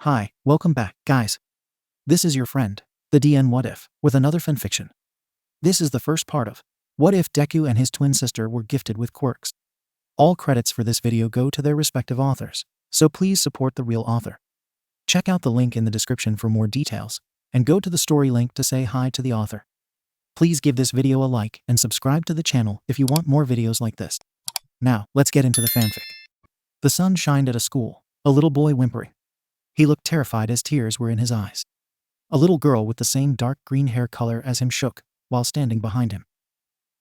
Hi, welcome back, guys. This is your friend, the DN WhatIf, with another fanfiction. This is the first part of What If Deku and his twin sister were gifted with quirks. All credits for this video go to their respective authors, so please support the real author. Check out the link in the description for more details, and go to the story link to say hi to the author. Please give this video a like and subscribe to the channel if you want more videos like this. Now, let's get into the fanfic. The sun shined at a school, a little boy whimpering. He looked terrified as tears were in his eyes. A little girl with the same dark green hair color as him shook, while standing behind him.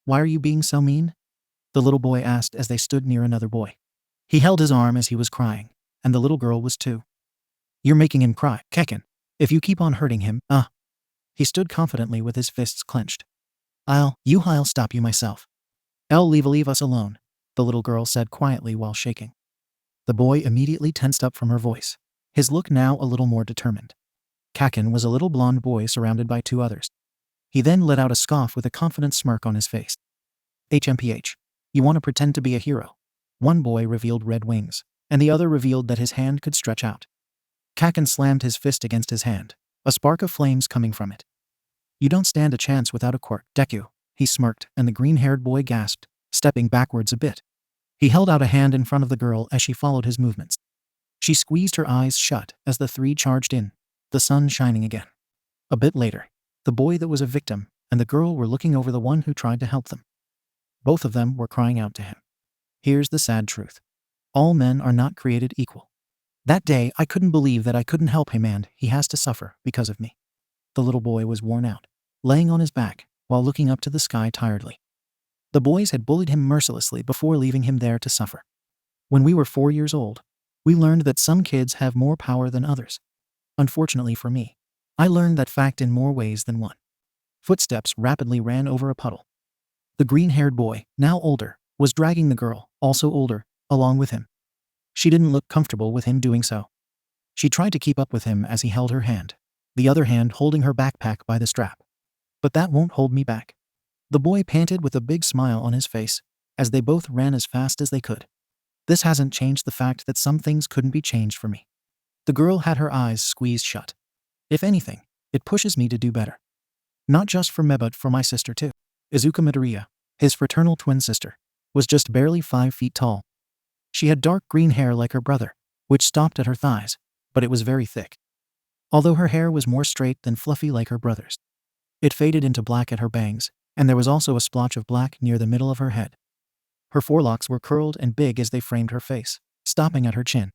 "Why are you being so mean?" the little boy asked as they stood near another boy. He held his arm as he was crying, and the little girl was too. "You're making him cry, Kekken. If you keep on hurting him, He stood confidently with his fists clenched. I'll stop you myself." Leave us alone," the little girl said quietly while shaking. The boy immediately tensed up from her voice, his look now a little more determined. Kekken was a little blonde boy surrounded by two others. He then let out a scoff with a confident smirk on his face. "HMPH. You want to pretend to be a hero?" One boy revealed red wings, and the other revealed that his hand could stretch out. Kekken slammed his fist against his hand, a spark of flames coming from it. "You don't stand a chance without a quirk, Deku," he smirked, and the green-haired boy gasped, stepping backwards a bit. He held out a hand in front of the girl as she followed his movements. She squeezed her eyes shut as the three charged in, the sun shining again. A bit later, the boy that was a victim and the girl were looking over the one who tried to help them. Both of them were crying out to him. Here's the sad truth. All men are not created equal. That day, I couldn't believe that I couldn't help him and he has to suffer because of me. The little boy was worn out, laying on his back while looking up to the sky tiredly. The boys had bullied him mercilessly before leaving him there to suffer. When we were 4 years old, we learned that some kids have more power than others. Unfortunately for me, I learned that fact in more ways than one. Footsteps rapidly ran over a puddle. The green-haired boy, now older, was dragging the girl, also older, along with him. She didn't look comfortable with him doing so. She tried to keep up with him as he held her hand, the other hand holding her backpack by the strap. "But that won't hold me back," the boy panted with a big smile on his face, as they both ran as fast as they could. "This hasn't changed the fact that some things couldn't be changed for me." The girl had her eyes squeezed shut. "If anything, it pushes me to do better. Not just for me but for my sister too." Izuka Midoriya, his fraternal twin sister, was just barely 5 feet tall. She had dark green hair like her brother, which stopped at her thighs, but it was very thick. Although her hair was more straight than fluffy like her brother's. It faded into black at her bangs, and there was also a splotch of black near the middle of her head. Her forelocks were curled and big as they framed her face, stopping at her chin.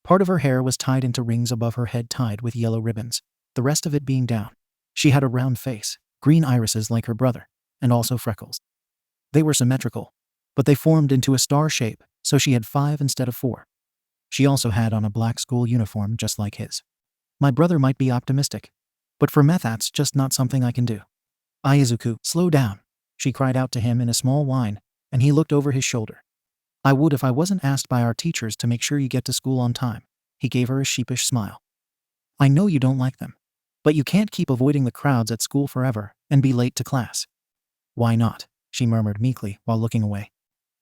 Part of her hair was tied into rings above her head tied with yellow ribbons, the rest of it being down. She had a round face, green irises like her brother, and also freckles. They were symmetrical, but they formed into a star shape, so she had 5 instead of 4. She also had on a black school uniform just like his. My brother might be optimistic, but for me that's just not something I can do. "Izuku, slow down," she cried out to him in a small whine, and he looked over his shoulder. "I would if I wasn't asked by our teachers to make sure you get to school on time." He gave her a sheepish smile. "I know you don't like them, but you can't keep avoiding the crowds at school forever and be late to class." "Why not?" she murmured meekly while looking away.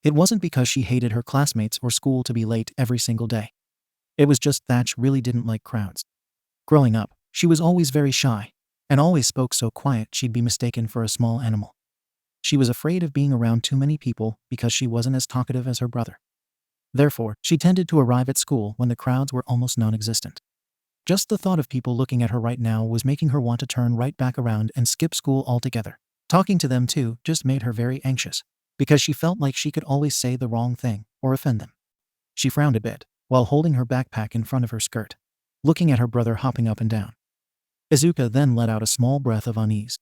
It wasn't because she hated her classmates or school to be late every single day. It was just that she really didn't like crowds. Growing up, she was always very shy, and always spoke so quiet she'd be mistaken for a small animal. She was afraid of being around too many people because she wasn't as talkative as her brother. Therefore, she tended to arrive at school when the crowds were almost non-existent. Just the thought of people looking at her right now was making her want to turn right back around and skip school altogether. Talking to them too just made her very anxious, because she felt like she could always say the wrong thing or offend them. She frowned a bit while holding her backpack in front of her skirt, looking at her brother hopping up and down. Izuka then let out a small breath of unease.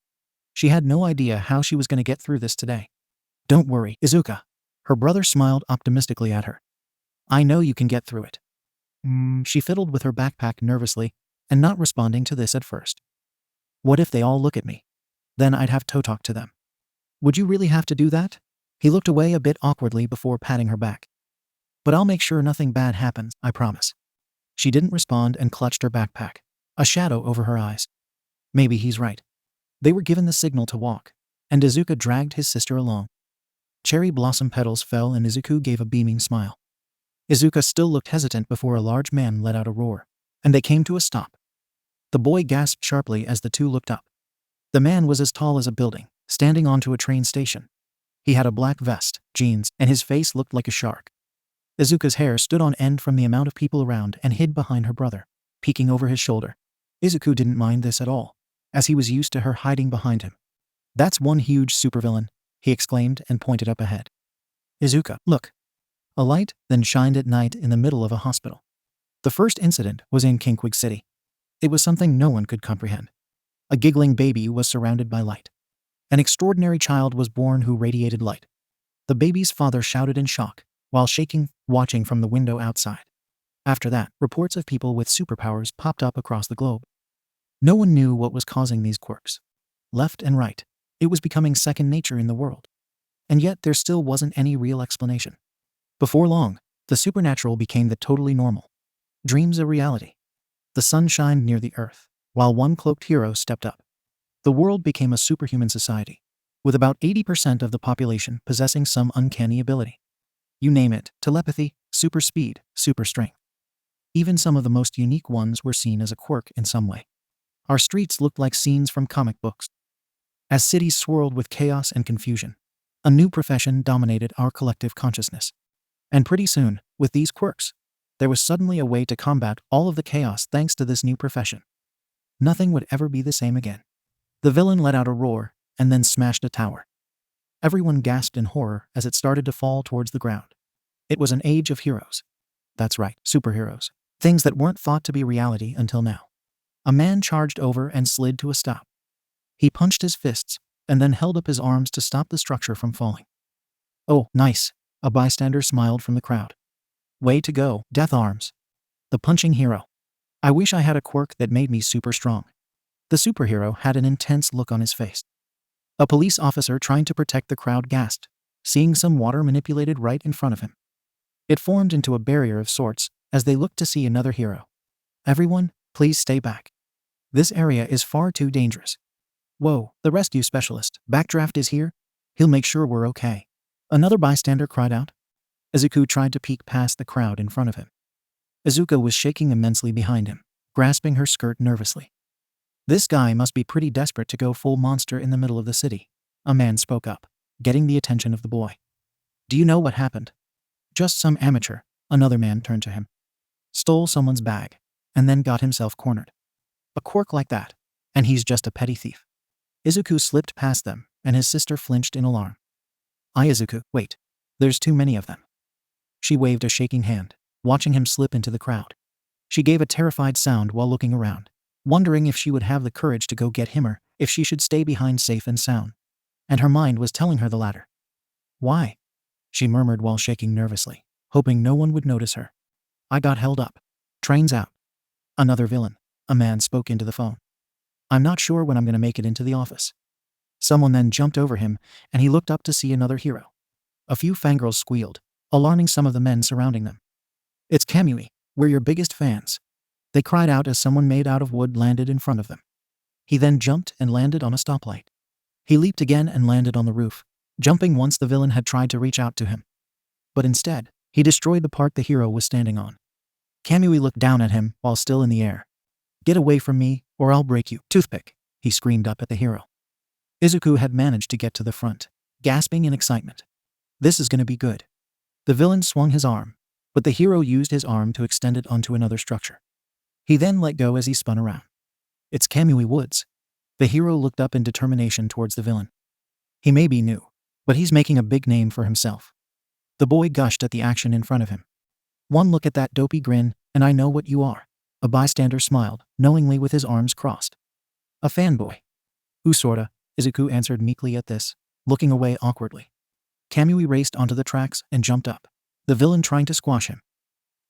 She had no idea how she was going to get through this today. "Don't worry, Izuka." Her brother smiled optimistically at her. "I know you can get through it." She fiddled with her backpack nervously and not responding to this at first. "What if they all look at me? Then I'd have to talk to them." "Would you really have to do that?" He looked away a bit awkwardly before patting her back. "But I'll make sure nothing bad happens, I promise." She didn't respond and clutched her backpack, a shadow over her eyes. Maybe he's right. They were given the signal to walk, and Izuka dragged his sister along. Cherry blossom petals fell and Izuku gave a beaming smile. Izuka still looked hesitant before a large man let out a roar. and they came to a stop. The boy gasped sharply as the two looked up. The man was as tall as a building, standing onto a train station. He had a black vest, jeans, and his face looked like a shark. Izuku's hair stood on end from the amount of people around and hid behind her brother, peeking over his shoulder. Izuku didn't mind this at all, as he was used to her hiding behind him. "That's one huge supervillain," he exclaimed and pointed up ahead. "Izuku, look." A light then shined at night in the middle of a hospital. The first incident was in Kinkwig City. It was something no one could comprehend. A giggling baby was surrounded by light. An extraordinary child was born who radiated light. The baby's father shouted in shock, while shaking, watching from the window outside. After that, reports of people with superpowers popped up across the globe. No one knew what was causing these quirks. Left and right, it was becoming second nature in the world. And yet there still wasn't any real explanation. Before long, the supernatural became the totally normal. Dreams a reality. The sun shined near the earth, while one cloaked hero stepped up. The world became a superhuman society, with about 80% of the population possessing some uncanny ability. You name it, telepathy, super speed, super strength. Even some of the most unique ones were seen as a quirk in some way. Our streets looked like scenes from comic books. As cities swirled with chaos and confusion, a new profession dominated our collective consciousness. And pretty soon, with these quirks, there was suddenly a way to combat all of the chaos thanks to this new profession. Nothing would ever be the same again. The villain let out a roar, and then smashed a tower. Everyone gasped in horror as it started to fall towards the ground. It was an age of heroes. That's right, superheroes. Things that weren't thought to be reality until now. A man charged over and slid to a stop. He punched his fists, and then held up his arms to stop the structure from falling. "Oh, nice," a bystander smiled from the crowd. "Way to go, Death Arms. The punching hero. I wish I had a quirk that made me super strong." The superhero had an intense look on his face. A police officer trying to protect the crowd gasped, seeing some water manipulated right in front of him. It formed into a barrier of sorts as they looked to see another hero. "Everyone, please stay back. This area is far too dangerous." "Whoa, the rescue specialist, Backdraft is here? He'll make sure we're okay," another bystander cried out. Izuku tried to peek past the crowd in front of him. Izuku was shaking immensely behind him, grasping her skirt nervously. "This guy must be pretty desperate to go full monster in the middle of the city," a man spoke up, getting the attention of the boy. "Do you know what happened?" "Just some amateur," another man turned to him. "Stole someone's bag, and then got himself cornered. A quirk like that, and he's just a petty thief." Izuku slipped past them, and his sister flinched in alarm. Izuku, wait. There's too many of them." She waved a shaking hand, watching him slip into the crowd. She gave a terrified sound while looking around, wondering if she would have the courage to go get him or if she should stay behind safe and sound. And her mind was telling her the latter. "Why?" she murmured while shaking nervously, hoping no one would notice her. "I got held up. Train's out." Another villain, a man spoke into the phone. "I'm not sure when I'm going to make it into the office." Someone then jumped over him, and he looked up to see another hero. A few fangirls squealed, alarming some of the men surrounding them. "It's Kamui, we're your biggest fans," they cried out as someone made out of wood landed in front of them. He then jumped and landed on a stoplight. He leaped again and landed on the roof, jumping once the villain had tried to reach out to him. But instead, he destroyed the part the hero was standing on. Kamui looked down at him while still in the air. "Get away from me, or I'll break you, toothpick," he screamed up at the hero. Izuku had managed to get to the front, gasping in excitement. "This is going to be good." The villain swung his arm, but the hero used his arm to extend it onto another structure. He then let go as he spun around. "It's Kamui Woods." The hero looked up in determination towards the villain. He may be new, but he's making a big name for himself. The boy gushed at the action in front of him. "One look at that dopey grin, and I know what you are." A bystander smiled, knowingly with his arms crossed. "A fanboy." "Ooh, sorta," Izuku answered meekly at this, looking away awkwardly. Kamui raced onto the tracks and jumped up, the villain trying to squash him.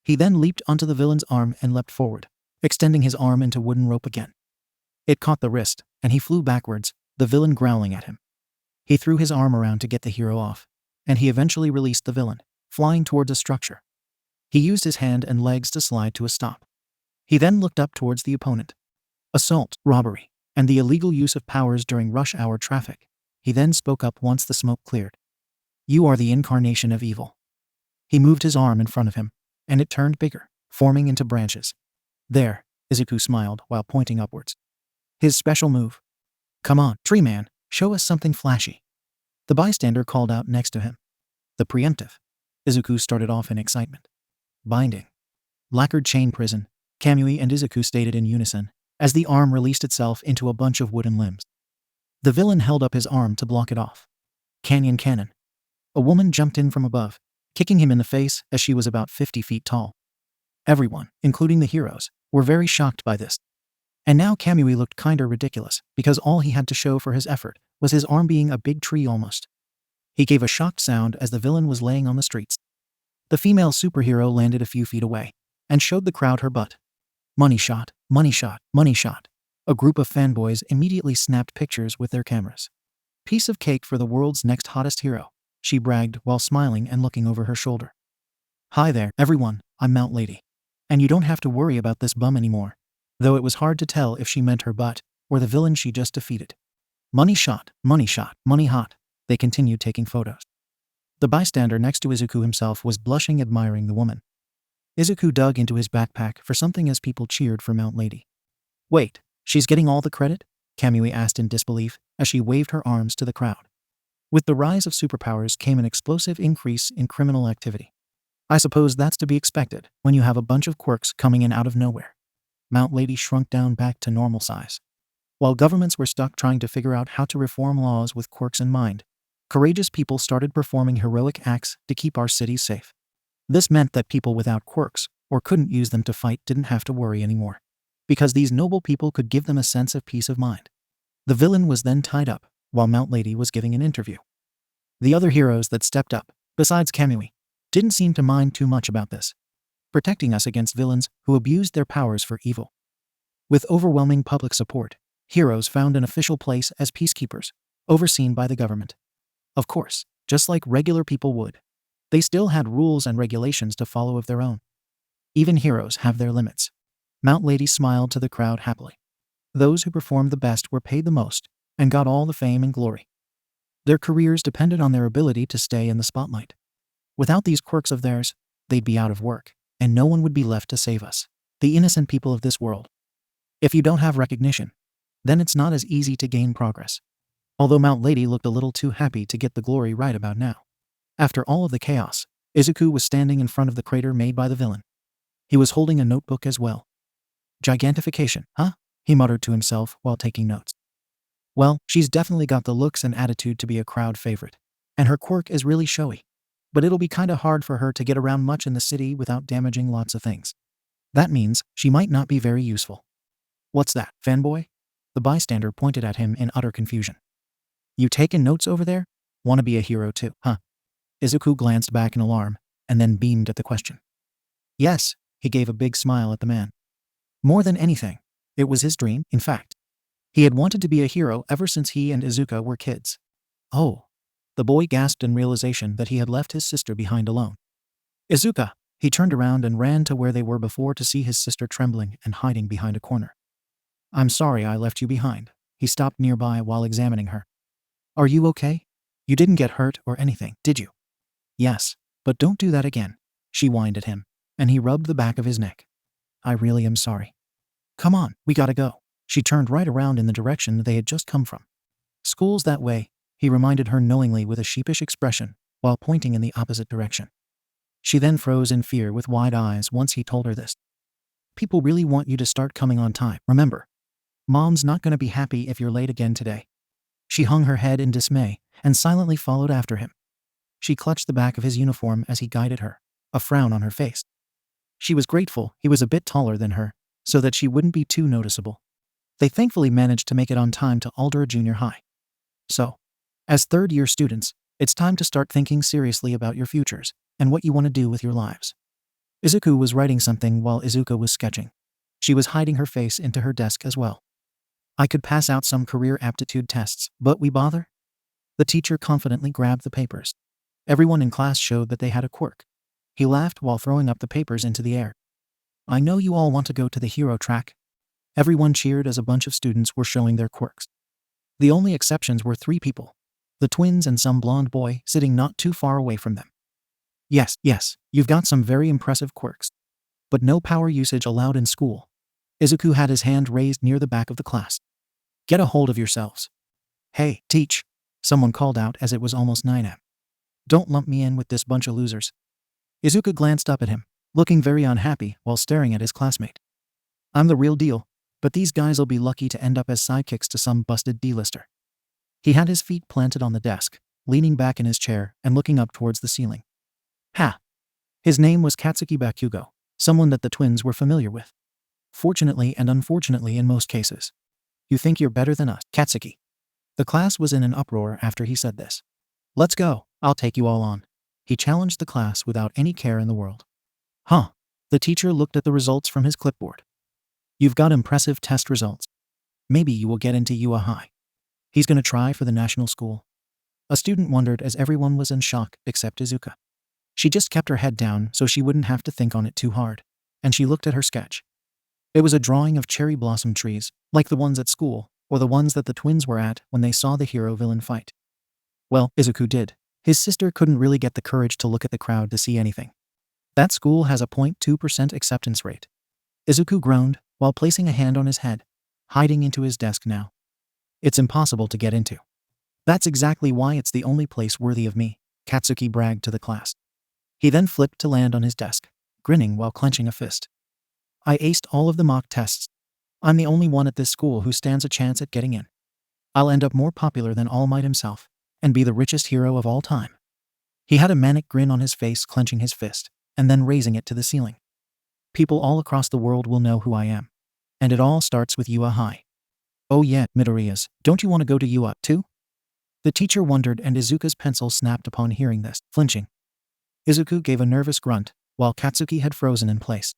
He then leaped onto the villain's arm and leapt forward, extending his arm into wooden rope again. It caught the wrist, and he flew backwards, the villain growling at him. He threw his arm around to get the hero off, and he eventually released the villain, flying towards a structure. He used his hand and legs to slide to a stop. He then looked up towards the opponent. "Assault, robbery, and the illegal use of powers during rush hour traffic." He then spoke up once the smoke cleared. "You are the incarnation of evil." He moved his arm in front of him, and it turned bigger, forming into branches. There, Izuku smiled while pointing upwards. His special move. Come on, tree man, show us something flashy. The bystander called out next to him. The preemptive. Izuku started off in excitement. Binding. Lacquered chain prison, Kamui and Izuku stated in unison, as the arm released itself into a bunch of wooden limbs. The villain held up his arm to block it off. Canyon cannon. A woman jumped in from above, kicking him in the face as she was about 50 feet tall. Everyone, including the heroes, were very shocked by this. And now Kamui looked kinda ridiculous, because all he had to show for his effort was his arm being a big tree almost. He gave a shocked sound as the villain was laying on the streets. The female superhero landed a few feet away, and showed the crowd her butt. Money shot, money shot, money shot. A group of fanboys immediately snapped pictures with their cameras. Piece of cake for the world's next hottest hero, she bragged while smiling and looking over her shoulder. Hi there, everyone, I'm Mount Lady. And you don't have to worry about this bum anymore. Though it was hard to tell if she meant her butt, or the villain she just defeated. Money shot, money hot. They continued taking photos. The bystander next to Izuku himself was blushing, admiring the woman. Izuku dug into his backpack for something as people cheered for Mount Lady. Wait, she's getting all the credit? Kamui asked in disbelief as she waved her arms to the crowd. With the rise of superpowers came an explosive increase in criminal activity. I suppose that's to be expected when you have a bunch of quirks coming in out of nowhere. Mount Lady shrunk down back to normal size. While governments were stuck trying to figure out how to reform laws with quirks in mind, courageous people started performing heroic acts to keep our cities safe. This meant that people without quirks, or couldn't use them to fight, didn't have to worry anymore, because these noble people could give them a sense of peace of mind. The villain was then tied up, while Mount Lady was giving an interview. The other heroes that stepped up, besides Kamui, didn't seem to mind too much about this, protecting us against villains who abused their powers for evil. With overwhelming public support, heroes found an official place as peacekeepers, overseen by the government. Of course, just like regular people would, they still had rules and regulations to follow of their own. Even heroes have their limits. Mount Lady smiled to the crowd happily. Those who performed the best were paid the most, and got all the fame and glory. Their careers depended on their ability to stay in the spotlight. Without these quirks of theirs, they'd be out of work, and no one would be left to save us, the innocent people of this world. If you don't have recognition, then it's not as easy to gain progress. Although Mount Lady looked a little too happy to get the glory right about now. After all of the chaos, Izuku was standing in front of the crater made by the villain. He was holding a notebook as well. Gigantification, huh? He muttered to himself while taking notes. Well, she's definitely got the looks and attitude to be a crowd favorite, and her quirk is really showy. But it'll be kinda hard for her to get around much in the city without damaging lots of things. That means she might not be very useful. What's that, fanboy? The bystander pointed at him in utter confusion. You taking notes over there? Wanna be a hero too, huh? Izuku glanced back in alarm, and then beamed at the question. Yes, he gave a big smile at the man. More than anything, it was his dream, in fact. He had wanted to be a hero ever since he and Izuka were kids. Oh. The boy gasped in realization that he had left his sister behind alone. Izuka! He turned around and ran to where they were before to see his sister trembling and hiding behind a corner. I'm sorry I left you behind. He stopped nearby while examining her. Are you okay? You didn't get hurt or anything, did you? Yes, but don't do that again, she whined at him, and he rubbed the back of his neck. I really am sorry. Come on, we gotta go. She turned right around in the direction they had just come from. School's that way, he reminded her knowingly with a sheepish expression, while pointing in the opposite direction. She then froze in fear with wide eyes once he told her this. People really want you to start coming on time, remember. Mom's not gonna be happy if you're late again today. She hung her head in dismay, and silently followed after him. She clutched the back of his uniform as he guided her, a frown on her face. She was grateful he was a bit taller than her, so that she wouldn't be too noticeable. They thankfully managed to make it on time to Aldera Junior High. So, as third-year students, it's time to start thinking seriously about your futures, and what you want to do with your lives. Izuku was writing something while Izuka was sketching. She was hiding her face into her desk as well. I could pass out some career aptitude tests, but we bother? The teacher confidently grabbed the papers. Everyone in class showed that they had a quirk. He laughed while throwing up the papers into the air. I know you all want to go to the hero track. Everyone cheered as a bunch of students were showing their quirks. The only exceptions were 3 people. The twins and some blonde boy sitting not too far away from them. Yes, you've got some very impressive quirks. But no power usage allowed in school, Izuku had his hand raised near the back of the class. Get a hold of yourselves. Hey, teach, someone called out as it was almost 9 a.m. Don't lump me in with this bunch of losers. Izuku glanced up at him, looking very unhappy while staring at his classmate. I'm the real deal, but these guys'll be lucky to end up as sidekicks to some busted D-lister. He had his feet planted on the desk, leaning back in his chair and looking up towards the ceiling. Ha! His name was Katsuki Bakugo, someone that the twins were familiar with. Fortunately and unfortunately in most cases. You think you're better than us, Katsuki. The class was in an uproar after he said this. Let's go, I'll take you all on. He challenged the class without any care in the world. Huh. The teacher looked at the results from his clipboard. You've got impressive test results. Maybe you will get into UA High. He's gonna try for the national school. A student wondered as everyone was in shock except Izuka. She just kept her head down so she wouldn't have to think on it too hard, and she looked at her sketch. It was a drawing of cherry blossom trees, like the ones at school, or the ones that the twins were at when they saw the hero-villain fight. Well, Izuku did. His sister couldn't really get the courage to look at the crowd to see anything. That school has a 0.2% acceptance rate. Izuku groaned while placing a hand on his head, hiding into his desk now. It's impossible to get into. That's exactly why it's the only place worthy of me, Katsuki bragged to the class. He then flipped to land on his desk, grinning while clenching a fist. I aced all of the mock tests. I'm the only one at this school who stands a chance at getting in. I'll end up more popular than All Might himself, and be the richest hero of all time. He had a manic grin on his face, clenching his fist, and then raising it to the ceiling. People all across the world will know who I am. And it all starts with UA High. Oh yeah, Midoriya's, don't you want to go to UA too? The teacher wondered and Izuka's pencil snapped upon hearing this, flinching. Izuku gave a nervous grunt, while Katsuki had frozen in place.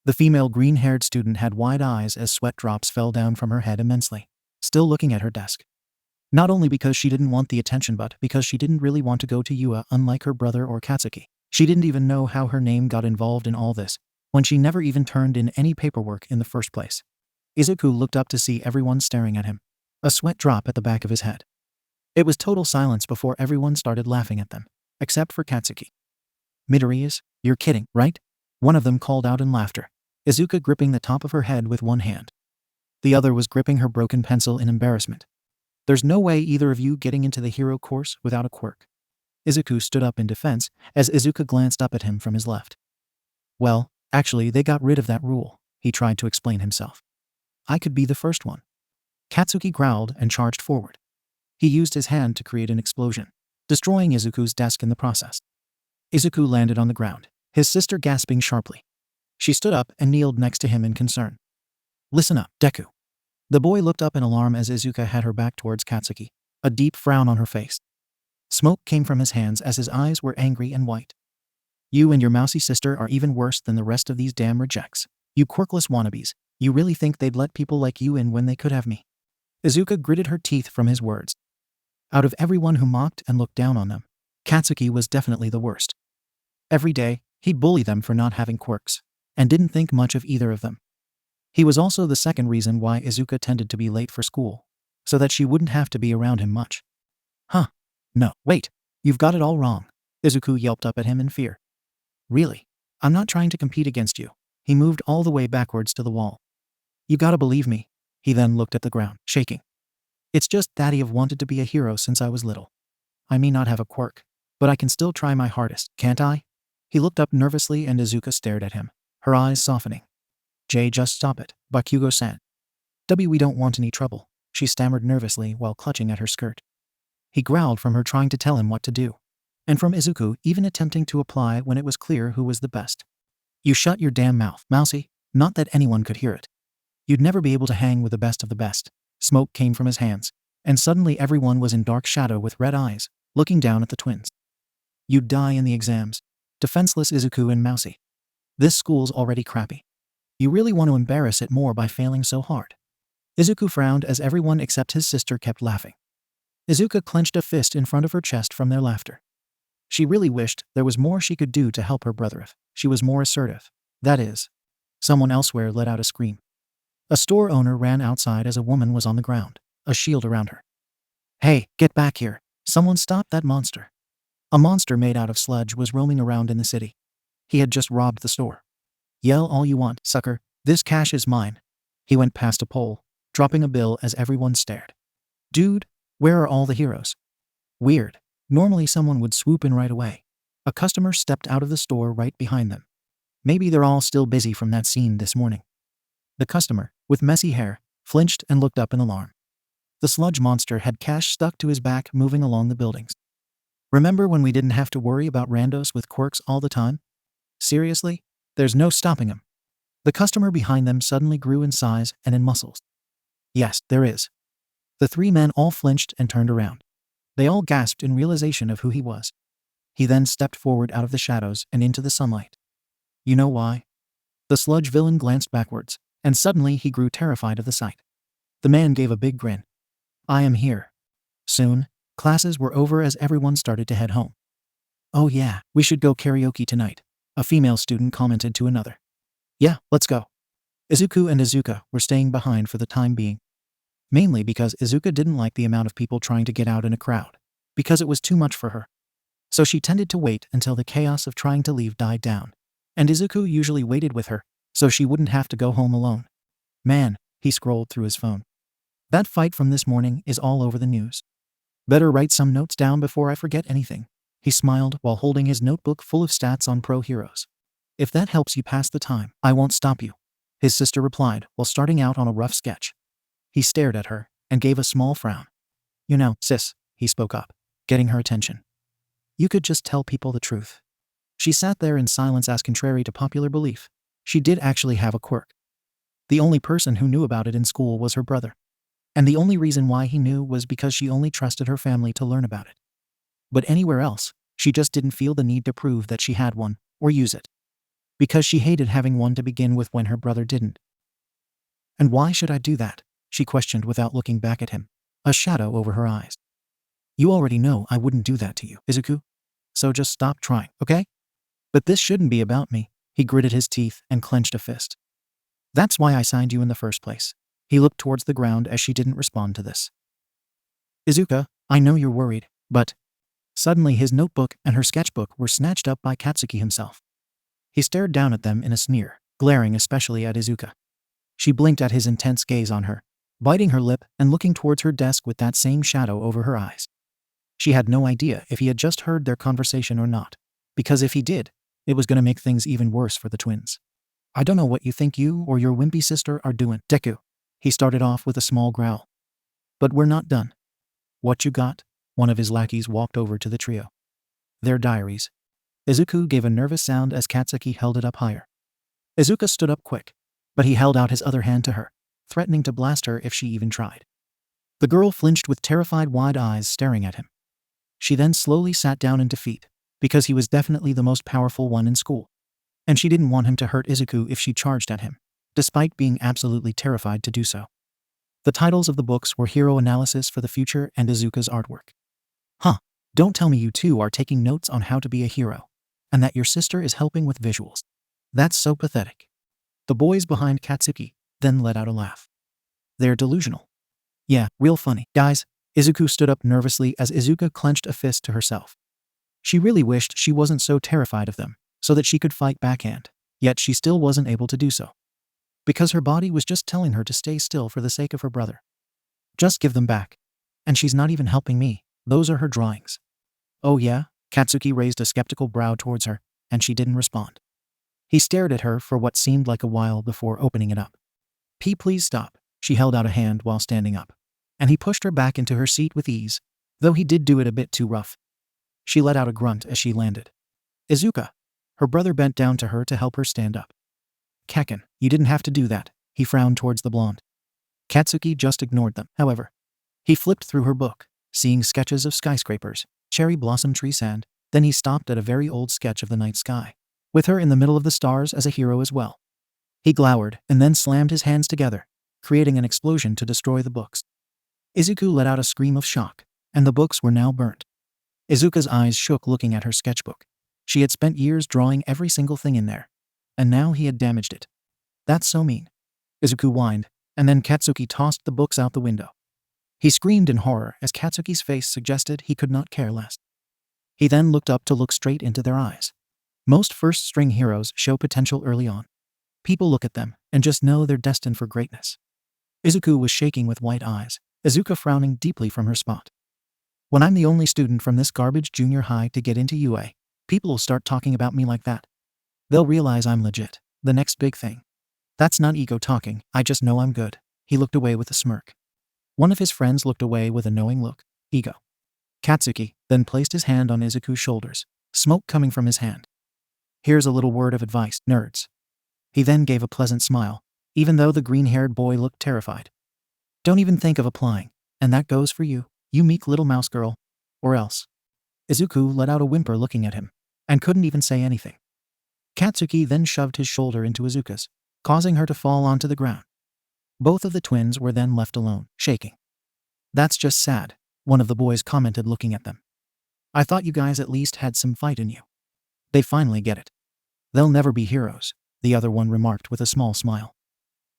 The female green-haired student had wide eyes as sweat drops fell down from her head immensely, still looking at her desk. Not only because she didn't want the attention but because she didn't really want to go to UA unlike her brother or Katsuki. She didn't even know how her name got involved in all this, when she never even turned in any paperwork in the first place. Izuku looked up to see everyone staring at him, a sweat drop at the back of his head. It was total silence before everyone started laughing at them, except for Katsuki. Midoriya's, you're kidding, right? One of them called out in laughter, Izuka gripping the top of her head with one hand. The other was gripping her broken pencil in embarrassment. There's no way either of you getting into the hero course without a quirk. Izuku stood up in defense as Izuka glanced up at him from his left. Well, actually they got rid of that rule, he tried to explain himself. I could be the first one. Katsuki growled and charged forward. He used his hand to create an explosion, destroying Izuku's desk in the process. Izuku landed on the ground, his sister gasping sharply. She stood up and kneeled next to him in concern. Listen up, Deku. The boy looked up in alarm as Izuka had her back towards Katsuki, a deep frown on her face. Smoke came from his hands as his eyes were angry and white. You and your mousy sister are even worse than the rest of these damn rejects. You quirkless wannabes, you really think they'd let people like you in when they could have me? Izuka gritted her teeth from his words. Out of everyone who mocked and looked down on them, Katsuki was definitely the worst. Every day, he'd bully them for not having quirks, and didn't think much of either of them. He was also the second reason why Izuka tended to be late for school, so that she wouldn't have to be around him much. Huh. No, wait, you've got it all wrong, Izuku yelped up at him in fear. Really? I'm not trying to compete against you. He moved all the way backwards to the wall. You gotta believe me. He then looked at the ground, shaking. It's just that I've wanted to be a hero since I was little. I may not have a quirk, but I can still try my hardest, can't I? He looked up nervously and Izuka stared at him, her eyes softening. Jay, just stop it, Bakugo-san. We don't want any trouble, she stammered nervously while clutching at her skirt. He growled from her trying to tell him what to do, and from Izuku even attempting to apply when it was clear who was the best. You shut your damn mouth, mousy, not that anyone could hear it. You'd never be able to hang with the best of the best. Smoke came from his hands, and suddenly everyone was in dark shadow with red eyes, looking down at the twins. You'd die in the exams. Defenseless Izuku and Mousy. This school's already crappy. You really want to embarrass it more by failing so hard. Izuku frowned as everyone except his sister kept laughing. Izuka clenched a fist in front of her chest from their laughter. She really wished there was more she could do to help her brother if she was more assertive. That is. Someone elsewhere let out a scream. A store owner ran outside as a woman was on the ground, a shield around her. Hey, get back here. Someone stop that monster. A monster made out of sludge was roaming around in the city. He had just robbed the store. Yell all you want, sucker. This cash is mine, He went past a pole, dropping a bill as everyone stared. Dude, where are all the heroes? Weird. Normally someone would swoop in right away. A customer stepped out of the store right behind them. Maybe they're all still busy from that scene this morning. The customer, with messy hair, flinched and looked up in alarm. The sludge monster had cash stuck to his back moving along the buildings. Remember when we didn't have to worry about randos with quirks all the time? Seriously? There's no stopping him. The customer behind them suddenly grew in size and in muscles. Yes, there is. The three men all flinched and turned around. They all gasped in realization of who he was. He then stepped forward out of the shadows and into the sunlight. You know why? The sludge villain glanced backwards, and suddenly he grew terrified of the sight. The man gave a big grin. I am here. Soon, classes were over as everyone started to head home. Oh yeah, we should go karaoke tonight, a female student commented to another. Yeah, let's go. Izuku and Izuka were staying behind for the time being. Mainly because Izuka didn't like the amount of people trying to get out in a crowd, because it was too much for her. So she tended to wait until the chaos of trying to leave died down, and Izuku usually waited with her, so she wouldn't have to go home alone. Man, he scrolled through his phone. That fight from this morning is all over the news. Better write some notes down before I forget anything. He smiled while holding his notebook full of stats on pro heroes. If that helps you pass the time, I won't stop you, his sister replied while starting out on a rough sketch. He stared at her and gave a small frown. You know, sis, he spoke up, getting her attention. You could just tell people the truth. She sat there in silence as contrary to popular belief. She did actually have a quirk. The only person who knew about it in school was her brother. And the only reason why he knew was because she only trusted her family to learn about it. But anywhere else, she just didn't feel the need to prove that she had one, or use it. Because she hated having one to begin with when her brother didn't. And why should I do that? She questioned without looking back at him, a shadow over her eyes. You already know I wouldn't do that to you, Izuku. So just stop trying, okay? But this shouldn't be about me. He gritted his teeth and clenched a fist. That's why I signed you in the first place. He looked towards the ground as she didn't respond to this. Izuka, I know you're worried, but... Suddenly his notebook and her sketchbook were snatched up by Katsuki himself. He stared down at them in a sneer, glaring especially at Izuka. She blinked at his intense gaze on her, biting her lip and looking towards her desk with that same shadow over her eyes. She had no idea if he had just heard their conversation or not, because if he did, it was going to make things even worse for the twins. I don't know what you think you or your wimpy sister are doing, Deku. He started off with a small growl. But we're not done. What you got? One of his lackeys walked over to the trio. Their diaries. Izuku gave a nervous sound as Katsuki held it up higher. Izuka stood up quick, but he held out his other hand to her, threatening to blast her if she even tried. The girl flinched with terrified wide eyes staring at him. She then slowly sat down in defeat, because he was definitely the most powerful one in school. And she didn't want him to hurt Izuku if she charged at him, despite being absolutely terrified to do so. The titles of the books were Hero Analysis for the Future and Izuka's artwork. Huh, don't tell me you two are taking notes on how to be a hero, and that your sister is helping with visuals. That's so pathetic. The boys behind Katsuki then let out a laugh. They're delusional. Yeah, real funny. Guys, Izuku stood up nervously as Izuka clenched a fist to herself. She really wished she wasn't so terrified of them, so that she could fight backhand, yet she still wasn't able to do so. Because her body was just telling her to stay still for the sake of her brother. Just give them back. And she's not even helping me, those are her drawings. Oh yeah? Katsuki raised a skeptical brow towards her, and she didn't respond. He stared at her for what seemed like a while before opening it up. Please stop. She held out a hand while standing up, and he pushed her back into her seat with ease, though he did do it a bit too rough. She let out a grunt as she landed. Izuka. Her brother bent down to her to help her stand up. Kaken, you didn't have to do that, he frowned towards the blonde. Katsuki just ignored them, however. He flipped through her book, seeing sketches of skyscrapers, cherry blossom tree sand, then he stopped at a very old sketch of the night sky, with her in the middle of the stars as a hero as well. He glowered and then slammed his hands together, creating an explosion to destroy the books. Izuku let out a scream of shock, and the books were now burnt. Izuka's eyes shook looking at her sketchbook. She had spent years drawing every single thing in there, and now he had damaged it. That's so mean. Izuku whined, and then Katsuki tossed the books out the window. He screamed in horror as Katsuki's face suggested he could not care less. He then looked up to look straight into their eyes. Most first-string heroes show potential early on. People look at them, and just know they're destined for greatness. Izuku was shaking with white eyes, Izuka frowning deeply from her spot. When I'm the only student from this garbage junior high to get into UA, people will start talking about me like that. They'll realize I'm legit, the next big thing. That's not ego talking, I just know I'm good. He looked away with a smirk. One of his friends looked away with a knowing look. Ego. Katsuki then placed his hand on Izuku's shoulders, smoke coming from his hand. Here's a little word of advice, nerds. He then gave a pleasant smile, even though the green-haired boy looked terrified. Don't even think of applying, and that goes for you, you meek little mouse girl. Or else. Izuku let out a whimper looking at him, and couldn't even say anything. Katsuki then shoved his shoulder into Izuka's, causing her to fall onto the ground. Both of the twins were then left alone, shaking. That's just sad, one of the boys commented looking at them. I thought you guys at least had some fight in you. They finally get it. They'll never be heroes, the other one remarked with a small smile.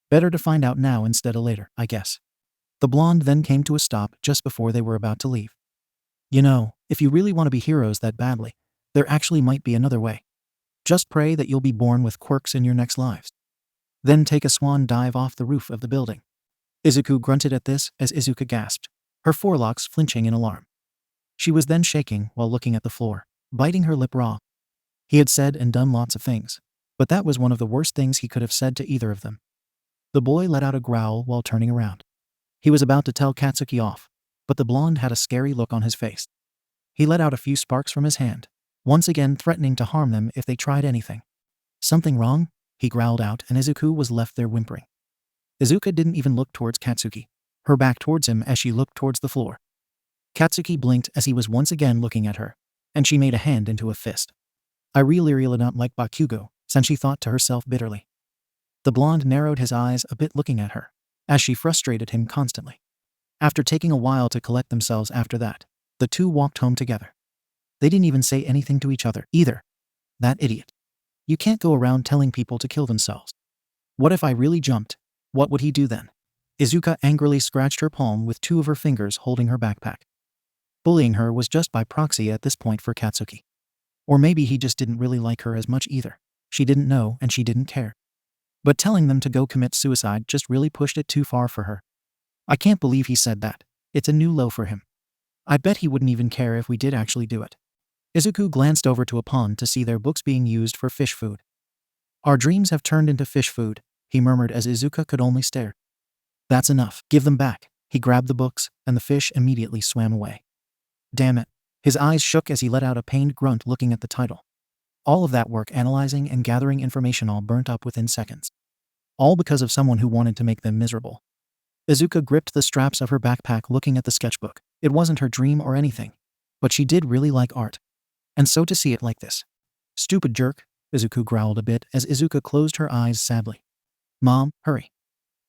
Better to find out now instead of later, I guess. The blonde then came to a stop just before they were about to leave. You know, if you really want to be heroes that badly, there actually might be another way. Just pray that you'll be born with quirks in your next lives. Then take a swan dive off the roof of the building. Izuku grunted at this as Izuka gasped, her forelocks flinching in alarm. She was then shaking while looking at the floor, biting her lip raw. He had said and done lots of things, but that was one of the worst things he could have said to either of them. The boy let out a growl while turning around. He was about to tell Katsuki off, but the blonde had a scary look on his face. He let out a few sparks from his hand, once again threatening to harm them if they tried anything. Something wrong? He growled out and Izuku was left there whimpering. Izuka didn't even look towards Katsuki, her back towards him as she looked towards the floor. Katsuki blinked as he was once again looking at her, and she made a hand into a fist. I really not like Bakugo, Senshi thought to herself bitterly. The blonde narrowed his eyes a bit looking at her, as she frustrated him constantly. After taking a while to collect themselves after that, the two walked home together. They didn't even say anything to each other, either. That idiot. You can't go around telling people to kill themselves. What if I really jumped? What would he do then? Izuka angrily scratched her palm with two of her fingers holding her backpack. Bullying her was just by proxy at this point for Katsuki. Or maybe he just didn't really like her as much either. She didn't know and she didn't care. But telling them to go commit suicide just really pushed it too far for her. I can't believe he said that. It's a new low for him. I bet he wouldn't even care if we did actually do it. Izuku glanced over to a pond to see their books being used for fish food. Our dreams have turned into fish food, he murmured as Izuka could only stare. That's enough. Give them back. He grabbed the books, and the fish immediately swam away. Damn it. His eyes shook as he let out a pained grunt looking at the title. All of that work analyzing and gathering information all burnt up within seconds. All because of someone who wanted to make them miserable. Izuka gripped the straps of her backpack looking at the sketchbook. It wasn't her dream or anything. But she did really like art. And so to see it like this. Stupid jerk, Izuku growled a bit as Izuka closed her eyes sadly. Mom, hurry.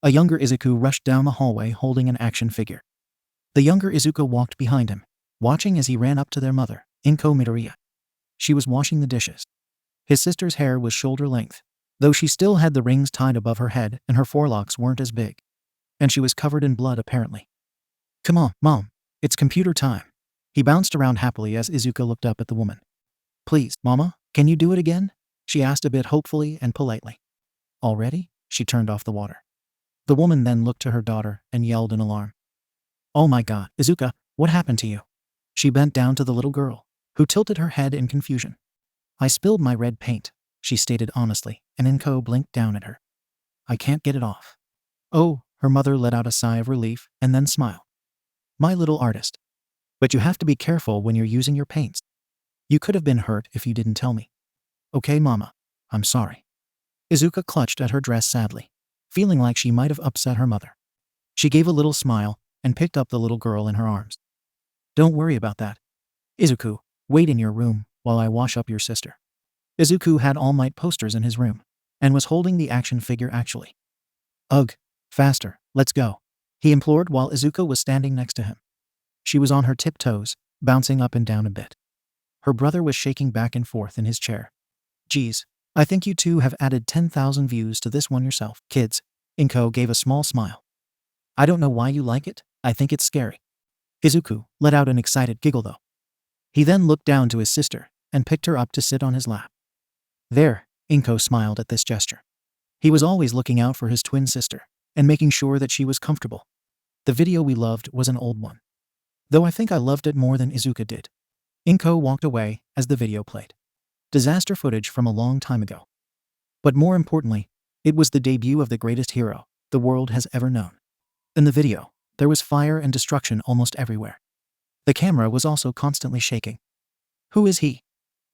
A younger Izuku rushed down the hallway holding an action figure. The younger Izuka walked behind him, watching as he ran up to their mother, Inko Midoriya. She was washing the dishes. His sister's hair was shoulder length, though she still had the rings tied above her head and her forelocks weren't as big. And she was covered in blood apparently. Come on, Mom, it's computer time. He bounced around happily as Izuka looked up at the woman. Please, Mama, can you do it again? She asked a bit hopefully and politely. Already? She turned off the water. The woman then looked to her daughter and yelled in alarm. Oh my God, Izuka, what happened to you? She bent down to the little girl, who tilted her head in confusion. I spilled my red paint, she stated honestly, and Inko blinked down at her. I can't get it off. Oh, her mother let out a sigh of relief and then smiled. My little artist. But you have to be careful when you're using your paints. You could have been hurt if you didn't tell me. Okay, Mama, I'm sorry. Izuka clutched at her dress sadly, feeling like she might have upset her mother. She gave a little smile and picked up the little girl in her arms. Don't worry about that. Izuku, wait in your room while I wash up your sister. Izuku had All Might posters in his room and was holding the action figure actually. Ugh, faster, let's go, he implored while Izuka was standing next to him. She was on her tiptoes, bouncing up and down a bit. Her brother was shaking back and forth in his chair. Geez, I think you two have added 10,000 views to this one yourself, kids. Inko gave a small smile. I don't know why you like it, I think it's scary. Izuku let out an excited giggle though. He then looked down to his sister and picked her up to sit on his lap. There, Inko smiled at this gesture. He was always looking out for his twin sister and making sure that she was comfortable. The video we loved was an old one, though I think I loved it more than Izuka did. Inko walked away as the video played. Disaster footage from a long time ago. But more importantly, it was the debut of the greatest hero the world has ever known. In the video, there was fire and destruction almost everywhere. The camera was also constantly shaking. Who is he?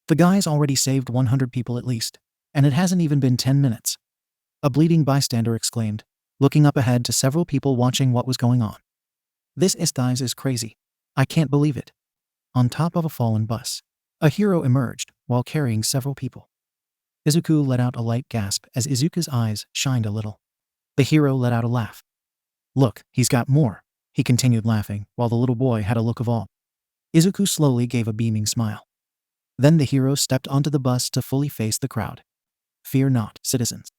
The guy's already saved 100 people at least, and it hasn't even been 10 minutes. A bleeding bystander exclaimed, looking up ahead to several people watching what was going on. This is crazy. I can't believe it. On top of a fallen bus, a hero emerged while carrying several people. Izuku let out a light gasp as Izuka's eyes shined a little. The hero let out a laugh. Look, he's got more, he continued laughing while the little boy had a look of awe. Izuku slowly gave a beaming smile. Then the hero stepped onto the bus to fully face the crowd. Fear not, citizens.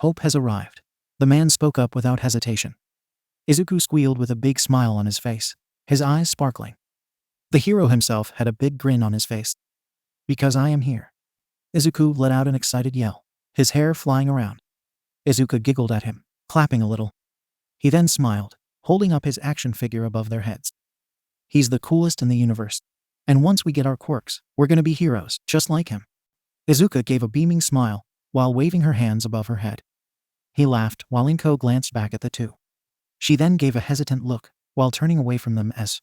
Hope has arrived. The man spoke up without hesitation. Izuku squealed with a big smile on his face, his eyes sparkling. The hero himself had a big grin on his face. Because I am here. Izuku let out an excited yell, his hair flying around. Izuka giggled at him, clapping a little. He then smiled, holding up his action figure above their heads. He's the coolest in the universe. And once we get our quirks, we're gonna be heroes, just like him. Izuka gave a beaming smile, while waving her hands above her head. He laughed while Inko glanced back at the two. She then gave a hesitant look, while turning away from them as,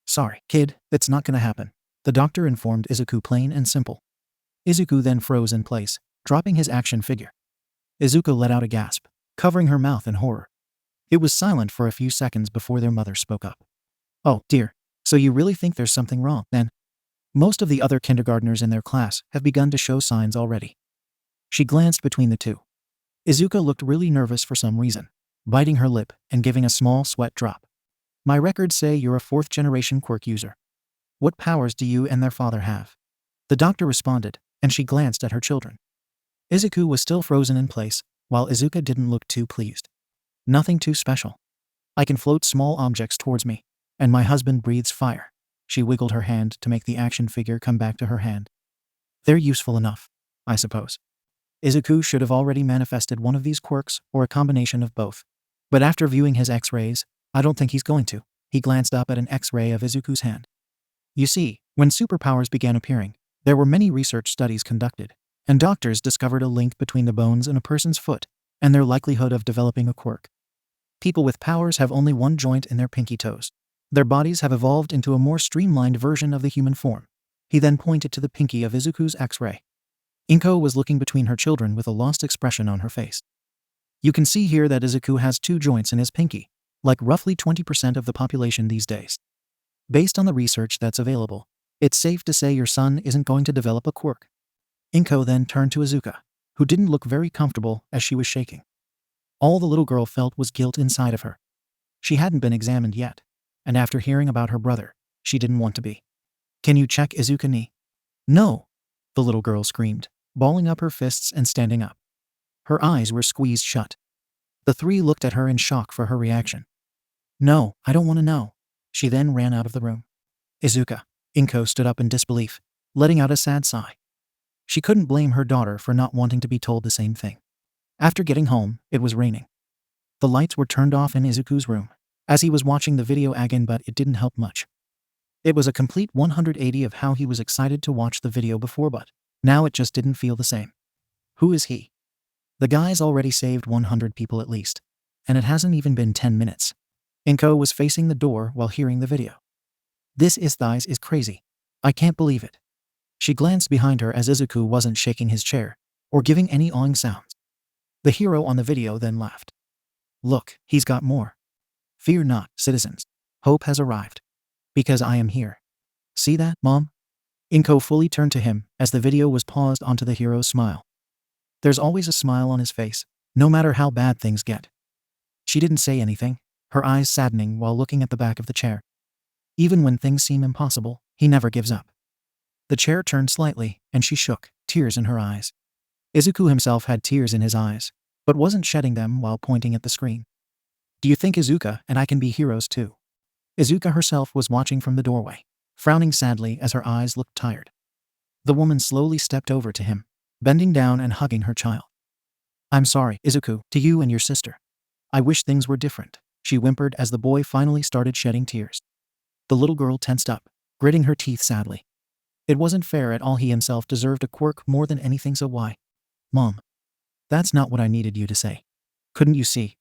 "Sorry, kid, that's not gonna happen," the doctor informed Izuku plain and simple. Izuku then froze in place, dropping his action figure. Izuku let out a gasp, covering her mouth in horror. It was silent for a few seconds before their mother spoke up. "Oh, dear. So you really think there's something wrong, then?" Most of the other kindergartners in their class have begun to show signs already. She glanced between the two. Izuka looked really nervous for some reason, biting her lip and giving a small sweat drop. "My records say you're a 4th-generation quirk user. What powers do you and their father have?" The doctor responded, and she glanced at her children. Izuku was still frozen in place, while Izuka didn't look too pleased. "Nothing too special. I can float small objects towards me, and my husband breathes fire." She wiggled her hand to make the action figure come back to her hand. "They're useful enough, I suppose." Izuku should have already manifested one of these quirks or a combination of both. But after viewing his X-rays, I don't think he's going to. He glanced up at an X-ray of Izuku's hand. You see, when superpowers began appearing, there were many research studies conducted, and doctors discovered a link between the bones in a person's foot and their likelihood of developing a quirk. People with powers have only one joint in their pinky toes. Their bodies have evolved into a more streamlined version of the human form. He then pointed to the pinky of Izuku's X-ray. Inko was looking between her children with a lost expression on her face. You can see here that Izuku has 2 joints in his pinky, like roughly 20% of the population these days. Based on the research that's available, it's safe to say your son isn't going to develop a quirk. Inko then turned to Izuka, who didn't look very comfortable as she was shaking. All the little girl felt was guilt inside of her. She hadn't been examined yet, and after hearing about her brother, she didn't want to be. "Can you check Izuka knee?" "No," the little girl screamed, balling up her fists and standing up. Her eyes were squeezed shut. The 3 looked at her in shock for her reaction. "No, I don't want to know." She then ran out of the room. "Izuka." Inko stood up in disbelief, letting out a sad sigh. She couldn't blame her daughter for not wanting to be told the same thing. After getting home, it was raining. The lights were turned off in Izuku's room, as he was watching the video again, but it didn't help much. It was a complete 180 of how he was excited to watch the video before, but now it just didn't feel the same. Who is he? The guy's already saved 100 people at least, and it hasn't even been 10 minutes. Inko was facing the door while hearing the video. This is crazy. I can't believe it. She glanced behind her as Izuku wasn't shaking his chair, or giving any awing sounds. The hero on the video then laughed. "Look, he's got more. Fear not, citizens. Hope has arrived. Because I am here. See that, Mom?" Inko fully turned to him as the video was paused onto the hero's smile. There's always a smile on his face, no matter how bad things get. She didn't say anything, her eyes saddening while looking at the back of the chair. Even when things seem impossible, he never gives up. The chair turned slightly, and she shook, tears in her eyes. Izuku himself had tears in his eyes, but wasn't shedding them while pointing at the screen. "Do you think Izuka and I can be heroes too?" Izuka herself was watching from the doorway, frowning sadly as her eyes looked tired. The woman slowly stepped over to him, bending down and hugging her child. I'm sorry, Izuku, to you and your sister. I wish things were different, she whimpered as the boy finally started shedding tears. The little girl tensed up, gritting her teeth sadly. It wasn't fair at all. He himself deserved a quirk more than anything, so why? Mom, that's not what I needed you to say. Couldn't you see?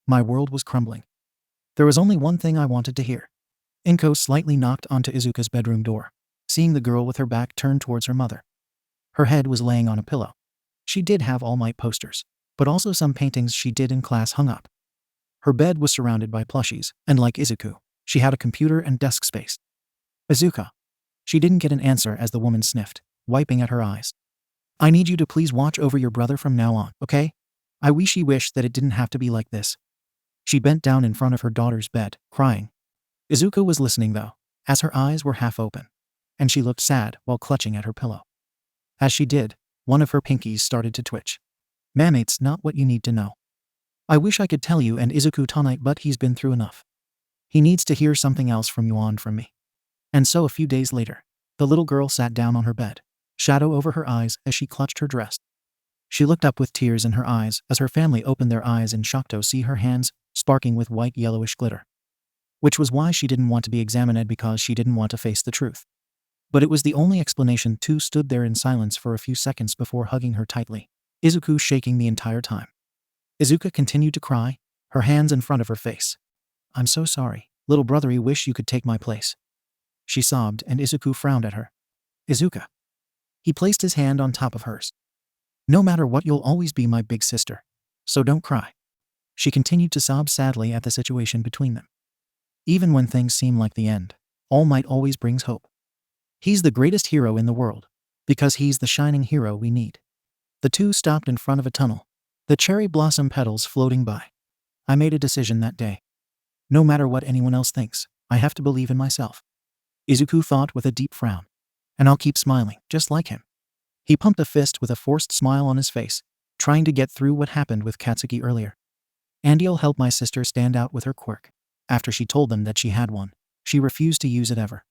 My world was crumbling. There was only one thing I wanted to hear. Inko slightly knocked onto Izuka's bedroom door, seeing the girl with her back turned towards her mother. Her head was laying on a pillow. She did have All Might posters, but also some paintings she did in class hung up. Her bed was surrounded by plushies, and like Izuku, she had a computer and desk space. Izuka. She didn't get an answer as the woman sniffed, wiping at her eyes. I need you to please watch over your brother from now on, okay? I wish that it didn't have to be like this. She bent down in front of her daughter's bed, crying. Izuka was listening though, as her eyes were half open, and she looked sad while clutching at her pillow. As she did, one of her pinkies started to twitch. Ma'am, it's not what you need to know. I wish I could tell you and Izuku tonight, but he's been through enough. He needs to hear something else from you on from me. And so a few days later, the little girl sat down on her bed, shadow over her eyes as she clutched her dress. She looked up with tears in her eyes as her family opened their eyes in shock to see her hands sparking with white yellowish glitter. Which was why she didn't want to be examined, because she didn't want to face the truth. But it was the only explanation. Two stood there in silence for a few seconds before hugging her tightly, Izuku shaking the entire time. Izuka continued to cry, her hands in front of her face. I'm so sorry, little brother, I wish you could take my place. She sobbed, and Izuku frowned at her. Izuka. He placed his hand on top of hers. No matter what, you'll always be my big sister. So don't cry. She continued to sob sadly at the situation between them. Even when things seem like the end, All Might always brings hope. He's the greatest hero in the world, because he's the shining hero we need. The two stopped in front of a tunnel, the cherry blossom petals floating by. I made a decision that day. No matter what anyone else thinks, I have to believe in myself. Izuku thought with a deep frown. And I'll keep smiling, just like him. He pumped a fist with a forced smile on his face, trying to get through what happened with Katsuki earlier. Andy'll help my sister stand out with her quirk. After she told them that she had one, she refused to use it ever.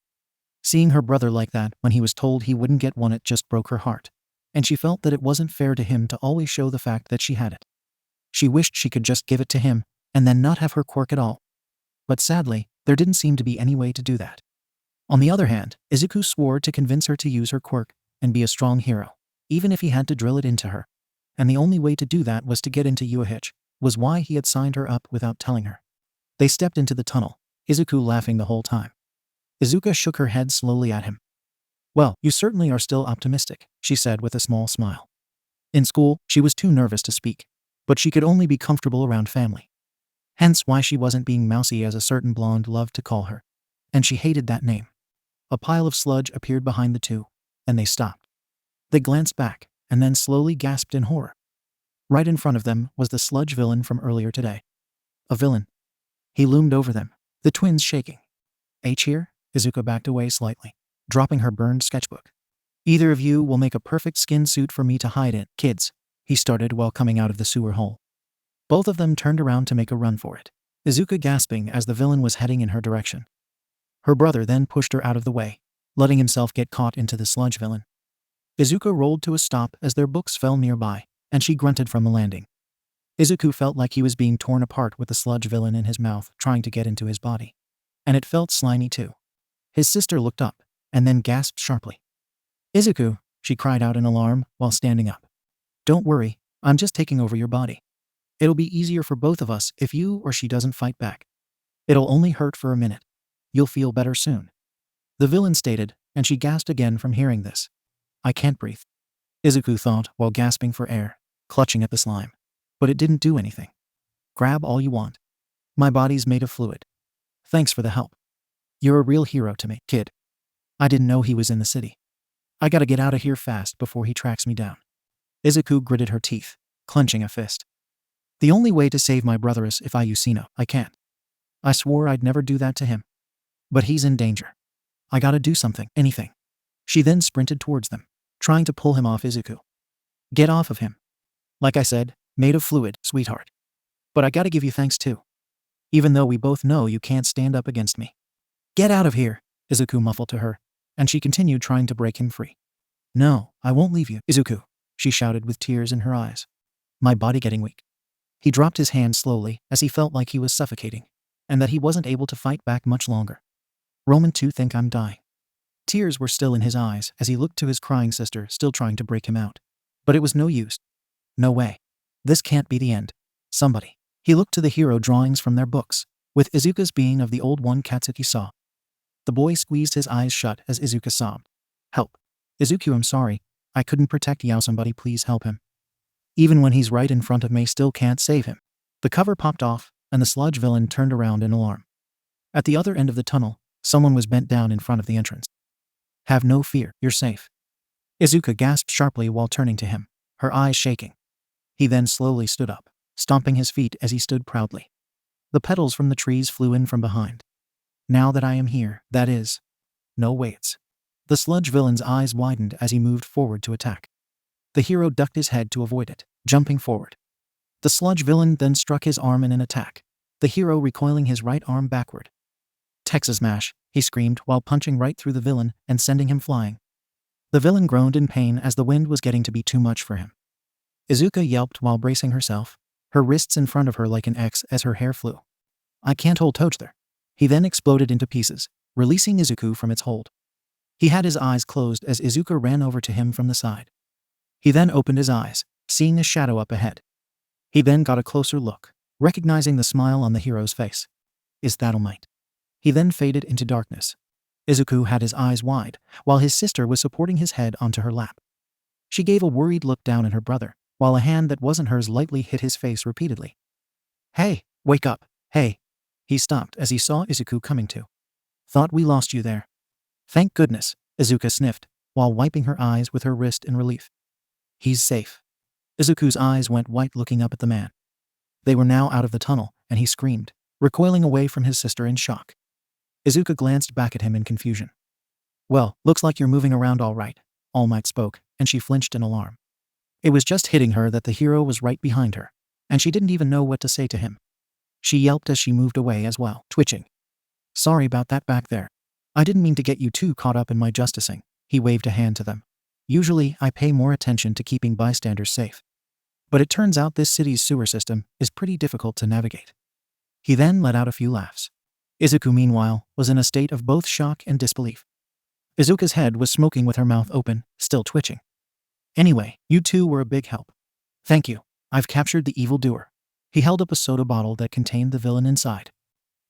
Seeing her brother like that when he was told he wouldn't get one, it just broke her heart. And she felt that it wasn't fair to him to always show the fact that she had it. She wished she could just give it to him, and then not have her quirk at all. But sadly, there didn't seem to be any way to do that. On the other hand, Izuku swore to convince her to use her quirk and be a strong hero, even if he had to drill it into her. And the only way to do that was to get into UAH, was why he had signed her up without telling her. They stepped into the tunnel, Izuku laughing the whole time. Izuka shook her head slowly at him. Well, you certainly are still optimistic, she said with a small smile. In school, she was too nervous to speak, but she could only be comfortable around family. Hence why she wasn't being mousy, as a certain blonde loved to call her. And she hated that name. A pile of sludge appeared behind the two, and they stopped. They glanced back, and then slowly gasped in horror. Right in front of them was the sludge villain from earlier today. A villain. He loomed over them, the twins shaking. H here? Izuka backed away slightly, dropping her burned sketchbook. Either of you will make a perfect skin suit for me to hide in, kids, he started while coming out of the sewer hole. Both of them turned around to make a run for it, Izuka gasping as the villain was heading in her direction. Her brother then pushed her out of the way, letting himself get caught into the sludge villain. Izuka rolled to a stop as their books fell nearby, and she grunted from the landing. Izuku felt like he was being torn apart with the sludge villain in his mouth, trying to get into his body. And it felt slimy too. His sister looked up, and then gasped sharply. Izuku, she cried out in alarm while standing up. Don't worry, I'm just taking over your body. It'll be easier for both of us if you or she doesn't fight back. It'll only hurt for a minute. You'll feel better soon. The villain stated, and she gasped again from hearing this. I can't breathe, Izuku thought while gasping for air, clutching at the slime. But it didn't do anything. Grab all you want. My body's made of fluid. Thanks for the help. You're a real hero to me, kid. I didn't know he was in the city. I gotta get out of here fast before he tracks me down. Izuku gritted her teeth, clenching a fist. The only way to save my brother is if I use Sino. I can't. I swore I'd never do that to him. But he's in danger. I gotta do something, anything. She then sprinted towards them, trying to pull him off Izuku. Get off of him. Like I said, made of fluid, sweetheart. But I gotta give you thanks too. Even though we both know you can't stand up against me. Get out of here, Izuku muffled to her, and she continued trying to break him free. No, I won't leave you, Izuku, she shouted with tears in her eyes. My body getting weak. He dropped his hand slowly as he felt like he was suffocating, and that he wasn't able to fight back much longer. Roman too think I'm dying. Tears were still in his eyes as he looked to his crying sister, still trying to break him out. But it was no use. No way. This can't be the end. Somebody. He looked to the hero drawings from their books, with Izuka's being of the old one Katsuki saw. The boy squeezed his eyes shut as Izuka sobbed. Help. Izuku, I'm sorry. I couldn't protect Yao. Somebody please help him. Even when he's right in front of me, still can't save him. The cover popped off, and the sludge villain turned around in alarm. At the other end of the tunnel, someone was bent down in front of the entrance. Have no fear, you're safe. Izuka gasped sharply while turning to him, her eyes shaking. He then slowly stood up, stomping his feet as he stood proudly. The petals from the trees flew in from behind. Now that I am here, that is. No waits. The sludge villain's eyes widened as he moved forward to attack. The hero ducked his head to avoid it, jumping forward. The sludge villain then struck his arm in an attack, the hero recoiling his right arm backward. Texas Mash, he screamed while punching right through the villain and sending him flying. The villain groaned in pain as the wind was getting to be too much for him. Izuka yelped while bracing herself, her wrists in front of her like an X as her hair flew. I can't hold together. He then exploded into pieces, releasing Izuku from its hold. He had his eyes closed as Izuka ran over to him from the side. He then opened his eyes, seeing a shadow up ahead. He then got a closer look, recognizing the smile on the hero's face. Is that All Might? He then faded into darkness. Izuku had his eyes wide, while his sister was supporting his head onto her lap. She gave a worried look down at her brother, while a hand that wasn't hers lightly hit his face repeatedly. Hey, wake up, hey. He stopped as he saw Izuku coming to. Thought we lost you there. Thank goodness, Izuka sniffed, while wiping her eyes with her wrist in relief. He's safe. Izuku's eyes went white looking up at the man. They were now out of the tunnel, and he screamed, recoiling away from his sister in shock. Izuka glanced back at him in confusion. Well, looks like you're moving around all right, All Might spoke, and she flinched in alarm. It was just hitting her that the hero was right behind her, and she didn't even know what to say to him. She yelped as she moved away as well, twitching. Sorry about that back there. I didn't mean to get you too caught up in my justicing. He waved a hand to them. Usually, I pay more attention to keeping bystanders safe. But it turns out this city's sewer system is pretty difficult to navigate. He then let out a few laughs. Izuku, meanwhile, was in a state of both shock and disbelief. Izuka's head was smoking with her mouth open, still twitching. Anyway, you two were a big help. Thank you. I've captured the evildoer. He held up a soda bottle that contained the villain inside.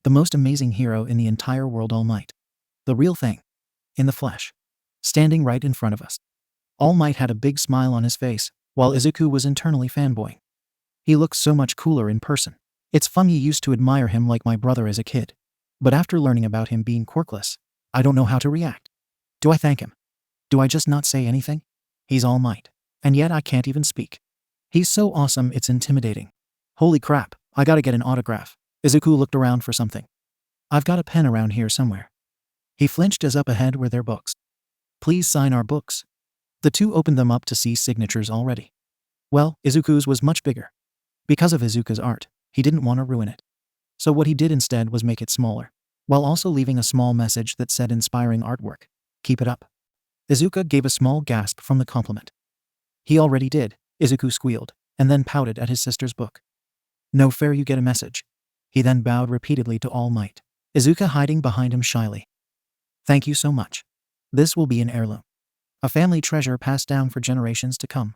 The most amazing hero in the entire world, All Might. The real thing. In the flesh. Standing right in front of us. All Might had a big smile on his face, while Izuku was internally fanboying. He looks so much cooler in person. It's funny, used to admire him like my brother as a kid. But after learning about him being quirkless, I don't know how to react. Do I thank him? Do I just not say anything? He's All Might. And yet I can't even speak. He's so awesome, it's intimidating. Holy crap, I gotta get an autograph. Izuku looked around for something. I've got a pen around here somewhere. He flinched as up ahead were their books. Please sign our books. The two opened them up to see signatures already. Well, Izuku's was much bigger. Because of Izuka's art, he didn't want to ruin it. So what he did instead was make it smaller, while also leaving a small message that said inspiring artwork. Keep it up. Izuka gave a small gasp from the compliment. He already did, Izuku squealed, and then pouted at his sister's book. No fair, you get a message. He then bowed repeatedly to All Might, Izuka hiding behind him shyly. Thank you so much. This will be an heirloom. A family treasure passed down for generations to come.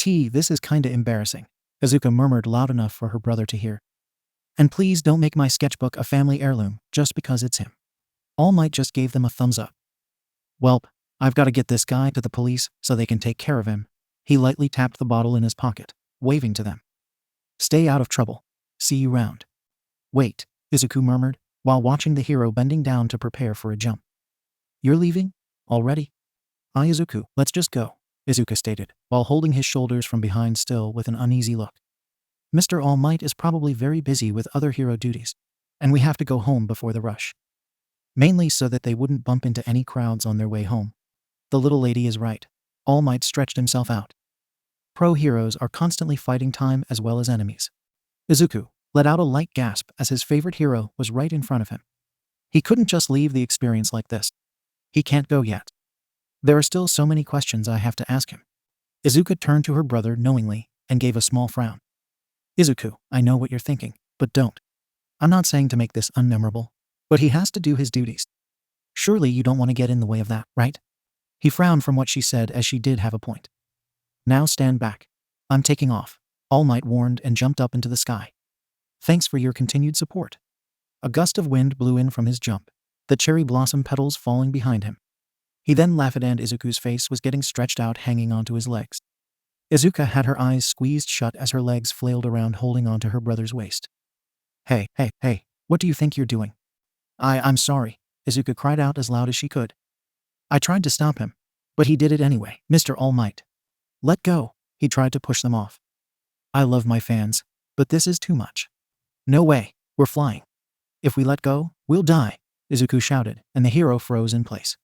This is kinda embarrassing, Izuka murmured loud enough for her brother to hear. And please don't make my sketchbook a family heirloom just because it's him. All Might just gave them a thumbs up. Welp, I've got to get this guy to the police so they can take care of him. He lightly tapped the bottle in his pocket, waving to them. Stay out of trouble. See you round. Wait, Izuku murmured, while watching the hero bending down to prepare for a jump. You're leaving? Already? Izuku, let's just go, Izuka stated, while holding his shoulders from behind still with an uneasy look. Mr. All Might is probably very busy with other hero duties, and we have to go home before the rush. Mainly so that they wouldn't bump into any crowds on their way home. The little lady is right. All Might stretched himself out. Pro heroes are constantly fighting time as well as enemies. Izuku let out a light gasp as his favorite hero was right in front of him. He couldn't just leave the experience like this. He can't go yet. There are still so many questions I have to ask him. Izuka turned to her brother knowingly, and gave a small frown. Izuku, I know what you're thinking, but don't. I'm not saying to make this unmemorable, but he has to do his duties. Surely you don't want to get in the way of that, right? He frowned from what she said, as she did have a point. Now stand back. I'm taking off, All Might warned and jumped up into the sky. Thanks for your continued support. A gust of wind blew in from his jump, the cherry blossom petals falling behind him. He then laughed and Izuku's face was getting stretched out, hanging onto his legs. Izuka had her eyes squeezed shut as her legs flailed around, holding onto her brother's waist. Hey, what do you think you're doing? I'm sorry, Izuka cried out as loud as she could. I tried to stop him, but he did it anyway. Mr. All Might. Let go. He tried to push them off. I love my fans, but this is too much. No way, we're flying. If we let go, we'll die, Izuku shouted, and the hero froze in place.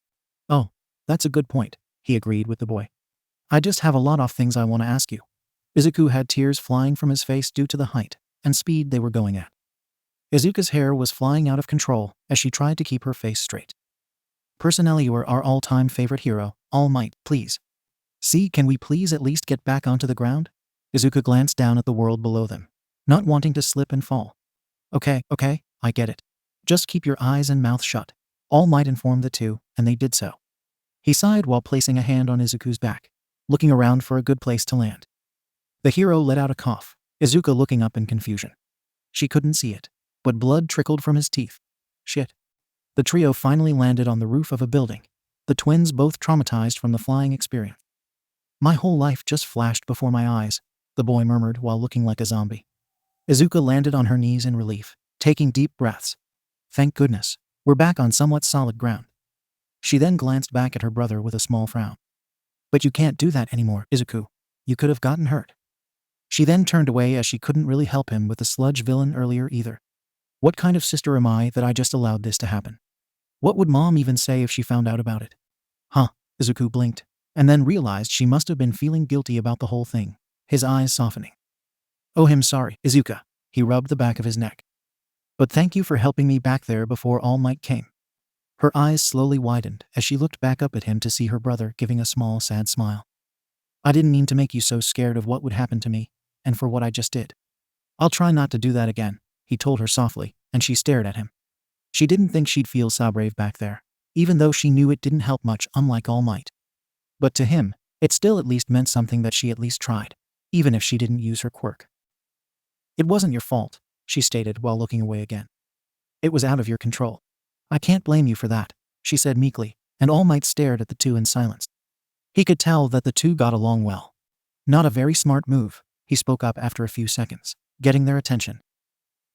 Oh, that's a good point, he agreed with the boy. I just have a lot of things I want to ask you. Izuku had tears flying from his face due to the height and speed they were going at. Izuka's hair was flying out of control as she tried to keep her face straight. Personally, you are our all-time favorite hero, All Might, please. See, can we please at least get back onto the ground? Izuka glanced down at the world below them, not wanting to slip and fall. Okay, I get it. Just keep your eyes and mouth shut, All Might informed the two, and they did so. He sighed while placing a hand on Izuku's back, looking around for a good place to land. The hero let out a cough, Izuka looking up in confusion. She couldn't see it, but blood trickled from his teeth. Shit. The trio finally landed on the roof of a building, the twins both traumatized from the flying experience. My whole life just flashed before my eyes, the boy murmured while looking like a zombie. Izuka landed on her knees in relief, taking deep breaths. Thank goodness, we're back on somewhat solid ground. She then glanced back at her brother with a small frown. But you can't do that anymore, Izuku. You could have gotten hurt. She then turned away as she couldn't really help him with the sludge villain earlier either. What kind of sister am I that I just allowed this to happen? What would Mom even say if she found out about it? Huh, Izuku blinked, and then realized she must have been feeling guilty about the whole thing, his eyes softening. Oh, I'm sorry, Izuka. He rubbed the back of his neck. But thank you for helping me back there before All Might came. Her eyes slowly widened as she looked back up at him to see her brother giving a small, sad smile. I didn't mean to make you so scared of what would happen to me, and for what I just did. I'll try not to do that again, he told her softly, and she stared at him. She didn't think she'd feel so brave back there, even though she knew it didn't help much, unlike All Might. But to him, it still at least meant something that she at least tried, even if she didn't use her quirk. It wasn't your fault, she stated while looking away again. It was out of your control. I can't blame you for that, she said meekly, and All Might stared at the two in silence. He could tell that the two got along well. Not a very smart move, he spoke up after a few seconds, getting their attention.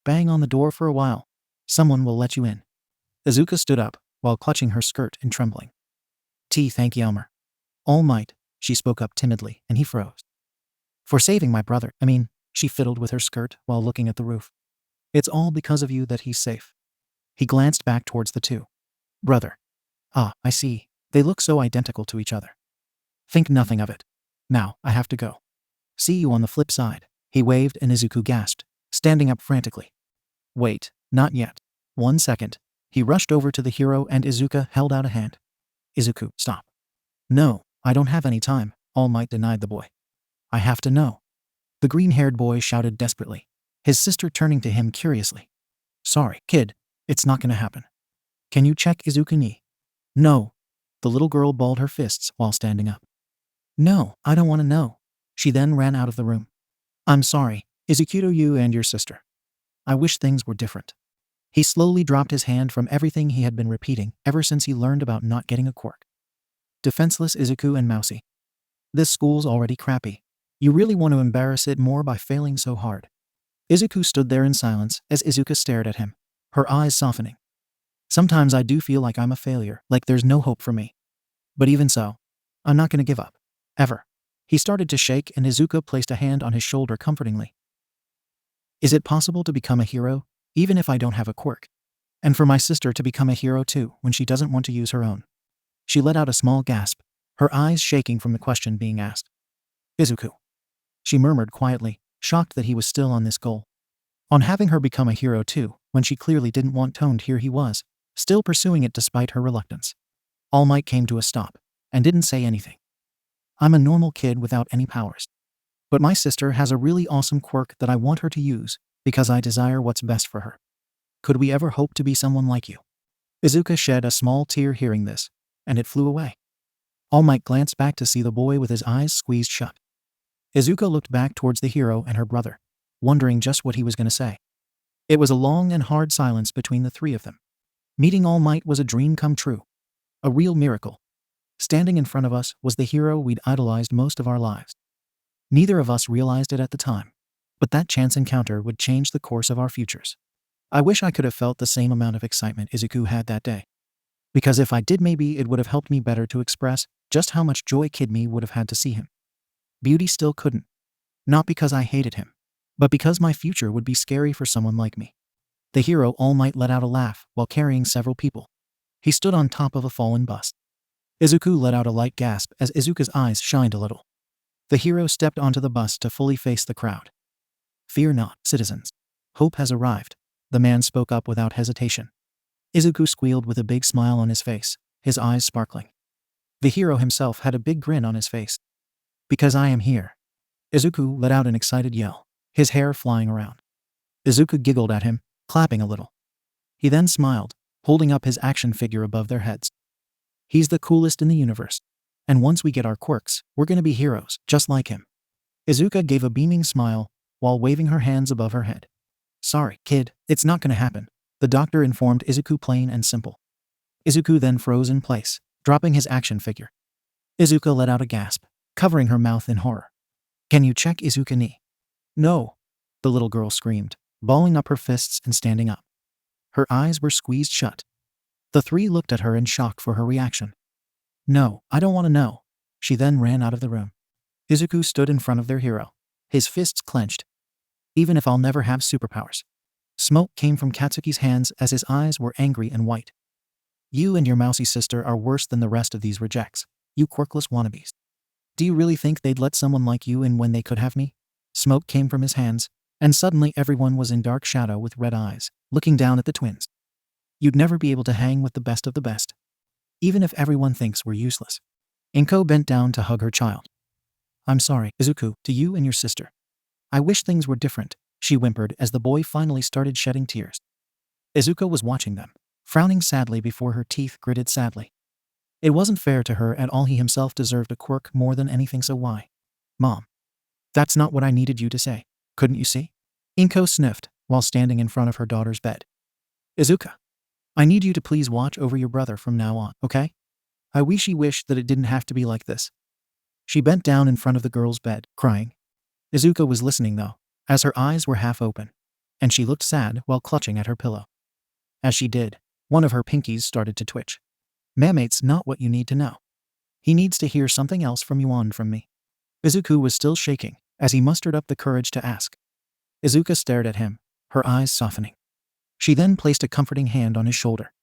Bang on the door for a while. Someone will let you in. Izuka stood up, while clutching her skirt and trembling. Thank you, Elmer. All Might, she spoke up timidly, and he froze. For saving my brother, she fiddled with her skirt while looking at the roof. It's all because of you that he's safe. He glanced back towards the two. Brother. Ah, I see. They look so identical to each other. Think nothing of it. Now, I have to go. See you on the flip side. He waved and Izuku gasped, standing up frantically. Wait, not yet. 1 second. He rushed over to the hero and Izuka held out a hand. Izuku, stop. No, I don't have any time, All Might denied the boy. I have to know. The green-haired boy shouted desperately, his sister turning to him curiously. Sorry, kid, it's not gonna happen. Can you check Izuku ni? No. The little girl balled her fists while standing up. No, I don't want to know. She then ran out of the room. I'm sorry, Izuku, you and your sister. I wish things were different. He slowly dropped his hand from everything he had been repeating ever since he learned about not getting a quirk. Defenseless Izuku and Mousy. This school's already crappy. You really want to embarrass it more by failing so hard. Izuku stood there in silence as Izuka stared at him, her eyes softening. Sometimes I do feel like I'm a failure, like there's no hope for me. But even so, I'm not going to give up. Ever. He started to shake and Izuka placed a hand on his shoulder comfortingly. Is it possible to become a hero, even if I don't have a quirk? And for my sister to become a hero too, when she doesn't want to use her own? She let out a small gasp, her eyes shaking from the question being asked. Izuku. She murmured quietly, shocked that he was still on this goal. On having her become a hero too, when she clearly didn't want toned, here he was, still pursuing it despite her reluctance. All Might came to a stop, and didn't say anything. I'm a normal kid without any powers. But my sister has a really awesome quirk that I want her to use, because I desire what's best for her. Could we ever hope to be someone like you? Izuka shed a small tear hearing this, and it flew away. All Might glanced back to see the boy with his eyes squeezed shut. Izuka looked back towards the hero and her brother, wondering just what he was going to say. It was a long and hard silence between the three of them. Meeting All Might was a dream come true. A real miracle. Standing in front of us was the hero we'd idolized most of our lives. Neither of us realized it at the time, but that chance encounter would change the course of our futures. I wish I could have felt the same amount of excitement Izuku had that day. Because if I did, maybe it would have helped me better to express just how much joy Kid Me would have had to see him. Beauty still couldn't. Not because I hated him, but because my future would be scary for someone like me. The hero All Might let out a laugh while carrying several people. He stood on top of a fallen bust. Izuku let out a light gasp as Izuka's eyes shined a little. The hero stepped onto the bus to fully face the crowd. "Fear not, citizens. Hope has arrived," the man spoke up without hesitation. Izuku squealed with a big smile on his face, his eyes sparkling. The hero himself had a big grin on his face. "Because I am here." Izuku let out an excited yell, his hair flying around. Izuku giggled at him, clapping a little. He then smiled, holding up his action figure above their heads. "He's the coolest in the universe. And once we get our quirks, we're gonna be heroes, just like him." Izuka gave a beaming smile while waving her hands above her head. "Sorry, kid, it's not gonna happen," the doctor informed Izuku plain and simple. Izuku then froze in place, dropping his action figure. Izuka let out a gasp, covering her mouth in horror. "Can you check Izuka ni?" "No," the little girl screamed, balling up her fists and standing up. Her eyes were squeezed shut. The three looked at her in shock for her reaction. "No, I don't want to know." She then ran out of the room. Izuku stood in front of their hero, his fists clenched. "Even if I'll never have superpowers." Smoke came from Katsuki's hands as his eyes were angry and white. "You and your mousy sister are worse than the rest of these rejects, you quirkless wannabes. Do you really think they'd let someone like you in when they could have me?" Smoke came from his hands, and suddenly everyone was in dark shadow with red eyes, looking down at the twins. "You'd never be able to hang with the best of the best. Even if everyone thinks we're useless." Inko bent down to hug her child. "I'm sorry, Izuku, to you and your sister. I wish things were different," she whimpered as the boy finally started shedding tears. Izuka was watching them, frowning sadly before her teeth gritted sadly. It wasn't fair to her at all. He himself deserved a quirk more than anything, so why? "Mom. That's not what I needed you to say. Couldn't you see?" Inko sniffed while standing in front of her daughter's bed. "Izuka. I need you to please watch over your brother from now on, okay? I wish that it didn't have to be like this." She bent down in front of the girl's bed, crying. Izuka was listening though, as her eyes were half open, and she looked sad while clutching at her pillow. As she did, one of her pinkies started to twitch. "Mamate's not what you need to know. He needs to hear something else from you on from me." Izuku was still shaking as he mustered up the courage to ask. Izuka stared at him, her eyes softening. She then placed a comforting hand on his shoulder.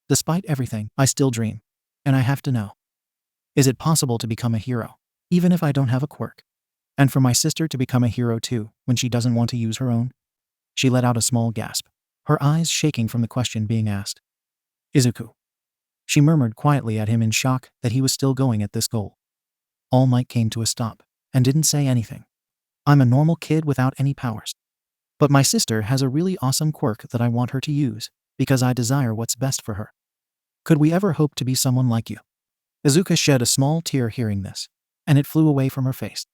"Despite everything, I still dream. And I have to know. Is it possible to become a hero, even if I don't have a quirk? And for my sister to become a hero too, when she doesn't want to use her own?" She let out a small gasp, her eyes shaking from the question being asked. "Izuku." She murmured quietly at him in shock that he was still going at this goal. All Might came to a stop, and didn't say anything. "I'm a normal kid without any powers. But my sister has a really awesome quirk that I want her to use, because I desire what's best for her. Could we ever hope to be someone like you?" Izuka shed a small tear hearing this, and it flew away from her face.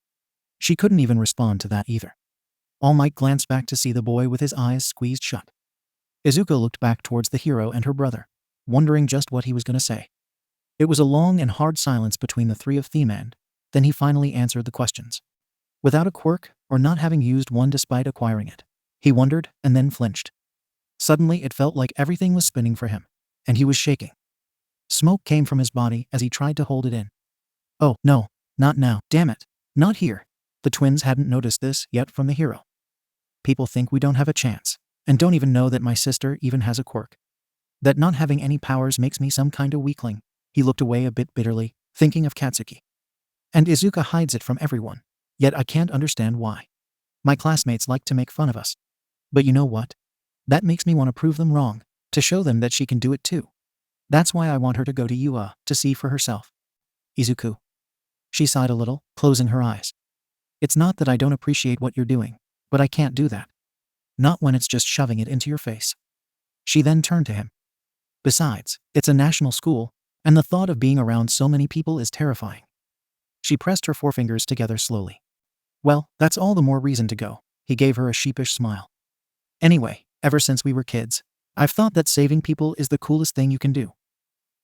She couldn't even respond to that either. All Might glanced back to see the boy with his eyes squeezed shut. Izuka looked back towards the hero and her brother, wondering just what he was going to say. It was a long and hard silence between the three of them, and then he finally answered the questions. Without a quirk, or not having used one despite acquiring it, he wondered and then flinched. Suddenly it felt like everything was spinning for him, and he was shaking. Smoke came from his body as he tried to hold it in. "Oh, no, not now, damn it, not here." The twins hadn't noticed this yet from the hero. "People think we don't have a chance, and don't even know that my sister even has a quirk. That not having any powers makes me some kind of weakling." He looked away a bit bitterly, thinking of Katsuki. "And Izuka hides it from everyone, yet I can't understand why. My classmates like to make fun of us. But you know what? That makes me want to prove them wrong, to show them that she can do it too. That's why I want her to go to UA to see for herself." "Izuku." She sighed a little, closing her eyes. It's not that I don't appreciate what you're doing, but I can't do that. Not when it's just shoving it into your face. She then turned to him. Besides, it's a national school, and the thought of being around so many people is terrifying. She pressed her forefingers together slowly. Well, that's all the more reason to go. He gave her a sheepish smile. Anyway, ever since we were kids, I've thought that saving people is the coolest thing you can do.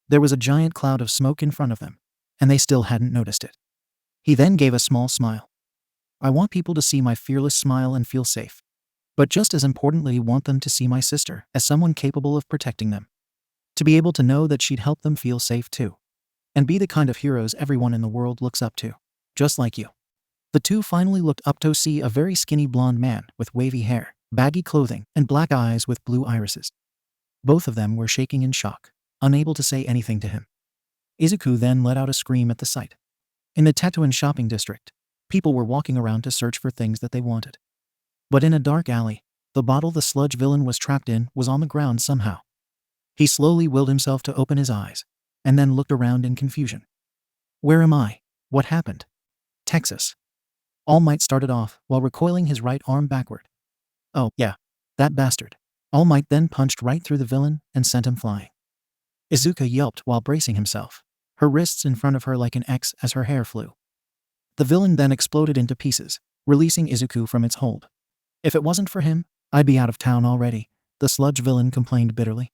There was a giant cloud of smoke in front of them, and they still hadn't noticed it. He then gave a small smile. I want people to see my fearless smile and feel safe. But just as importantly, want them to see my sister as someone capable of protecting them. To be able to know that she'd help them feel safe too. And be the kind of heroes everyone in the world looks up to. Just like you. The two finally looked up to see a very skinny blonde man with wavy hair, baggy clothing, and black eyes with blue irises. Both of them were shaking in shock, unable to say anything to him. Izuku then let out a scream at the sight. In the Tetouan shopping district, people were walking around to search for things that they wanted. But in a dark alley, the bottle the sludge villain was trapped in was on the ground somehow. He slowly willed himself to open his eyes, and then looked around in confusion. Where am I? What happened? Texas. All Might started off while recoiling his right arm backward. Oh, yeah, that bastard. All Might then punched right through the villain and sent him flying. Izuka yelped while bracing himself, her wrists in front of her like an X as her hair flew. The villain then exploded into pieces, releasing Izuku from its hold. If it wasn't for him, I'd be out of town already, the sludge villain complained bitterly.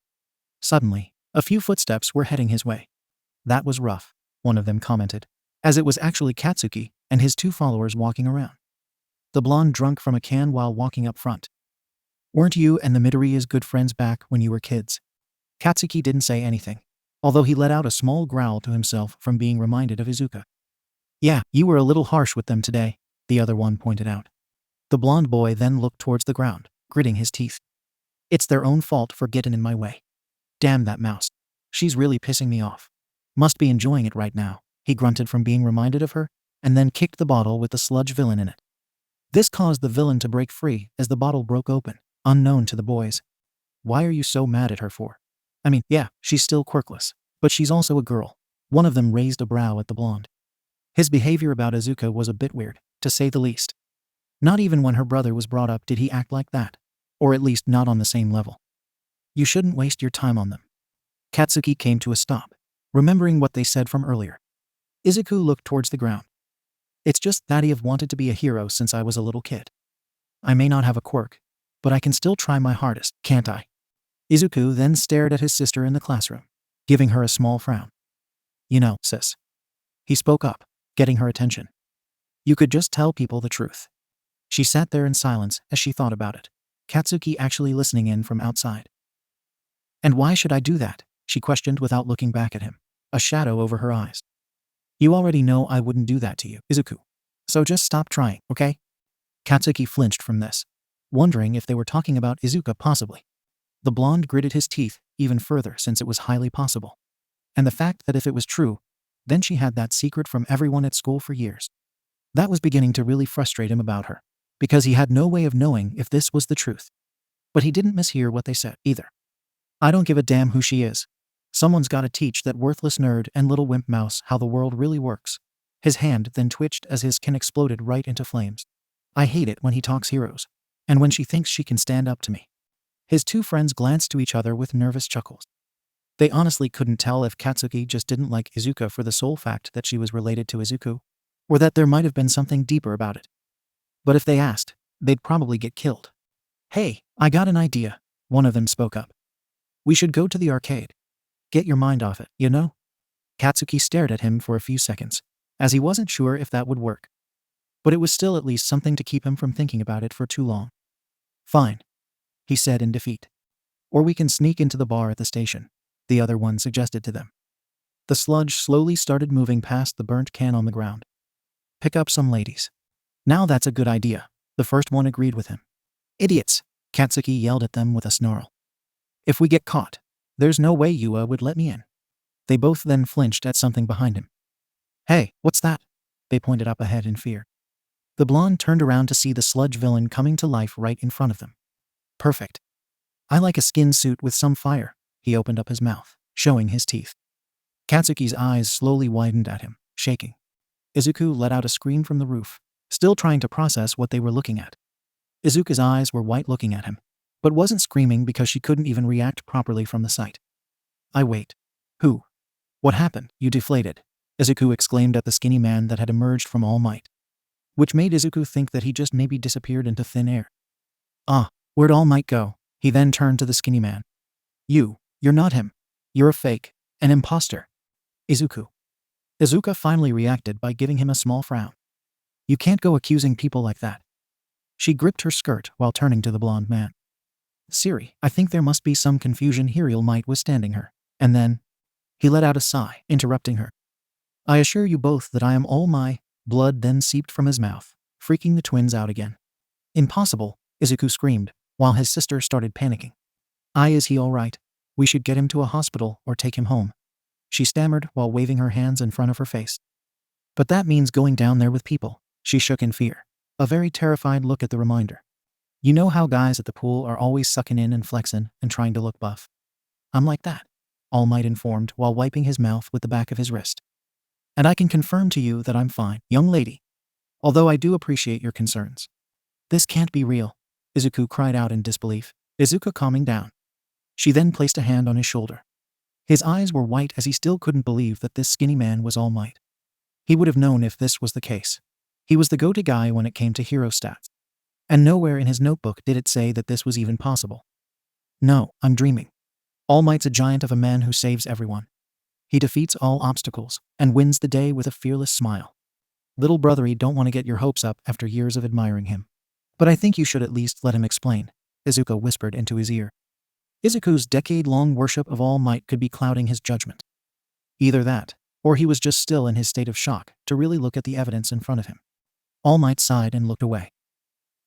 Suddenly, a few footsteps were heading his way. That was rough, one of them commented, as it was actually Katsuki and his two followers walking around. The blonde drunk from a can while walking up front. Weren't you and the Midoriya's good friends back when you were kids? Katsuki didn't say anything, although he let out a small growl to himself from being reminded of Izuka. Yeah, you were a little harsh with them today, the other one pointed out. The blonde boy then looked towards the ground, gritting his teeth. It's their own fault for getting in my way. Damn that mouse. She's really pissing me off. Must be enjoying it right now, he grunted from being reminded of her, and then kicked the bottle with the sludge villain in it. This caused the villain to break free as the bottle broke open, unknown to the boys. Why are you so mad at her for? I mean, yeah, she's still quirkless, but she's also a girl. One of them raised a brow at the blonde. His behavior about Izuka was a bit weird, to say the least. Not even when her brother was brought up did he act like that. Or at least not on the same level. You shouldn't waste your time on them. Katsuki came to a stop, remembering what they said from earlier. Izuku looked towards the ground. It's just that I've wanted to be a hero since I was a little kid. I may not have a quirk, but I can still try my hardest, can't I? Izuku then stared at his sister in the classroom, giving her a small frown. You know, sis. He spoke up, getting her attention. You could just tell people the truth. She sat there in silence as she thought about it, Katsuki actually listening in from outside. And why should I do that? She questioned without looking back at him, a shadow over her eyes. You already know I wouldn't do that to you, Izuku. So just stop trying, okay? Katsuki flinched from this, wondering if they were talking about Izuka possibly. The blonde gritted his teeth even further since it was highly possible. And the fact that if it was true, then she had that secret from everyone at school for years. That was beginning to really frustrate him about her, because he had no way of knowing if this was the truth. But he didn't mishear what they said, either. I don't give a damn who she is. Someone's gotta teach that worthless nerd and little wimp mouse how the world really works. His hand then twitched as his kin exploded right into flames. I hate it when he talks heroes. And when she thinks she can stand up to me. His two friends glanced to each other with nervous chuckles. They honestly couldn't tell if Katsuki just didn't like Izuka for the sole fact that she was related to Izuku, or that there might have been something deeper about it. But if they asked, they'd probably get killed. Hey, I got an idea, one of them spoke up. We should go to the arcade. Get your mind off it, you know? Katsuki stared at him for a few seconds, as he wasn't sure if that would work. But it was still at least something to keep him from thinking about it for too long. Fine, he said in defeat. Or we can sneak into the bar at the station, the other one suggested to them. The sludge slowly started moving past the burnt can on the ground. Pick up some ladies. Now that's a good idea, the first one agreed with him. Idiots, Katsuki yelled at them with a snarl. If we get caught, there's no way Yua would let me in. They both then flinched at something behind him. Hey, what's that? They pointed up ahead in fear. The blonde turned around to see the sludge villain coming to life right in front of them. Perfect. I like a skin suit with some fire, he opened up his mouth, showing his teeth. Katsuki's eyes slowly widened at him, shaking. Izuku let out a scream from the roof, still trying to process what they were looking at. Izuku's eyes were white looking at him, but wasn't screaming because she couldn't even react properly from the sight. Wait. Who? What happened? You deflated, Izuku exclaimed at the skinny man that had emerged from All Might, which made Izuku think that he just maybe disappeared into thin air. Where'd All Might go? He then turned to the skinny man. You're not him. You're a fake, an imposter. Izuku. Izuka finally reacted by giving him a small frown. You can't go accusing people like that. She gripped her skirt while turning to the blonde man. Siri, I think there must be some confusion here. All Might was standing her. And then, he let out a sigh, interrupting her. I assure you both that I am all my blood then seeped from his mouth, freaking the twins out again. Impossible, Izuku screamed, while his sister started panicking. Is he all right? We should get him to a hospital or take him home, she stammered while waving her hands in front of her face. But that means going down there with people, she shook in fear, a very terrified look at the reminder. You know how guys at the pool are always sucking in and flexing and trying to look buff? I'm like that, All Might informed while wiping his mouth with the back of his wrist. And I can confirm to you that I'm fine, young lady. Although I do appreciate your concerns. This can't be real, Izuku cried out in disbelief, Izuka calming down. She then placed a hand on his shoulder. His eyes were white as he still couldn't believe that this skinny man was All Might. He would have known if this was the case. He was the go-to guy when it came to hero stats. And nowhere in his notebook did it say that this was even possible. No, I'm dreaming. All Might's a giant of a man who saves everyone. He defeats all obstacles and wins the day with a fearless smile. Little brothery, don't want to get your hopes up after years of admiring him. But I think you should at least let him explain, Izuku whispered into his ear. Izuku's decade-long worship of All Might could be clouding his judgment. Either that, or he was just still in his state of shock to really look at the evidence in front of him. All Might sighed and looked away.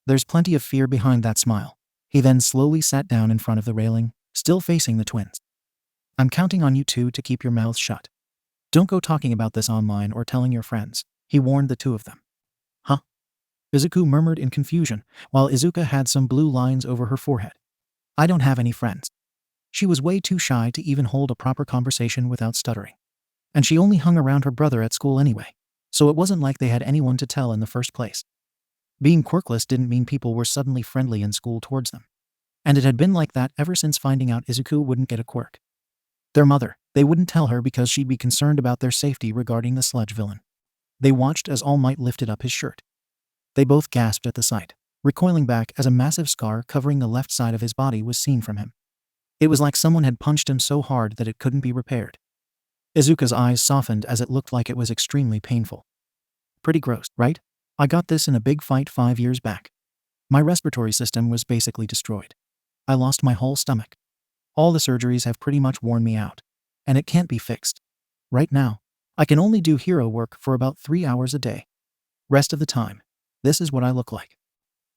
There's plenty of fear behind that smile. He then slowly sat down in front of the railing, still facing the twins. I'm counting on you two to keep your mouths shut. Don't go talking about this online or telling your friends, he warned the two of them. Huh? Izuku murmured in confusion, while Izuka had some blue lines over her forehead. I don't have any friends. She was way too shy to even hold a proper conversation without stuttering. And she only hung around her brother at school anyway, so it wasn't like they had anyone to tell in the first place. Being quirkless didn't mean people were suddenly friendly in school towards them. And it had been like that ever since finding out Izuku wouldn't get a quirk. Their mother, they wouldn't tell her because she'd be concerned about their safety regarding the sludge villain. They watched as All Might lifted up his shirt. They both gasped at the sight, recoiling back as a massive scar covering the left side of his body was seen from him. It was like someone had punched him so hard that it couldn't be repaired. Izuka's eyes softened as it looked like it was extremely painful. Pretty gross, right? I got this in a big fight 5 years back. My respiratory system was basically destroyed. I lost my whole stomach. All the surgeries have pretty much worn me out. And it can't be fixed. Right now, I can only do hero work for about 3 hours a day. Rest of the time, this is what I look like.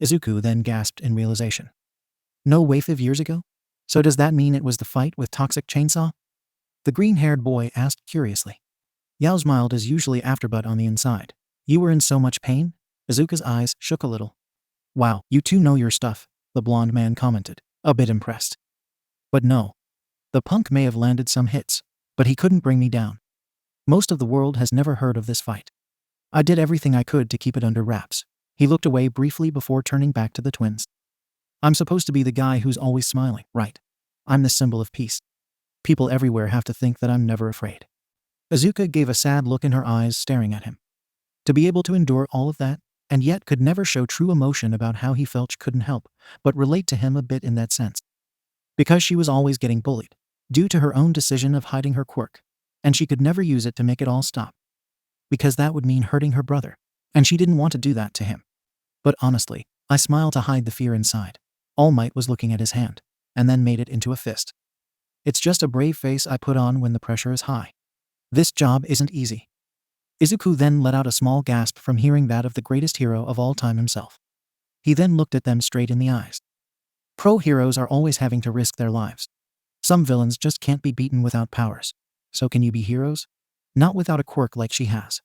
Izuku then gasped in realization. No way 5 years ago? So does that mean it was the fight with Toxic Chainsaw? The green-haired boy asked curiously. Yao smiled as usually afterbut on the inside. You were in so much pain? Izuka's eyes shook a little. Wow, you two know your stuff, the blonde man commented, a bit impressed. But no. The punk may have landed some hits, but he couldn't bring me down. Most of the world has never heard of this fight. I did everything I could to keep it under wraps. He looked away briefly before turning back to the twins. I'm supposed to be the guy who's always smiling, right? I'm the symbol of peace. People everywhere have to think that I'm never afraid. Izuka gave a sad look in her eyes, staring at him. To be able to endure all of that, and yet could never show true emotion about how he felt, she couldn't help but relate to him a bit in that sense. Because she was always getting bullied, due to her own decision of hiding her quirk, and she could never use it to make it all stop. Because that would mean hurting her brother, and she didn't want to do that to him. But honestly, I smiled to hide the fear inside. All Might was looking at his hand, and then made it into a fist. It's just a brave face I put on when the pressure is high. This job isn't easy. Izuku then let out a small gasp from hearing that of the greatest hero of all time himself. He then looked at them straight in the eyes. Pro heroes are always having to risk their lives. Some villains just can't be beaten without powers. So can you be heroes? Not without a quirk like she has.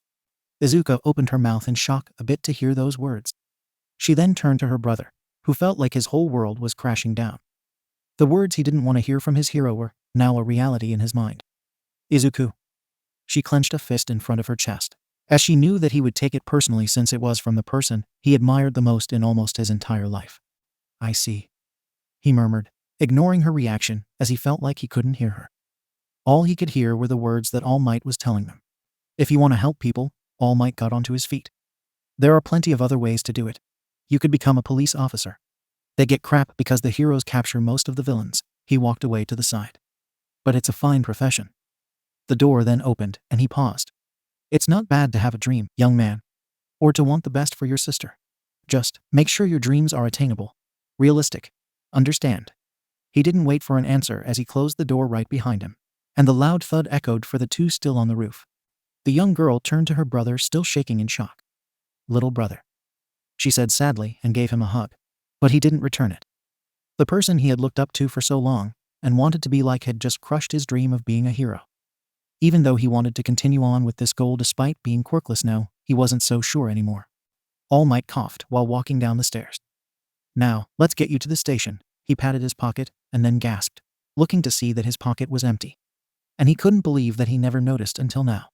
Izuka opened her mouth in shock a bit to hear those words. She then turned to her brother, who felt like his whole world was crashing down. The words he didn't want to hear from his hero were now a reality in his mind. Izuku. She clenched a fist in front of her chest, as she knew that he would take it personally since it was from the person he admired the most in almost his entire life. "I see," he murmured, ignoring her reaction as he felt like he couldn't hear her. All he could hear were the words that All Might was telling them. If you want to help people, All Might got onto his feet. There are plenty of other ways to do it. You could become a police officer. They get crap because the heroes capture most of the villains. He walked away to the side. But it's a fine profession. The door then opened and he paused. It's not bad to have a dream, young man. Or to want the best for your sister. Just make sure your dreams are attainable. Realistic. Understand? He didn't wait for an answer as he closed the door right behind him. And the loud thud echoed for the two still on the roof. The young girl turned to her brother, still shaking in shock. "Little brother," she said sadly and gave him a hug. But he didn't return it. The person he had looked up to for so long and wanted to be like had just crushed his dream of being a hero. Even though he wanted to continue on with this goal despite being quirkless now, he wasn't so sure anymore. All Might coughed while walking down the stairs. "Now, let's get you to the station." He patted his pocket and then gasped, looking to see that his pocket was empty. And he couldn't believe that he never noticed until now.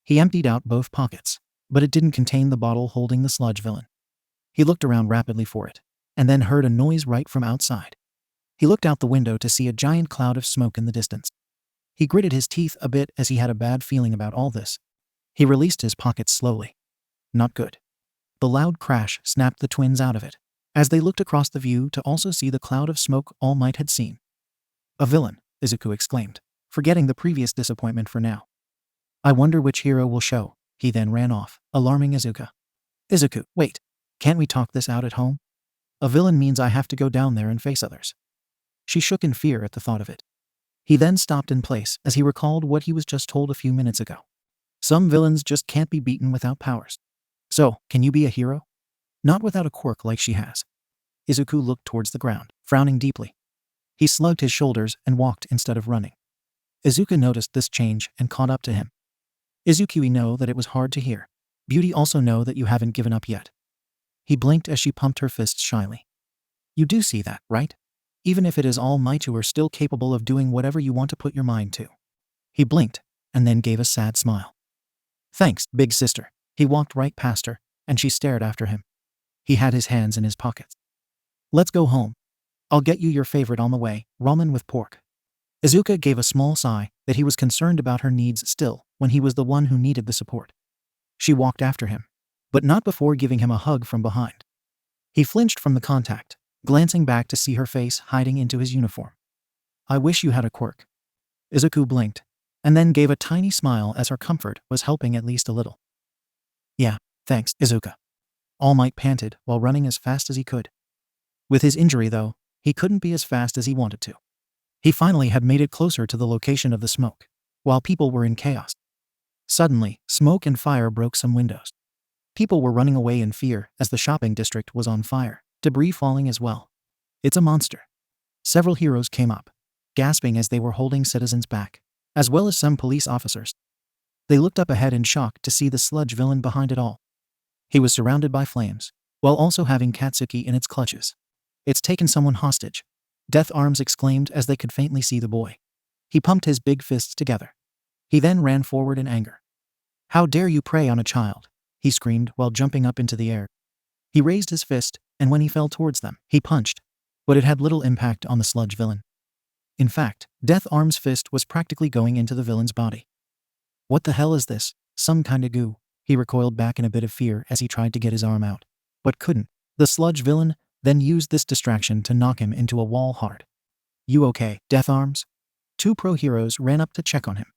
He emptied out both pockets, but it didn't contain the bottle holding the sludge villain. He looked around rapidly for it, and then heard a noise right from outside. He looked out the window to see a giant cloud of smoke in the distance. He gritted his teeth a bit as he had a bad feeling about all this. He released his pockets slowly. Not good. The loud crash snapped the twins out of it, as they looked across the view to also see the cloud of smoke All Might had seen. "A villain," Izuku exclaimed, forgetting the previous disappointment for now. "I wonder which hero will show." He then ran off, alarming Izuku. "Izuku, wait. Can't we talk this out at home? A villain means I have to go down there and face others." She shook in fear at the thought of it. He then stopped in place as he recalled what he was just told a few minutes ago. Some villains just can't be beaten without powers. "So, can you be a hero?" "Not without a quirk like she has." Izuku looked towards the ground, frowning deeply. He shrugged his shoulders and walked instead of running. Izuku noticed this change and caught up to him. "Izuku, we know that it was hard to hear. Beauty, also know that you haven't given up yet." He blinked as she pumped her fists shyly. "You do see that, right? Even if it is All Might, you are still capable of doing whatever you want to put your mind to." He blinked, and then gave a sad smile. "Thanks, big sister." He walked right past her, and she stared after him. He had his hands in his pockets. "Let's go home. I'll get you your favorite on the way, ramen with pork." Izuku gave a small sigh that he was concerned about her needs still when he was the one who needed the support. She walked after him, but not before giving him a hug from behind. He flinched from the contact, glancing back to see her face hiding into his uniform. "I wish you had a quirk." Izuku blinked, and then gave a tiny smile as her comfort was helping at least a little. "Yeah, thanks, Izuku." All Might panted while running as fast as he could. With his injury, though, he couldn't be as fast as he wanted to. He finally had made it closer to the location of the smoke, while people were in chaos. Suddenly, smoke and fire broke some windows. People were running away in fear as the shopping district was on fire, debris falling as well. "It's a monster." Several heroes came up, gasping as they were holding citizens back, as well as some police officers. They looked up ahead in shock to see the sludge villain behind it all. He was surrounded by flames, while also having Katsuki in its clutches. "It's taken someone hostage," Death Arms exclaimed as they could faintly see the boy. He pumped his big fists together. He then ran forward in anger. "How dare you prey on a child?" he screamed while jumping up into the air. He raised his fist, and when he fell towards them, he punched, but it had little impact on the sludge villain. In fact, Death Arms' fist was practically going into the villain's body. "What the hell is this? Some kind of goo?" He recoiled back in a bit of fear as he tried to get his arm out, but couldn't. The sludge villain then used this distraction to knock him into a wall hard. "You okay, Death Arms?" Two pro heroes ran up to check on him.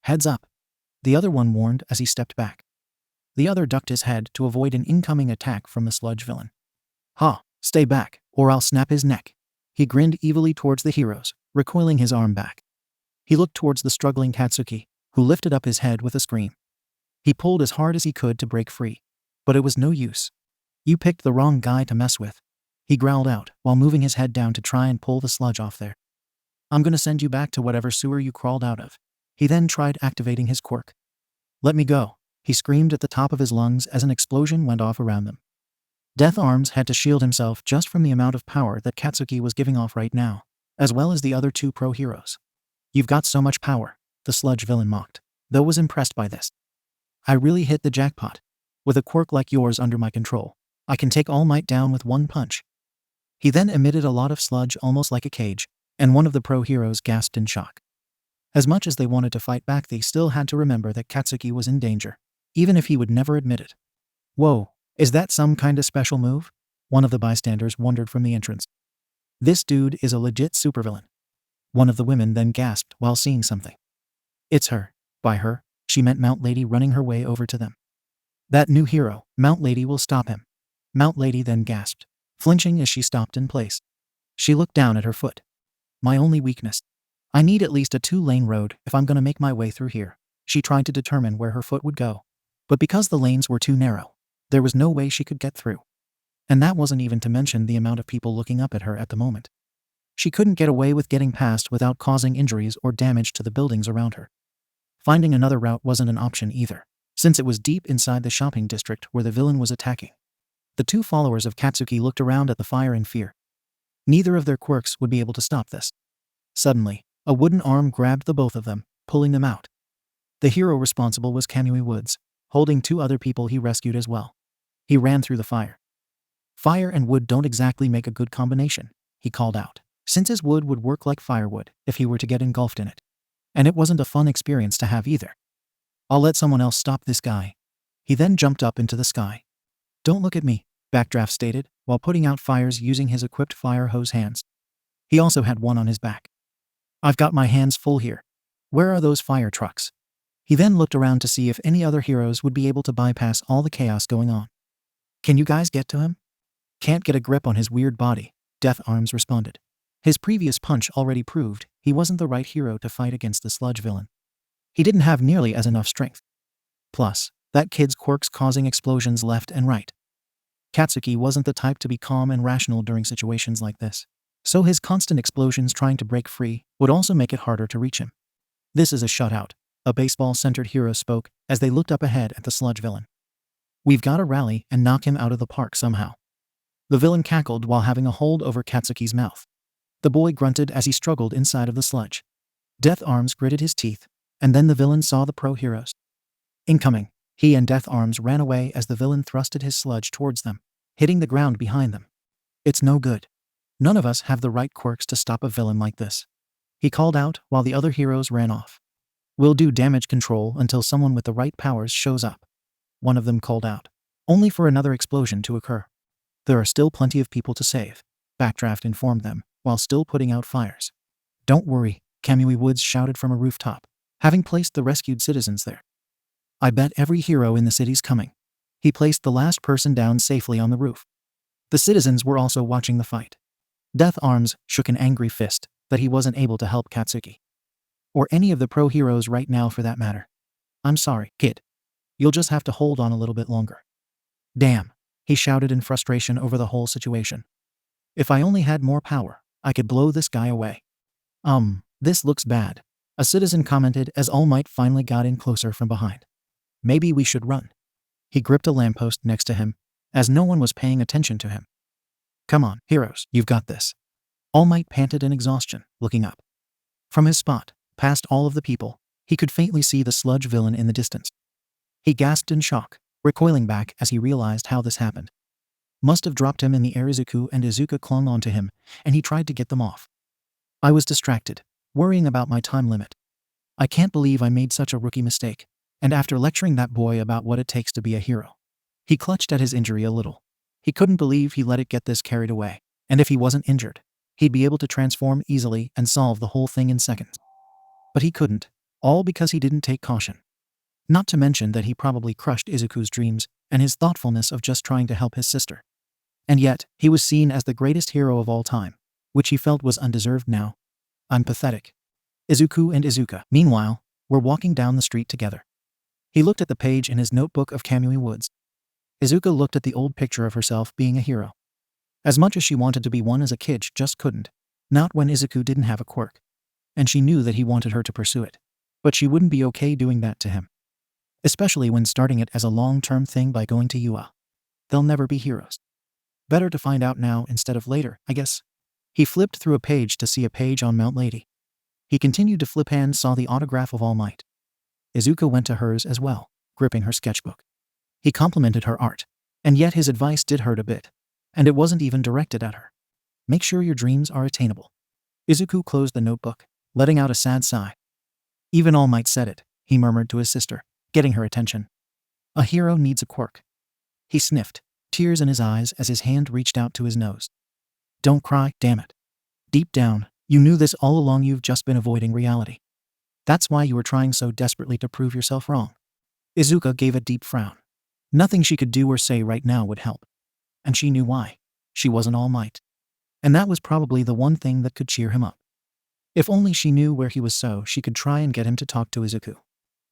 "Heads up," the other one warned as he stepped back. The other ducked his head to avoid an incoming attack from the sludge villain. "Ha, stay back, or I'll snap his neck." He grinned evilly towards the heroes, recoiling his arm back. He looked towards the struggling Katsuki, who lifted up his head with a scream. He pulled as hard as he could to break free, but it was no use. "You picked the wrong guy to mess with," he growled out while moving his head down to try and pull the sludge off there. "I'm gonna send you back to whatever sewer you crawled out of." He then tried activating his quirk. "Let me go," he screamed at the top of his lungs as an explosion went off around them. Death Arms had to shield himself just from the amount of power that Katsuki was giving off right now, as well as the other two pro heroes. "You've got so much power," the sludge villain mocked, though was impressed by this. I really hit the jackpot. With a quirk like yours under my control, I can take All Might down with one punch." He then emitted a lot of sludge almost like a cage, and one of the pro heroes gasped in shock. As much as they wanted to fight back, they still had to remember that Katsuki was in danger, even if he would never admit it. "Whoa, is that some kinda special move?" one of the bystanders wondered from the entrance. "This dude is a legit supervillain." One of the women then gasped while seeing something. "It's her." By her, she meant Mount Lady running her way over to them. "That new hero, Mount Lady, will stop him." Mount Lady then gasped, flinching as she stopped in place. She looked down at her foot. "My only weakness. I need at least a 2-lane road if I'm gonna make my way through here." She tried to determine where her foot would go, but because the lanes were too narrow, there was no way she could get through. And that wasn't even to mention the amount of people looking up at her at the moment. She couldn't get away with getting past without causing injuries or damage to the buildings around her. Finding another route wasn't an option either, since it was deep inside the shopping district where the villain was attacking. The two followers of Katsuki looked around at the fire in fear. Neither of their quirks would be able to stop this. Suddenly, a wooden arm grabbed the both of them, pulling them out. The hero responsible was Kamui Woods, holding 2 other people he rescued as well. He ran through the fire. "Fire and wood don't exactly make a good combination," he called out, since his wood would work like firewood if he were to get engulfed in it. And it wasn't a fun experience to have either. "I'll let someone else stop this guy." He then jumped up into the sky. "Don't look at me," Backdraft stated, while putting out fires using his equipped fire hose hands. He also had one on his back. "I've got my hands full here. Where are those fire trucks?" He then looked around to see if any other heroes would be able to bypass all the chaos going on. "Can you guys get to him?" "Can't get a grip on his weird body," Death Arms responded. His previous punch already proved he wasn't the right hero to fight against the sludge villain. He didn't have nearly as enough strength. Plus, that kid's quirks causing explosions left and right. Katsuki wasn't the type to be calm and rational during situations like this, so his constant explosions trying to break free would also make it harder to reach him. "This is a shutout," a baseball-centered hero spoke as they looked up ahead at the sludge villain. "We've got to rally and knock him out of the park somehow." The villain cackled while having a hold over Katsuki's mouth. The boy grunted as he struggled inside of the sludge. Death Arms gritted his teeth, and then the villain saw the pro heroes. Incoming, he and Death Arms ran away as the villain thrusted his sludge towards them, hitting the ground behind them. "It's no good. None of us have the right quirks to stop a villain like this," he called out while the other heroes ran off. "We'll do damage control until someone with the right powers shows up," one of them called out, only for another explosion to occur. "There are still plenty of people to save," Backdraft informed them, while still putting out fires. "Don't worry," Kamui Woods shouted from a rooftop, having placed the rescued citizens there. "I bet every hero in the city's coming." He placed the last person down safely on the roof. The citizens were also watching the fight. Death Arms shook an angry fist that he wasn't able to help Katsuki. Or any of the pro heroes right now for that matter. "I'm sorry, kid. You'll just have to hold on a little bit longer." "Damn," he shouted in frustration over the whole situation. "If I only had more power, I could blow this guy away." This looks bad," a citizen commented as All Might finally got in closer from behind. "Maybe we should run." He gripped a lamppost next to him, as no one was paying attention to him. "Come on, heroes, you've got this." All Might panted in exhaustion, looking up. From his spot, past all of the people, he could faintly see the sludge villain in the distance. He gasped in shock, recoiling back as he realized how this happened. Must have dropped him in the air. Izuku and Izuka clung onto him, and he tried to get them off. "I was distracted, worrying about my time limit. I can't believe I made such a rookie mistake, and after lecturing that boy about what it takes to be a hero." He clutched at his injury a little. He couldn't believe he let it get this carried away, and if he wasn't injured, he'd be able to transform easily and solve the whole thing in seconds. But he couldn't, all because he didn't take caution. Not to mention that he probably crushed Izuku's dreams and his thoughtfulness of just trying to help his sister. And yet, he was seen as the greatest hero of all time, which he felt was undeserved now. "I'm pathetic." Izuku and Izuka, meanwhile, were walking down the street together. He looked at the page in his notebook of Kamui Woods. Izuka looked at the old picture of herself being a hero. As much as she wanted to be one as a kid, she just couldn't. Not when Izuku didn't have a quirk. And she knew that he wanted her to pursue it. But she wouldn't be okay doing that to him. Especially when starting it as a long-term thing by going to UA. They'll never be heroes. Better to find out now instead of later, I guess. He flipped through a page to see a page on Mount Lady. He continued to flip and saw the autograph of All Might. Izuka went to hers as well. gripping her sketchbook. He complimented her art, and yet his advice did hurt a bit, and it wasn't even directed at her. Make sure your dreams are attainable. Izuku closed the notebook, letting out a sad sigh. Even All Might said it, he murmured to his sister, getting her attention. A hero needs a quirk. He sniffed, tears in his eyes as his hand reached out to his nose. Don't cry, damn it. Deep down, you knew this all along. You've just been avoiding reality. That's why you were trying so desperately to prove yourself wrong. Izuka gave a deep frown. Nothing she could do or say right now would help. And she knew why. She wasn't All Might. And that was probably the one thing that could cheer him up. If only she knew where he was so she could try and get him to talk to Izuku.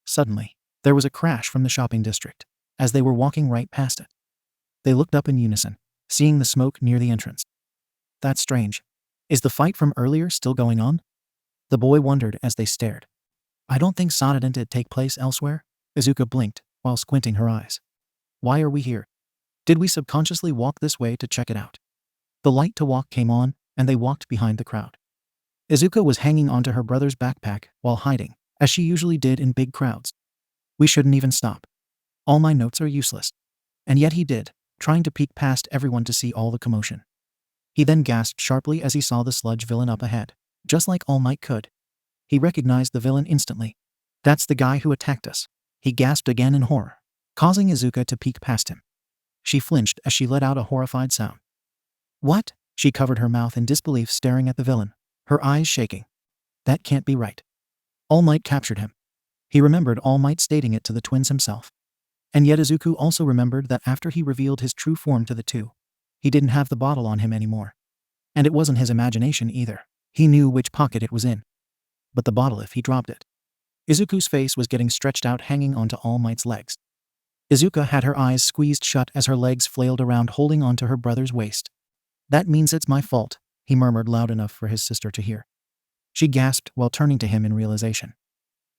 Suddenly, there was a crash from the shopping district, as they were walking right past it. They looked up in unison, seeing the smoke near the entrance. That's strange. Is the fight from earlier still going on? The boy wondered as they stared. I don't think so. Didn't it take place elsewhere? Izuka blinked, while squinting her eyes. Why are we here? Did we subconsciously walk this way to check it out? The light to walk came on, and they walked behind the crowd. Izuka was hanging onto her brother's backpack while hiding, as she usually did in big crowds. We shouldn't even stop. All my notes are useless. And yet he did, trying to peek past everyone to see all the commotion. He then gasped sharply as he saw the sludge villain up ahead, just like All Might could. He recognized the villain instantly. That's the guy who attacked us. He gasped again in horror, causing Izuka to peek past him. She flinched as she let out a horrified sound. What? She covered her mouth in disbelief, staring at the villain, her eyes shaking. That can't be right. All Might captured him. He remembered All Might stating it to the twins himself. And yet Izuku also remembered that after he revealed his true form to the two, he didn't have the bottle on him anymore. And it wasn't his imagination either. He knew which pocket it was in. But the bottle, if he dropped it. Izuku's face was getting stretched out, hanging onto All Might's legs. Izuka had her eyes squeezed shut as her legs flailed around, holding onto her brother's waist. That means it's my fault, he murmured loud enough for his sister to hear. She gasped while turning to him in realization.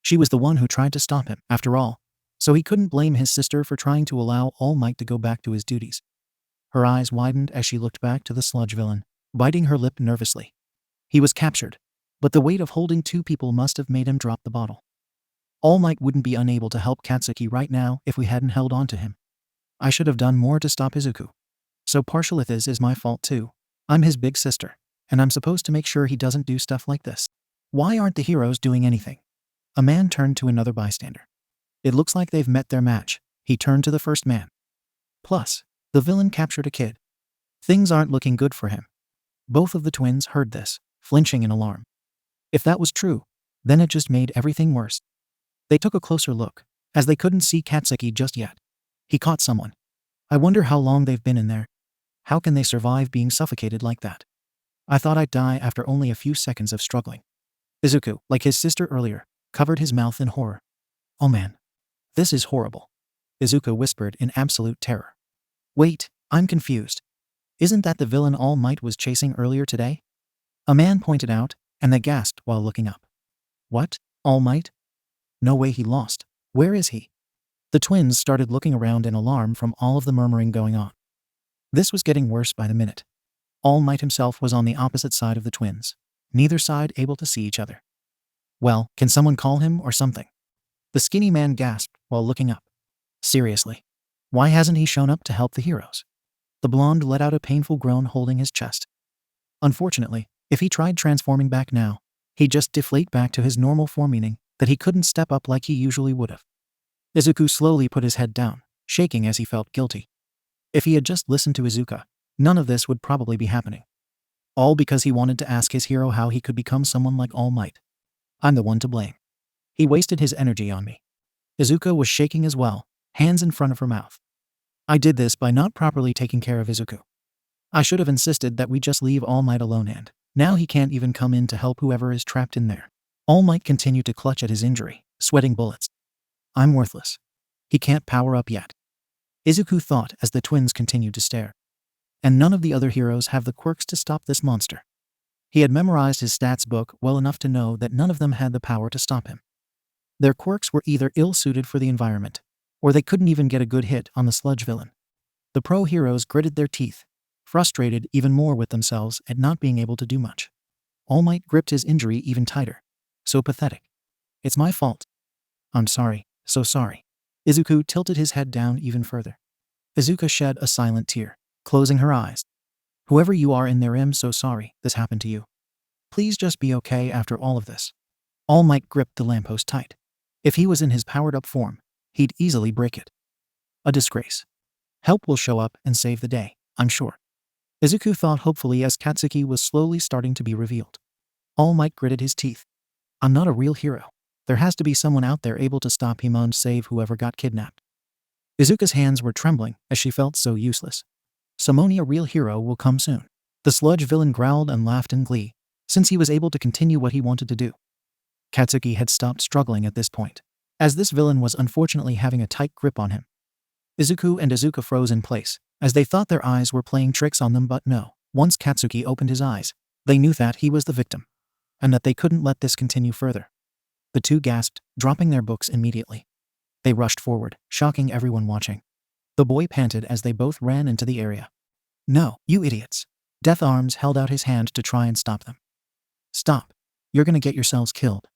She was the one who tried to stop him, after all, so he couldn't blame his sister for trying to allow All Might to go back to his duties. Her eyes widened as she looked back to the sludge villain, biting her lip nervously. He was captured, but the weight of holding two people must have made him drop the bottle. All Might wouldn't be unable to help Katsuki right now if we hadn't held on to him. I should have done more to stop Izuku. So partial it is my fault too. I'm his big sister, and I'm supposed to make sure he doesn't do stuff like this. Why aren't the heroes doing anything? A man turned to another bystander. It looks like they've met their match. He turned to the first man. Plus, the villain captured a kid. Things aren't looking good for him. Both of the twins heard this, flinching in alarm. If that was true, then it just made everything worse. They took a closer look, as they couldn't see Katsuki just yet. He caught someone. I wonder how long they've been in there. How can they survive being suffocated like that? I thought I'd die after only a few seconds of struggling. Izuku, like his sister earlier, covered his mouth in horror. Oh man. This is horrible. Izuku whispered in absolute terror. Wait, I'm confused. Isn't that the villain All Might was chasing earlier today? A man pointed out, and they gasped while looking up. What? All Might? No way, he lost. Where is he? The twins started looking around in alarm from all of the murmuring going on. This was getting worse by the minute. All Might himself was on the opposite side of the twins, neither side able to see each other. Well, can someone call him or something? The skinny man gasped while looking up. Seriously, why hasn't he shown up to help the heroes? The blonde let out a painful groan, holding his chest. Unfortunately, if he tried transforming back now, he'd just deflate back to his normal form, meaning that he couldn't step up like he usually would have. Izuku slowly put his head down, shaking as he felt guilty. If he had just listened to Izuka, none of this would probably be happening. All because he wanted to ask his hero how he could become someone like All Might. I'm the one to blame. He wasted his energy on me. Izuka was shaking as well, hands in front of her mouth. I did this by not properly taking care of Izuku. I should have insisted that we just leave All Might alone, and now he can't even come in to help whoever is trapped in there. All Might continued to clutch at his injury, sweating bullets. I'm worthless. He can't power up yet. Izuku thought as the twins continued to stare. And none of the other heroes have the quirks to stop this monster. He had memorized his stats book well enough to know that none of them had the power to stop him. Their quirks were either ill-suited for the environment, or they couldn't even get a good hit on the sludge villain. The pro heroes gritted their teeth, frustrated even more with themselves at not being able to do much. All Might gripped his injury even tighter. So pathetic. It's my fault. I'm sorry, so sorry. Izuku tilted his head down even further. Izuka shed a silent tear, closing her eyes. Whoever you are in there, I'm so sorry this happened to you. Please just be okay after all of this. All Might gripped the lamppost tight. If he was in his powered-up form, he'd easily break it. A disgrace. Help will show up and save the day, I'm sure. Izuku thought hopefully as Katsuki was slowly starting to be revealed. All Might gritted his teeth. I'm not a real hero. There has to be someone out there able to stop him and save whoever got kidnapped. Izuka's hands were trembling as she felt so useless. Samoni, a real hero, will come soon. The sludge villain growled and laughed in glee, since he was able to continue what he wanted to do. Katsuki had stopped struggling at this point, as this villain was unfortunately having a tight grip on him. Izuku and Izuka froze in place, as they thought their eyes were playing tricks on them, but no. Once Katsuki opened his eyes, they knew that he was the victim, and that they couldn't let this continue further. The two gasped, dropping their books immediately. They rushed forward, shocking everyone watching. The boy panted as they both ran into the area. No, you idiots. Death Arms held out his hand to try and stop them. Stop. You're gonna get yourselves killed.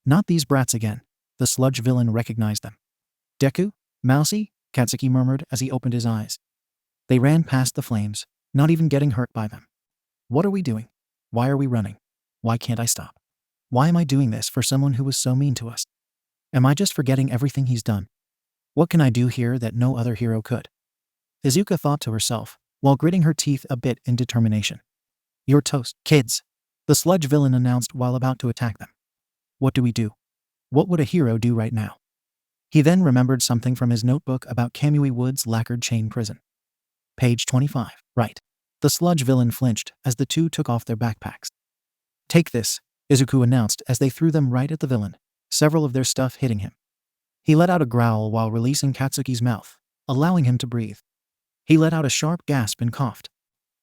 Not these brats again. The sludge villain recognized them. Deku? Mousy? Katsuki murmured as he opened his eyes. They ran past the flames, not even getting hurt by them. What are we doing? Why are we running? Why can't I stop? Why am I doing this for someone who was so mean to us? Am I just forgetting everything he's done? What can I do here that no other hero could? Izuka thought to herself, while gritting her teeth a bit in determination. You're toast, kids, the sludge villain announced while about to attack them. What do we do? What would a hero do right now? He then remembered something from his notebook about Kamui Wood's lacquered chain prison. Page 25. Right. The sludge villain flinched as the two took off their backpacks. Take this, Izuku announced as they threw them right at the villain, several of their stuff hitting him. He let out a growl while releasing Katsuki's mouth, allowing him to breathe. He let out a sharp gasp and coughed.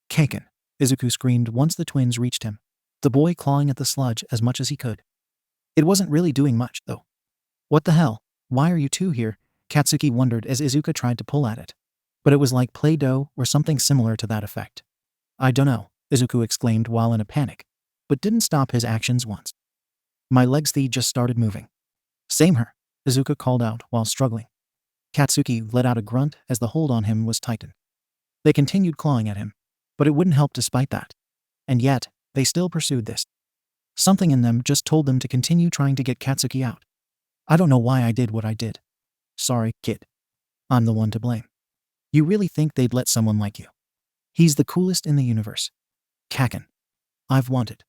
Kaken, Izuku screamed once the twins reached him, the boy clawing at the sludge as much as he could. It wasn't really doing much, though. What the hell? Why are you two here? Katsuki wondered as Izuka tried to pull at it. But it was like Play-Doh or something similar to that effect. I dunno, Izuku exclaimed while in a panic, but didn't stop his actions once. My legs just started moving. Same her, Izuka called out while struggling. Katsuki let out a grunt as the hold on him was tightened. They continued clawing at him, but it wouldn't help despite that. And yet, they still pursued this. Something in them just told them to continue trying to get Katsuki out. I don't know why I did what I did. Sorry, kid. I'm the one to blame. You really think they'd let someone like you? He's the coolest in the universe. Kaken. I've wanted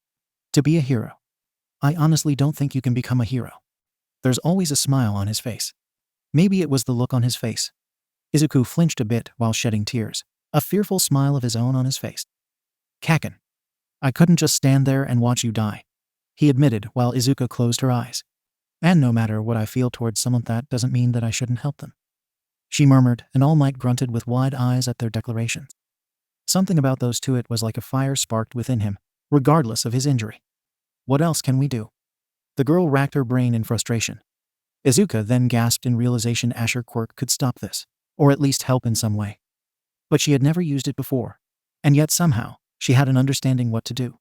to be a hero. I honestly don't think you can become a hero. There's always a smile on his face. Maybe it was the look on his face. Izuku flinched a bit while shedding tears, a fearful smile of his own on his face. Kaken. I couldn't just stand there and watch you die, he admitted while Izuka closed her eyes. And no matter what I feel towards someone, that doesn't mean that I shouldn't help them. She murmured, and All Might grunted with wide eyes at their declarations. Something about those two, it was like a fire sparked within him, regardless of his injury. What else can we do? The girl racked her brain in frustration. Izuka then gasped in realization Asher Quirk could stop this, or at least help in some way. But she had never used it before, and yet somehow, she had an understanding what to do.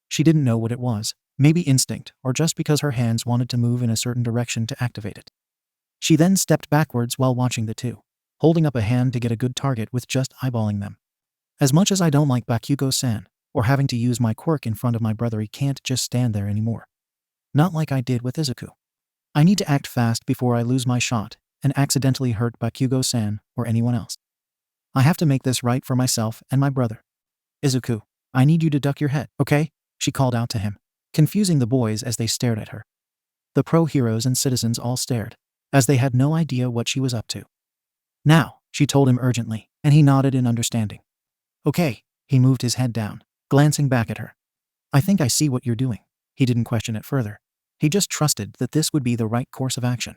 She didn't know what it was, maybe instinct, or just because her hands wanted to move in a certain direction to activate it. She then stepped backwards while watching the two, holding up a hand to get a good target with just eyeballing them. As much as I don't like Bakugo-san, or having to use my quirk in front of my brother, he can't just stand there anymore. Not like I did with Izuku. I need to act fast before I lose my shot and accidentally hurt Bakugo-san or anyone else. I have to make this right for myself and my brother. Izuku, I need you to duck your head, okay? She called out to him, confusing the boys as they stared at her. The pro-heroes and citizens all stared, as they had no idea what she was up to. Now, she told him urgently, and he nodded in understanding. Okay, he moved his head down, glancing back at her. I think I see what you're doing. He didn't question it further. He just trusted that this would be the right course of action.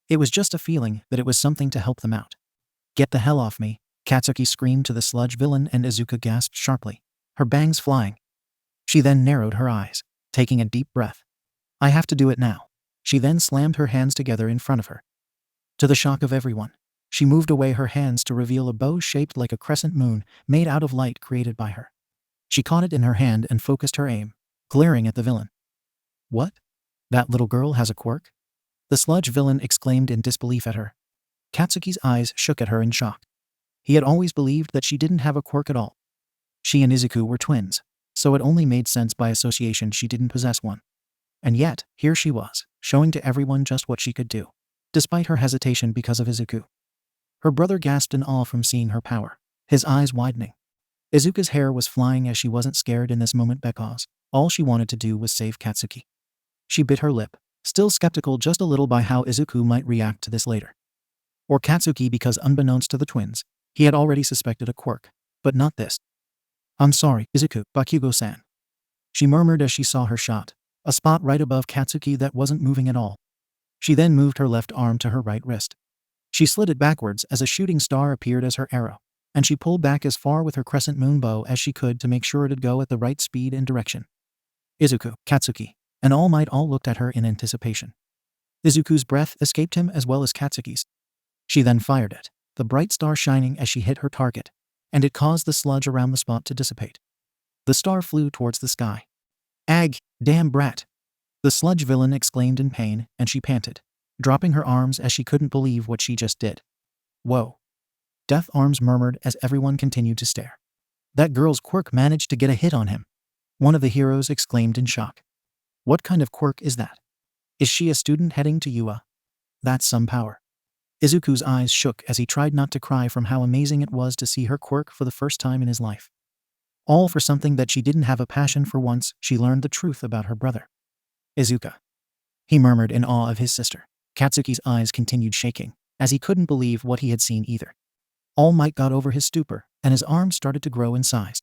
It was just a feeling that it was something to help them out. Get the hell off me, Katsuki screamed to the sludge villain, and Izuka gasped sharply, her bangs flying. She then narrowed her eyes, taking a deep breath. I have to do it now. She then slammed her hands together in front of her. To the shock of everyone, she moved away her hands to reveal a bow shaped like a crescent moon made out of light created by her. She caught it in her hand and focused her aim, glaring at the villain. What? That little girl has a quirk? The sludge villain exclaimed in disbelief at her. Katsuki's eyes shook at her in shock. He had always believed that she didn't have a quirk at all. She and Izuku were twins, so it only made sense by association she didn't possess one. And yet, here she was, showing to everyone just what she could do, despite her hesitation because of Izuku. Her brother gasped in awe from seeing her power, his eyes widening. Izuku's hair was flying as she wasn't scared in this moment because all she wanted to do was save Katsuki. She bit her lip, still skeptical just a little by how Izuku might react to this later. Or Katsuki, because unbeknownst to the twins, he had already suspected a quirk, but not this. "I'm sorry, Izuku, Bakugo-san," she murmured as she saw her shot, a spot right above Katsuki that wasn't moving at all. She then moved her left arm to her right wrist. She slid it backwards as a shooting star appeared as her arrow, and she pulled back as far with her crescent moon bow as she could to make sure it'd go at the right speed and direction. Izuku, Katsuki, and All Might all looked at her in anticipation. Izuku's breath escaped him as well as Katsuki's. She then fired it, the bright star shining as she hit her target, and it caused the sludge around the spot to dissipate. The star flew towards the sky. "Ag, damn brat!" the sludge villain exclaimed in pain, and she panted, dropping her arms as she couldn't believe what she just did. "Whoa!" Death Arms murmured as everyone continued to stare. "That girl's quirk managed to get a hit on him," one of the heroes exclaimed in shock. "What kind of quirk is that? Is she a student heading to UA? That's some power." Izuku's eyes shook as he tried not to cry from how amazing it was to see her quirk for the first time in his life. All for something that she didn't have a passion for once she learned the truth about her brother. "Izuka," he murmured in awe of his sister. Katsuki's eyes continued shaking, as he couldn't believe what he had seen either. All Might got over his stupor, and his arms started to grow in size.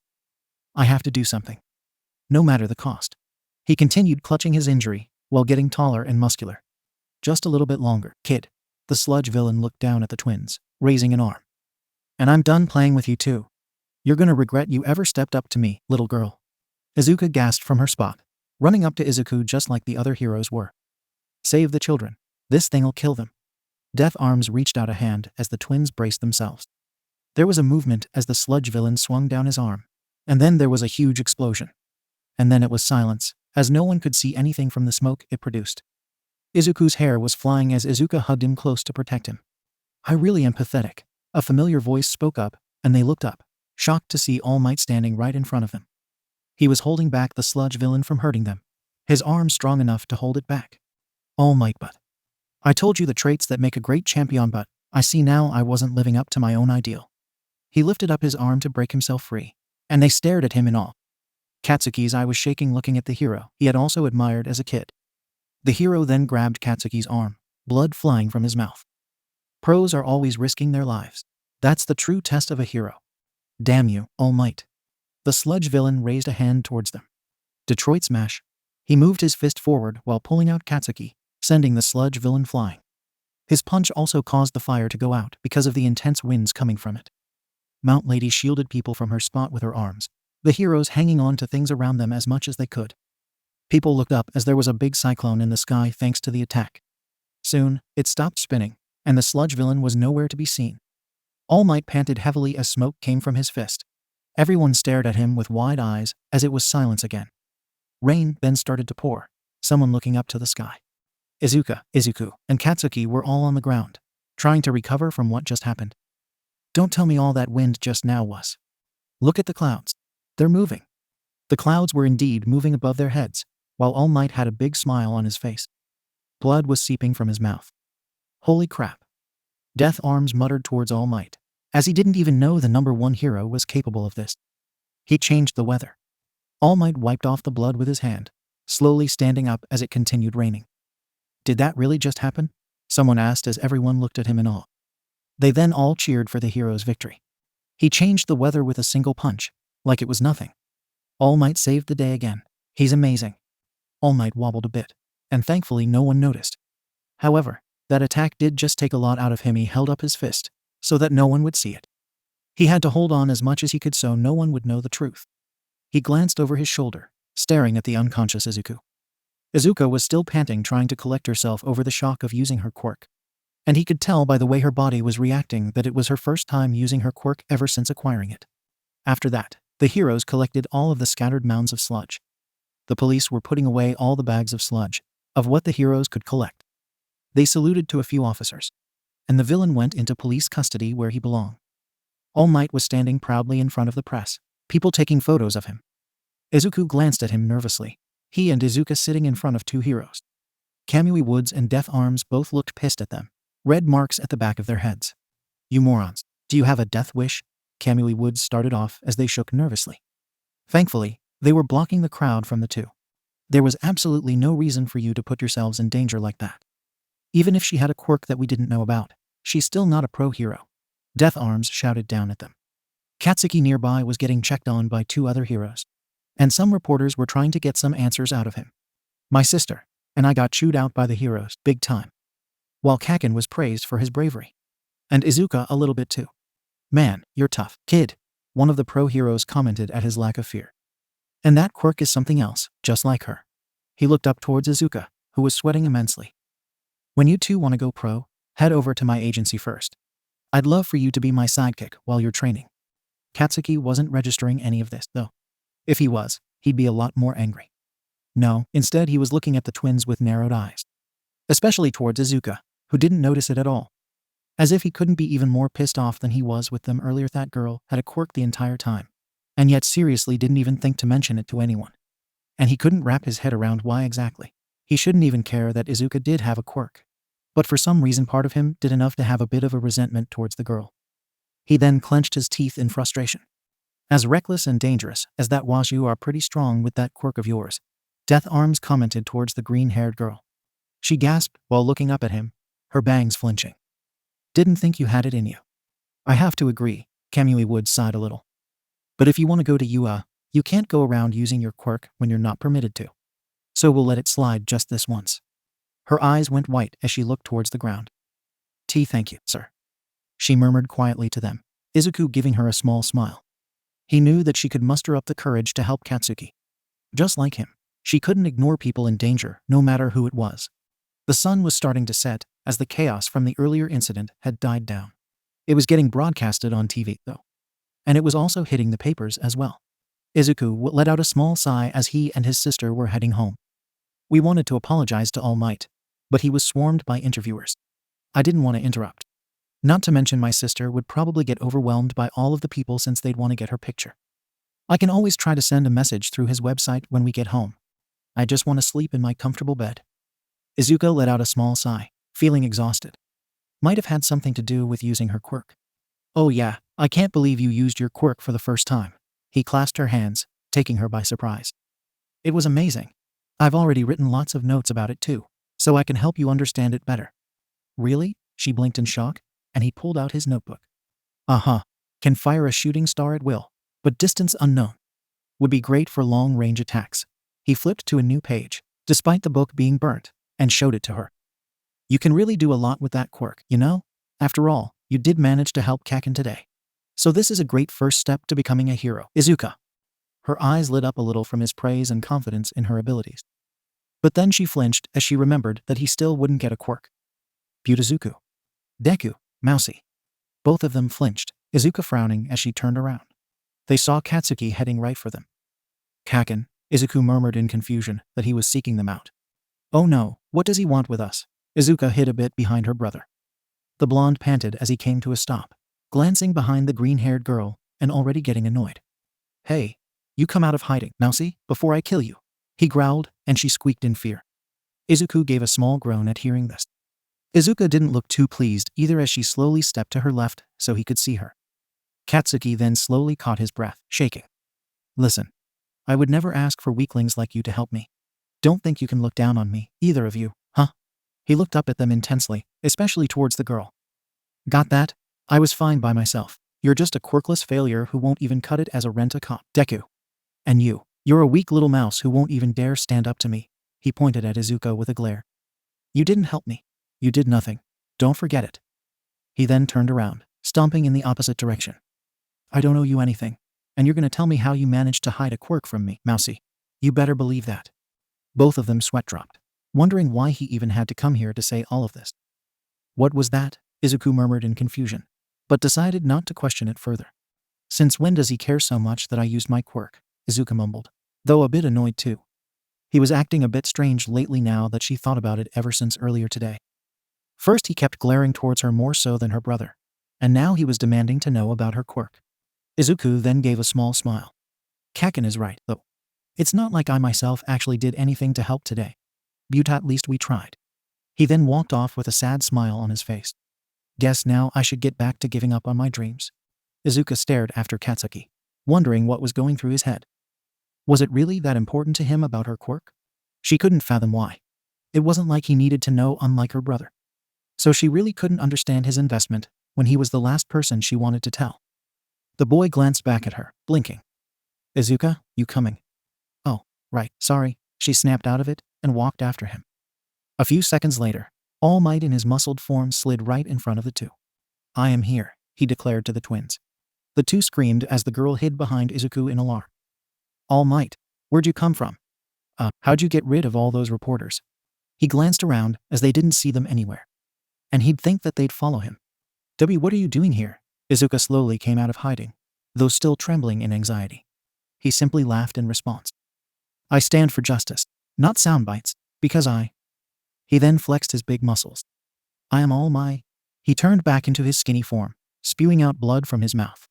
"I have to do something. No matter the cost." He continued clutching his injury, while getting taller and muscular. "Just a little bit longer, kid." The sludge villain looked down at the twins, raising an arm. "And I'm done playing with you too. You're gonna regret you ever stepped up to me, little girl." Izuka gasped from her spot, running up to Izuku just like the other heroes were. "Save the children. This thing'll kill them." Death Arms reached out a hand as the twins braced themselves. There was a movement as the sludge villain swung down his arm, and then there was a huge explosion. And then it was silence, as no one could see anything from the smoke it produced. Izuku's hair was flying as Izuka hugged him close to protect him. "I really am pathetic," a familiar voice spoke up, and they looked up, shocked to see All Might standing right in front of them. He was holding back the sludge villain from hurting them, his arm strong enough to hold it back. "All Might, but I told you the traits that make a great champion, but I see now I wasn't living up to my own ideal." He lifted up his arm to break himself free, and they stared at him in awe. Katsuki's eye was shaking looking at the hero he had also admired as a kid. The hero then grabbed Katsuki's arm, blood flying from his mouth. Pros are always risking their lives. That's the true test of a hero. "Damn you, All Might." The sludge villain raised a hand towards them. "Detroit Smash." He moved his fist forward while pulling out Katsuki, sending the sludge villain flying. His punch also caused the fire to go out because of the intense winds coming from it. Mount Lady shielded people from her spot with her arms, the heroes hanging on to things around them as much as they could. People looked up as there was a big cyclone in the sky thanks to the attack. Soon, it stopped spinning, and the sludge villain was nowhere to be seen. All Might panted heavily as smoke came from his fist. Everyone stared at him with wide eyes as it was silence again. Rain then started to pour, someone looking up to the sky. Izuku, and Katsuki were all on the ground, trying to recover from what just happened. "Don't tell me all that wind just now was. Look at the clouds. They're moving." The clouds were indeed moving above their heads, while All Might had a big smile on his face. Blood was seeping from his mouth. "Holy crap." Death Arms muttered towards All Might, as he didn't even know the #1 hero was capable of this. He changed the weather. All Might wiped off the blood with his hand, slowly standing up as it continued raining. "Did that really just happen?" someone asked as everyone looked at him in awe. They then all cheered for the hero's victory. He changed the weather with a single punch, like it was nothing. All Might saved the day again. He's amazing. All Might wobbled a bit, and thankfully no one noticed. However, that attack did just take a lot out of him. He held up his fist, so that no one would see it. He had to hold on as much as he could so no one would know the truth. He glanced over his shoulder, staring at the unconscious Izuku. Izuka was still panting, trying to collect herself over the shock of using her quirk. And he could tell by the way her body was reacting that it was her first time using her quirk ever since acquiring it. After that, the heroes collected all of the scattered mounds of sludge. The police were putting away all the bags of sludge, of what the heroes could collect. They saluted to a few officers. and the villain went into police custody where he belonged. All Might was standing proudly in front of the press, people taking photos of him. Izuku glanced at him nervously. He and Izuka sitting in front of two heroes. Kamui Woods and Death Arms both looked pissed at them. Red marks at the back of their heads. You morons. Do you have a death wish? Kamui Woods started off as they shook nervously. Thankfully, they were blocking the crowd from the two. There was absolutely no reason for you to put yourselves in danger like that. Even if she had a quirk that we didn't know about, she's still not a pro hero. Death Arms shouted down at them. Katsuki nearby was getting checked on by two other heroes, and some reporters were trying to get some answers out of him. My sister and I got chewed out by the heroes, big time. While Kaken was praised for his bravery. And Izuka a little bit too. Man, you're tough, kid, one of the pro heroes commented at his lack of fear. And that quirk is something else, just like her. He looked up towards Izuka, who was sweating immensely. When you two want to go pro, head over to my agency first. I'd love for you to be my sidekick while you're training. Katsuki wasn't registering any of this, though. If he was, he'd be a lot more angry. No, instead he was looking at the twins with narrowed eyes. Especially towards Izuka, who didn't notice it at all. As if he couldn't be even more pissed off than he was with them earlier. That girl had a quirk the entire time, and yet seriously didn't even think to mention it to anyone. And he couldn't wrap his head around why exactly. He shouldn't even care that Izuka did have a quirk. But for some reason part of him did enough to have a bit of a resentment towards the girl. He then clenched his teeth in frustration. As reckless and dangerous as that was, you are pretty strong with that quirk of yours. Death Arms commented towards the green-haired girl. She gasped while looking up at him, her bangs flinching. Didn't think you had it in you. I have to agree, Kamui Woods sighed a little. But if you want to go to UA, you can't go around using your quirk when you're not permitted to. So we'll let it slide just this once. Her eyes went white as she looked towards the ground. Thank you, sir. She murmured quietly to them, Izuku giving her a small smile. He knew that she could muster up the courage to help Katsuki. Just like him, she couldn't ignore people in danger, no matter who it was. The sun was starting to set, as the chaos from the earlier incident had died down. It was getting broadcasted on TV, though. And it was also hitting the papers as well. Izuku let out a small sigh as he and his sister were heading home. We wanted to apologize to All Might, but he was swarmed by interviewers. I didn't want to interrupt. Not to mention my sister would probably get overwhelmed by all of the people since they'd want to get her picture. I can always try to send a message through his website when we get home. I just want to sleep in my comfortable bed. Izuka let out a small sigh, feeling exhausted. Might have had something to do with using her quirk. Oh yeah, I can't believe you used your quirk for the first time. He clasped her hands, taking her by surprise. It was amazing. I've already written lots of notes about it too, so I can help you understand it better. Really? She blinked in shock, and he pulled out his notebook. Can fire a shooting star at will, but distance unknown. Would be great for long-range attacks. He flipped to a new page, despite the book being burnt, and showed it to her. You can really do a lot with that quirk, you know? After all, you did manage to help Kaken today. So this is a great first step to becoming a hero. Izuka. Her eyes lit up a little from his praise and confidence in her abilities. But then she flinched as she remembered that he still wouldn't get a quirk. Butazuku. Deku, Mousy. Both of them flinched, Izuka frowning as she turned around. They saw Katsuki heading right for them. Kaken, Izuku murmured in confusion that he was seeking them out. Oh no, what does he want with us? Izuka hid a bit behind her brother. The blonde panted as he came to a stop, glancing behind the green-haired girl and already getting annoyed. Hey, you come out of hiding, Mousy, before I kill you. He growled, and she squeaked in fear. Izuku gave a small groan at hearing this. Izuka didn't look too pleased either as she slowly stepped to her left so he could see her. Katsuki then slowly caught his breath, shaking. Listen, I would never ask for weaklings like you to help me. Don't think you can look down on me, either of you, huh? He looked up at them intensely, especially towards the girl. Got that? I was fine by myself. You're just a quirkless failure who won't even cut it as a rent-a-cop. Deku. And you're a weak little mouse who won't even dare stand up to me. He pointed at Izuka with a glare. You didn't help me. You did nothing. Don't forget it. He then turned around, stomping in the opposite direction. I don't owe you anything, and you're going to tell me how you managed to hide a quirk from me, Mousy. You better believe that. Both of them sweat dropped, wondering why he even had to come here to say all of this. What was that? Izuku murmured in confusion, but decided not to question it further. Since when does he care so much that I used my quirk? Izuka mumbled, though a bit annoyed too. He was acting a bit strange lately now that she thought about it ever since earlier today. First he kept glaring towards her more so than her brother, and now he was demanding to know about her quirk. Izuku then gave a small smile. Kaken is right, though. It's not like I myself actually did anything to help today. But at least we tried. He then walked off with a sad smile on his face. Guess now I should get back to giving up on my dreams. Izuku stared after Katsuki, wondering what was going through his head. Was it really that important to him about her quirk? She couldn't fathom why. It wasn't like he needed to know, unlike her brother. So she really couldn't understand his investment when he was the last person she wanted to tell. The boy glanced back at her, blinking. Izuka, you coming? Oh, right, sorry, she snapped out of it and walked after him. A few seconds later, All Might in his muscled form slid right in front of the two. I am here, he declared to the twins. The two screamed as the girl hid behind Izuku in alarm. All Might, where'd you come from? How'd you get rid of all those reporters? He glanced around as they didn't see them anywhere. And he'd think that they'd follow him. What are you doing here? Izuka slowly came out of hiding, though still trembling in anxiety. He simply laughed in response. I stand for justice, not sound bites, because I... He then flexed his big muscles. I am All Might. He turned back into his skinny form, spewing out blood from his mouth.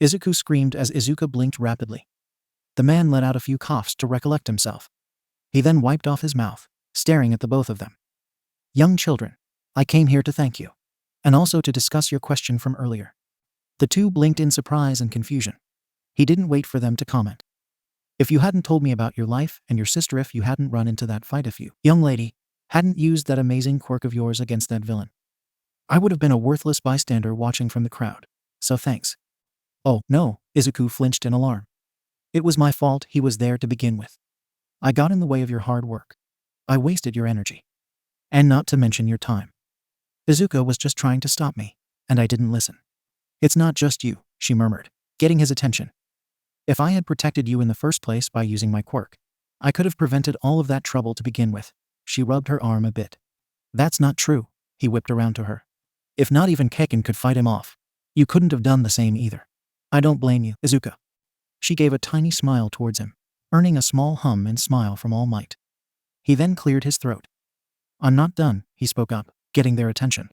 Izuku screamed as Izuka blinked rapidly. The man let out a few coughs to recollect himself. He then wiped off his mouth, staring at the both of them. Young children, I came here to thank you, and also to discuss your question from earlier. The two blinked in surprise and confusion. He didn't wait for them to comment. If you hadn't told me about your life and your sister, if you hadn't run into that fight, if you, young lady, hadn't used that amazing quirk of yours against that villain, I would have been a worthless bystander watching from the crowd. So thanks. Oh, no, Izuku flinched in alarm. It was my fault. He was there to begin with. I got in the way of your hard work. I wasted your energy. And not to mention your time. Izuka was just trying to stop me, and I didn't listen. It's not just you, she murmured, getting his attention. If I had protected you in the first place by using my quirk, I could have prevented all of that trouble to begin with. She rubbed her arm a bit. That's not true, he whipped around to her. If not even Kaken could fight him off, you couldn't have done the same either. I don't blame you, Izuka. She gave a tiny smile towards him, earning a small hum and smile from All Might. He then cleared his throat. I'm not done, he spoke up, getting their attention.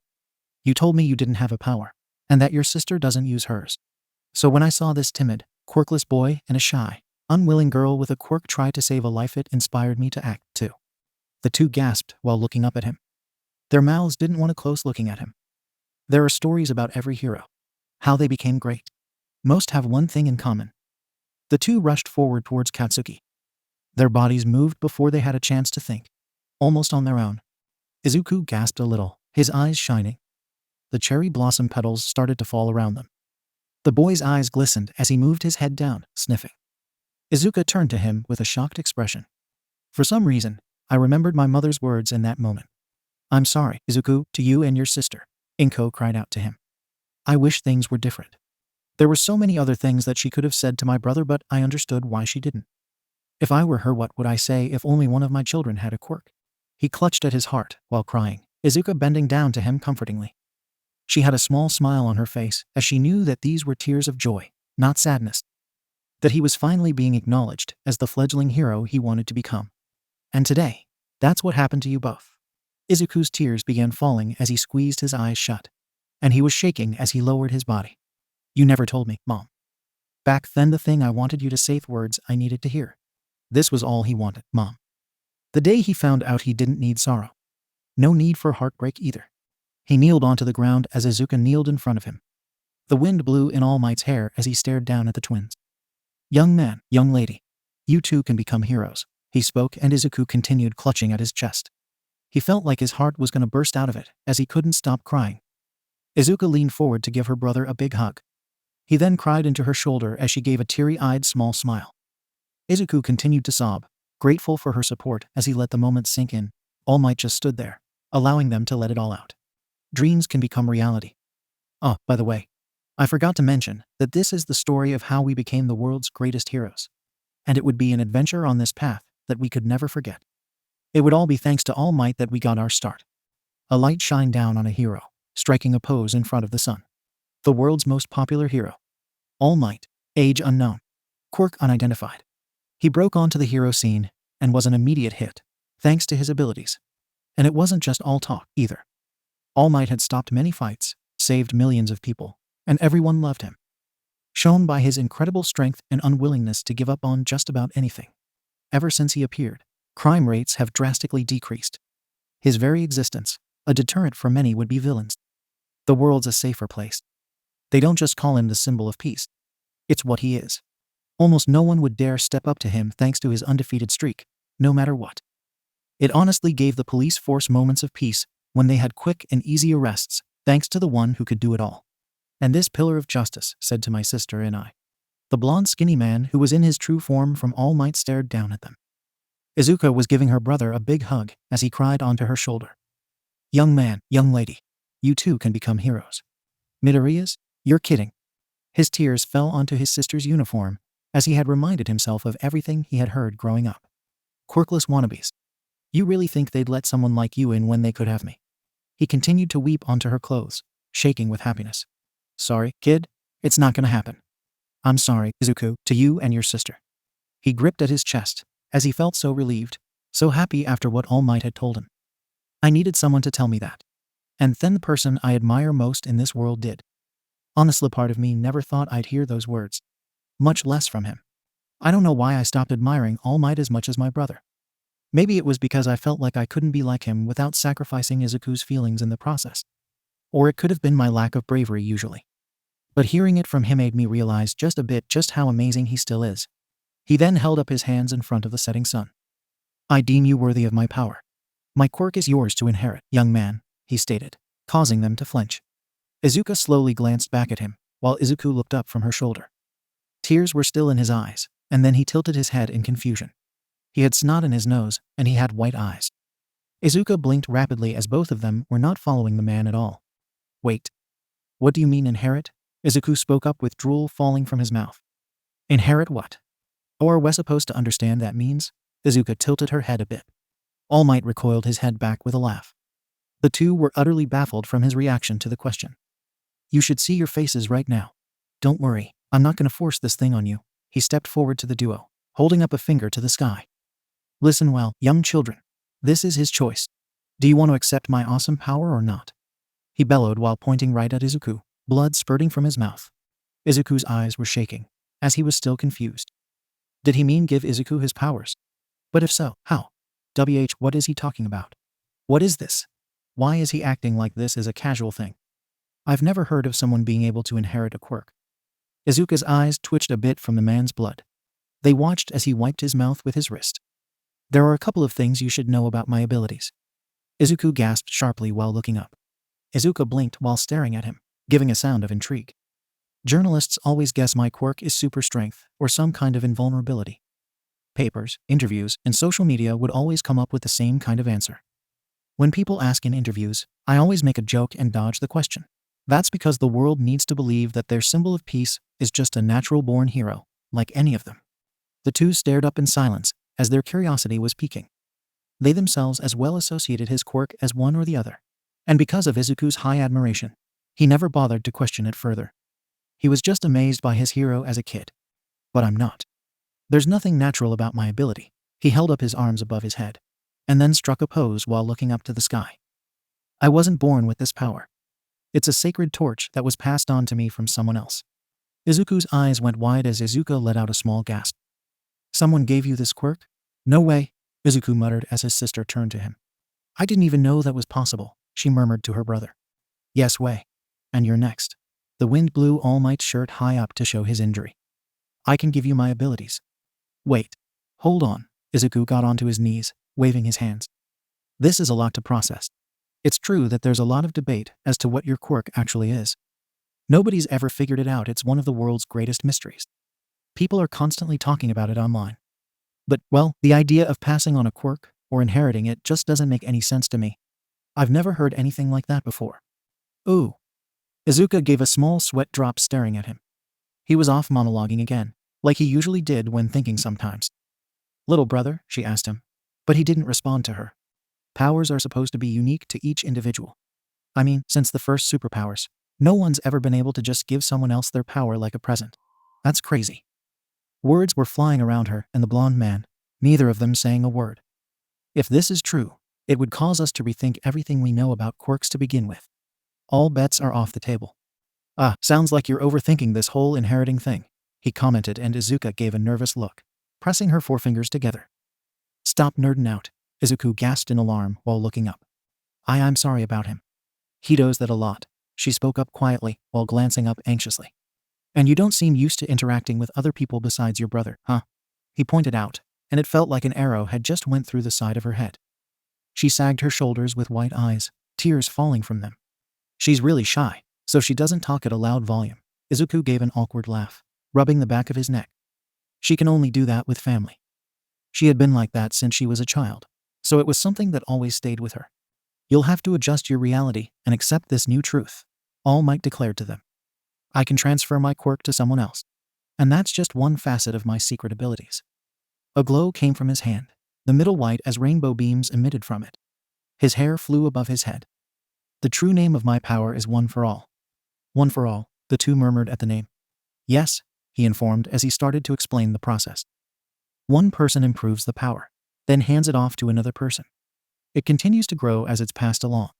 You told me you didn't have a power, and that your sister doesn't use hers. So when I saw this timid, quirkless boy and a shy, unwilling girl with a quirk try to save a life, it inspired me to act too. The two gasped while looking up at him. Their mouths didn't want to close looking at him. There are stories about every hero. How they became great. Most have one thing in common. The two rushed forward towards Katsuki. Their bodies moved before they had a chance to think. Almost on their own. Izuku gasped a little, his eyes shining. The cherry blossom petals started to fall around them. The boy's eyes glistened as he moved his head down, sniffing. Izuka turned to him with a shocked expression. For some reason, I remembered my mother's words in that moment. I'm sorry, Izuku, to you and your sister, Inko cried out to him. I wish things were different. There were so many other things that she could have said to my brother, but I understood why she didn't. If I were her, what would I say if only one of my children had a quirk? He clutched at his heart while crying, Izuka bending down to him comfortingly. She had a small smile on her face as she knew that these were tears of joy, not sadness. That he was finally being acknowledged as the fledgling hero he wanted to become. And today, that's what happened to you both. Izuku's tears began falling as he squeezed his eyes shut, and he was shaking as he lowered his body. You never told me, Mom. Back then the thing I wanted you to say, the words I needed to hear. This was all he wanted, Mom. The day he found out he didn't need sorrow. No need for heartbreak either. He kneeled onto the ground as Izuka kneeled in front of him. The wind blew in All Might's hair as he stared down at the twins. Young man, young lady, you two can become heroes, he spoke, and Izuku continued clutching at his chest. He felt like his heart was going to burst out of it as he couldn't stop crying. Izuka leaned forward to give her brother a big hug. He then cried into her shoulder as she gave a teary-eyed small smile. Izuku continued to sob, grateful for her support as he let the moment sink in. All Might just stood there, allowing them to let it all out. Dreams can become reality. Oh, by the way, I forgot to mention that this is the story of how we became the world's greatest heroes. And it would be an adventure on this path that we could never forget. It would all be thanks to All Might that we got our start. A light shined down on a hero, striking a pose in front of the sun. The world's most popular hero. All Might, age unknown, quirk unidentified. He broke onto the hero scene and was an immediate hit, thanks to his abilities. And it wasn't just all talk, either. All Might had stopped many fights, saved millions of people, and everyone loved him, shown by his incredible strength and unwillingness to give up on just about anything. Ever since he appeared, crime rates have drastically decreased. His very existence, a deterrent for many would-be villains. The world's a safer place. They don't just call him the symbol of peace. It's what he is. Almost no one would dare step up to him thanks to his undefeated streak, no matter what. It honestly gave the police force moments of peace when they had quick and easy arrests, thanks to the one who could do it all. And this pillar of justice, said to my sister and I. The blonde skinny man who was in his true form from All Might stared down at them. Izuka was giving her brother a big hug as he cried onto her shoulder. Young man, young lady, you too can become heroes. Midoriya's? You're kidding. His tears fell onto his sister's uniform as he had reminded himself of everything he had heard growing up. Quirkless wannabes. You really think they'd let someone like you in when they could have me? He continued to weep onto her clothes, shaking with happiness. Sorry, kid, it's not gonna happen. I'm sorry, Izuku, to you and your sister. He gripped at his chest as he felt so relieved, so happy after what All Might had told him. I needed someone to tell me that. And then the person I admire most in this world did. Honestly, part of me never thought I'd hear those words, much less from him. I don't know why I stopped admiring All Might as much as my brother. Maybe it was because I felt like I couldn't be like him without sacrificing Izuku's feelings in the process. Or it could have been my lack of bravery usually. But hearing it from him made me realize just a bit just how amazing he still is. He then held up his hands in front of the setting sun. I deem you worthy of my power. My quirk is yours to inherit, young man, he stated, causing them to flinch. Izuka slowly glanced back at him, while Izuku looked up from her shoulder. Tears were still in his eyes, and then he tilted his head in confusion. He had snot in his nose, and he had white eyes. Izuka blinked rapidly as both of them were not following the man at all. Wait. What do you mean inherit? Izuku spoke up with drool falling from his mouth. Inherit what? Or are we supposed to understand that means? Izuka tilted her head a bit. All Might recoiled his head back with a laugh. The two were utterly baffled from his reaction to the question. You should see your faces right now. Don't worry, I'm not going to force this thing on you. He stepped forward to the duo, holding up a finger to the sky. Listen well, young children. This is his choice. Do you want to accept my awesome power or not? He bellowed while pointing right at Izuku, blood spurting from his mouth. Izuku's eyes were shaking, as he was still confused. Did he mean give Izuku his powers? But if so, how? What is he talking about? What is this? Why is he acting like this is a casual thing? I've never heard of someone being able to inherit a quirk. Izuka's eyes twitched a bit from the man's blood. They watched as he wiped his mouth with his wrist. There are a couple of things you should know about my abilities. Izuku gasped sharply while looking up. Izuka blinked while staring at him, giving a sound of intrigue. Journalists always guess my quirk is super strength or some kind of invulnerability. Papers, interviews, and social media would always come up with the same kind of answer. When people ask in interviews, I always make a joke and dodge the question. That's because the world needs to believe that their symbol of peace is just a natural-born hero, like any of them. The two stared up in silence, as their curiosity was piquing. They themselves as well associated his quirk as one or the other. And because of Izuku's high admiration, he never bothered to question it further. He was just amazed by his hero as a kid. But I'm not. There's nothing natural about my ability. He held up his arms above his head, and then struck a pose while looking up to the sky. I wasn't born with this power. It's a sacred torch that was passed on to me from someone else. Izuku's eyes went wide as Izuka let out a small gasp. Someone gave you this quirk? No way, Izuku muttered as his sister turned to him. I didn't even know that was possible, she murmured to her brother. Yes way. And you're next. The wind blew All Might's shirt high up to show his injury. I can give you my abilities. Wait. Hold on. Izuku got onto his knees, waving his hands. This is a lot to process. It's true that there's a lot of debate as to what your quirk actually is. Nobody's ever figured it out. It's one of the world's greatest mysteries. People are constantly talking about it online. But, well, the idea of passing on a quirk or inheriting it just doesn't make any sense to me. I've never heard anything like that before. Ooh. Izuka gave a small sweat drop staring at him. He was off monologuing again, like he usually did when thinking sometimes. Little brother, she asked him, but he didn't respond to her. Powers are supposed to be unique to each individual. I mean, since the first superpowers, no one's ever been able to just give someone else their power like a present. That's crazy. Words were flying around her and the blonde man, neither of them saying a word. If this is true, It would cause us to rethink everything we know about quirks to begin with. All bets are off the table. Ah, sounds like you're overthinking this whole inheriting thing, he commented, and Izuka gave a nervous look, pressing her forefingers together. Stop nerding out, Izuku gasped in alarm while looking up. I'm sorry about him. He does that a lot, she spoke up quietly while glancing up anxiously. And you don't seem used to interacting with other people besides your brother, huh? He pointed out, and it felt like an arrow had just went through the side of her head. She sagged her shoulders with wide eyes, tears falling from them. She's really shy, so she doesn't talk at a loud volume. Izuku gave an awkward laugh, rubbing the back of his neck. She can only do that with family. She had been like that since she was a child, so it was something that always stayed with her. You'll have to adjust your reality and accept this new truth, All Might declared to them. I can transfer my quirk to someone else, and that's just one facet of my secret abilities. A glow came from his hand, the middle white as rainbow beams emitted from it. His hair flew above his head. The true name of my power is One for All. One for All, the two murmured at the name. Yes, he informed as he started to explain the process. One person improves the power, then hands it off to another person. It continues to grow as it's passed along.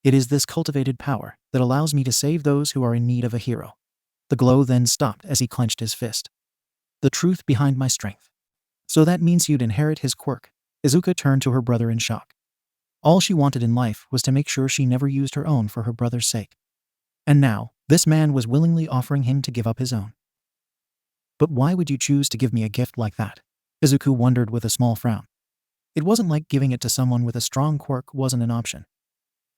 It is this cultivated power that allows me to save those who are in need of a hero. The glow then stopped as he clenched his fist. The truth behind my strength. So that means you'd inherit his quirk. Izuka turned to her brother in shock. All she wanted in life was to make sure she never used her own for her brother's sake. And now, this man was willingly offering him to give up his own. But why would you choose to give me a gift like that? Izuku wondered with a small frown. It wasn't like giving it to someone with a strong quirk wasn't an option.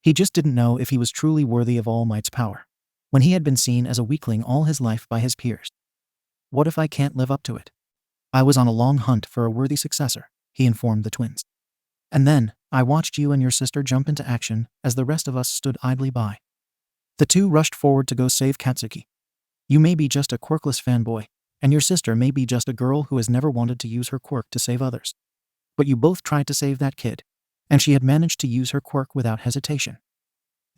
He just didn't know if he was truly worthy of All Might's power, when he had been seen as a weakling all his life by his peers. What if I can't live up to it? I was on a long hunt for a worthy successor, he informed the twins. And then, I watched you and your sister jump into action as the rest of us stood idly by. The two rushed forward to go save Katsuki. You may be just a quirkless fanboy, and your sister may be just a girl who has never wanted to use her quirk to save others. But you both tried to save that kid, and she had managed to use her quirk without hesitation.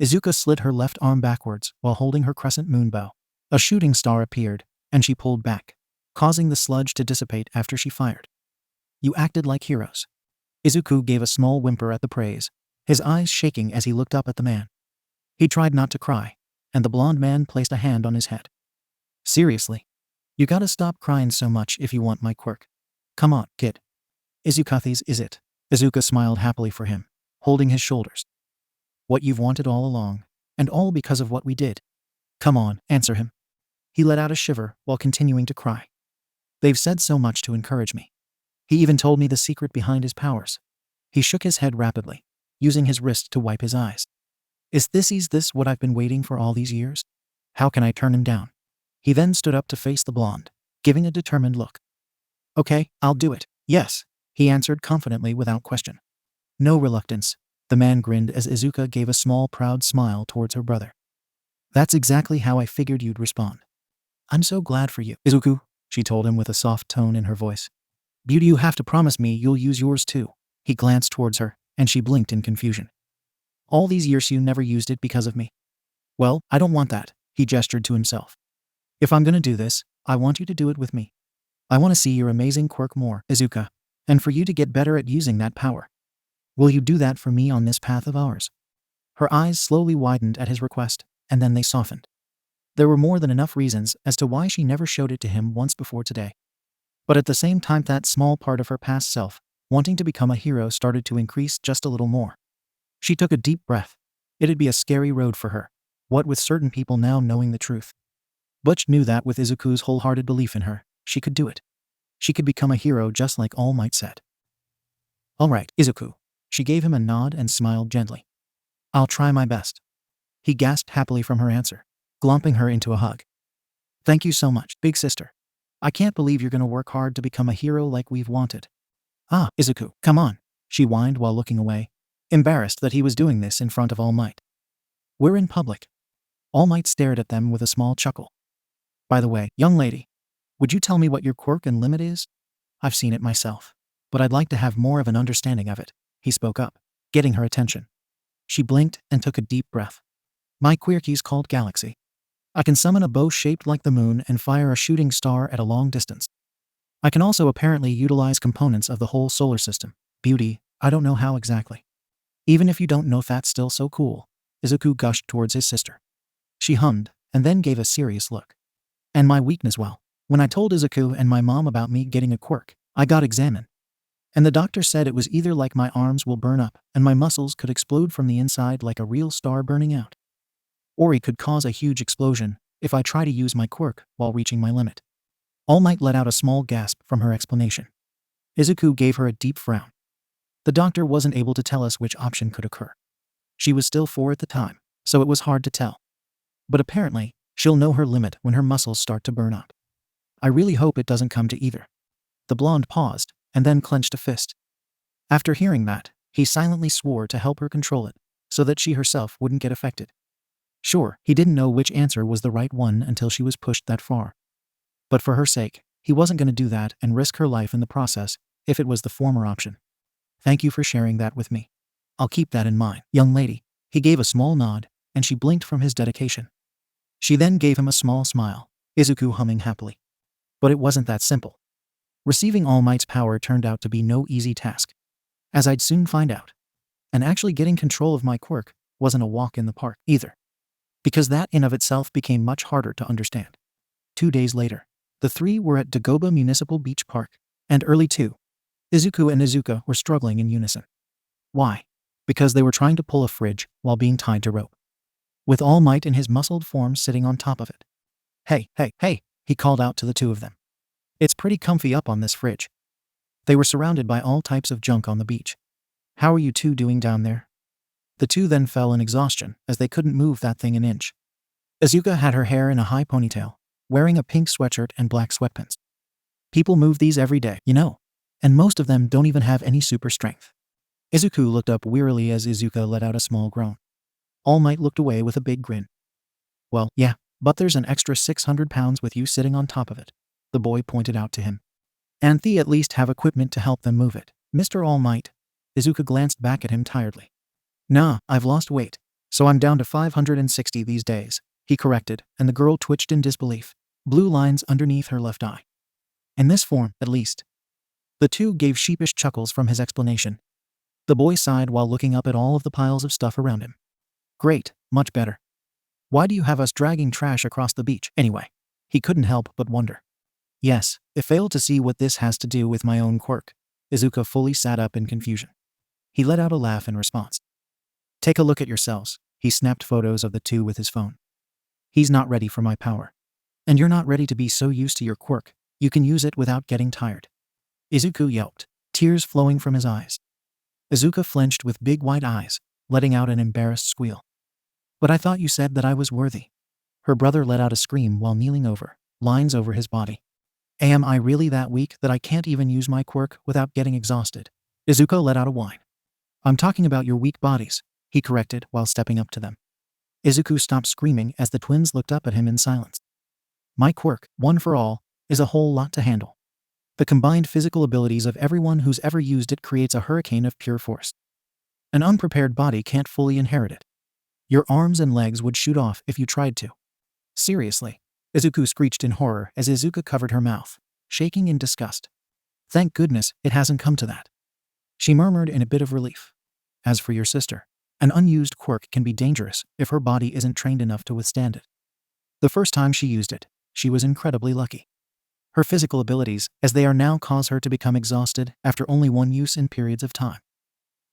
Izuka slid her left arm backwards while holding her crescent moon bow. A shooting star appeared, and she pulled back, causing the sludge to dissipate after she fired. You acted like heroes. Izuku gave a small whimper at the praise, his eyes shaking as he looked up at the man. He tried not to cry, and the blonde man placed a hand on his head. Seriously? You gotta stop crying so much if you want my quirk. Come on, kid. Izukathi's is it? Izuka smiled happily for him, holding his shoulders. What you've wanted all along, and all because of what we did. Come on, answer him. He let out a shiver while continuing to cry. They've said so much to encourage me. He even told me the secret behind his powers. He shook his head rapidly, using his wrist to wipe his eyes. Is this what I've been waiting for all these years? How can I turn him down? He then stood up to face the blonde, giving a determined look. Okay, I'll do it. Yes, he answered confidently without question. No reluctance. The man grinned as Izuka gave a small proud smile towards her brother. That's exactly how I figured you'd respond. I'm so glad for you, Izuku, she told him with a soft tone in her voice. Beauty, you have to promise me you'll use yours too. He glanced towards her, and she blinked in confusion. All these years you never used it because of me. Well, I don't want that, he gestured to himself. If I'm gonna do this, I want you to do it with me. I want to see your amazing quirk more, Izuka, and for you to get better at using that power. Will you do that for me on this path of ours? Her eyes slowly widened at his request, and then they softened. There were more than enough reasons as to why she never showed it to him once before today. But at the same time, that small part of her past self, wanting to become a hero, started to increase just a little more. She took a deep breath. It'd be a scary road for her, what with certain people now knowing the truth. Butch knew that with Izuku's wholehearted belief in her, she could do it. She could become a hero just like All Might said. All right, Izuku. She gave him a nod and smiled gently. I'll try my best. He gasped happily from her answer, glomping her into a hug. Thank you so much, big sister. I can't believe you're gonna work hard to become a hero like we've wanted. Ah, Izuku, come on, she whined while looking away, embarrassed that he was doing this in front of All Might. We're in public. All Might stared at them with a small chuckle. By the way, young lady, would you tell me what your quirk and limit is? I've seen it myself, but I'd like to have more of an understanding of it, he spoke up, getting her attention. She blinked and took a deep breath. My quirky's called Galaxy. I can summon a bow shaped like the moon and fire a shooting star at a long distance. I can also apparently utilize components of the whole solar system. Beauty, I don't know how exactly. Even if you don't know, that's still so cool. Izuku gushed towards his sister. She hummed, and then gave a serious look. And my weakness, well, when I told Izuku and my mom about me getting a quirk, I got examined. And the doctor said it was either like my arms will burn up and my muscles could explode from the inside like a real star burning out, or he could cause a huge explosion if I try to use my quirk while reaching my limit. All Might let out a small gasp from her explanation. Izuku gave her a deep frown. The doctor wasn't able to tell us which option could occur. She was still 4 at the time, so it was hard to tell. But apparently, she'll know her limit when her muscles start to burn up. I really hope it doesn't come to either. The blonde paused, and then clenched a fist. After hearing that, he silently swore to help her control it, so that she herself wouldn't get affected. Sure, he didn't know which answer was the right one until she was pushed that far. But for her sake, he wasn't going to do that and risk her life in the process if it was the former option. Thank you for sharing that with me. I'll keep that in mind, young lady. He gave a small nod, and she blinked from his dedication. She then gave him a small smile, Izuku humming happily. But it wasn't that simple. Receiving All Might's power turned out to be no easy task, as I'd soon find out. And actually getting control of my quirk wasn't a walk in the park either, because that in of itself became much harder to understand. 2 days later, the three were at Dagoba Municipal Beach Park, and early too. Izuku and Izuka were struggling in unison. Why? Because they were trying to pull a fridge while being tied to rope, with All Might in his muscled form sitting on top of it. Hey, hey, hey, he called out to the two of them. It's pretty comfy up on this fridge. They were surrounded by all types of junk on the beach. How are you two doing down there? The two then fell in exhaustion as they couldn't move that thing an inch. Izuka had her hair in a high ponytail, wearing a pink sweatshirt and black sweatpants. People move these every day, you know, and most of them don't even have any super strength. Izuku looked up wearily as Izuka let out a small groan. All Might looked away with a big grin. Well, yeah, but there's an extra 600 pounds with you sitting on top of it, the boy pointed out to him. And they at least have equipment to help them move it, Mr. All Might. Izuka glanced back at him tiredly. Nah, I've lost weight, so I'm down to 560 these days, he corrected, and the girl twitched in disbelief, blue lines underneath her left eye. In this form, at least. The two gave sheepish chuckles from his explanation. The boy sighed while looking up at all of the piles of stuff around him. Great, much better. Why do you have us dragging trash across the beach, anyway? He couldn't help but wonder. Yes, I failed to see what this has to do with my own quirk. Izuka fully sat up in confusion. He let out a laugh in response. Take a look at yourselves. He snapped photos of the two with his phone. He's not ready for my power. And you're not ready to be so used to your quirk, you can use it without getting tired. Izuku yelped, tears flowing from his eyes. Izuka flinched with big white eyes, letting out an embarrassed squeal. But I thought you said that I was worthy. Her brother let out a scream while kneeling over, lines over his body. Am I really that weak that I can't even use my quirk without getting exhausted? Izuka let out a whine. I'm talking about your weak bodies, he corrected while stepping up to them. Izuku stopped screaming as the twins looked up at him in silence. My quirk, one for all, is a whole lot to handle. The combined physical abilities of everyone who's ever used it creates a hurricane of pure force. An unprepared body can't fully inherit it. Your arms and legs would shoot off if you tried to. Seriously, Izuku screeched in horror as Izuka covered her mouth, shaking in disgust. Thank goodness it hasn't come to that. She murmured in a bit of relief. As for your sister, an unused quirk can be dangerous if her body isn't trained enough to withstand it. The first time she used it, she was incredibly lucky. Her physical abilities, as they are now, cause her to become exhausted after only one use in periods of time.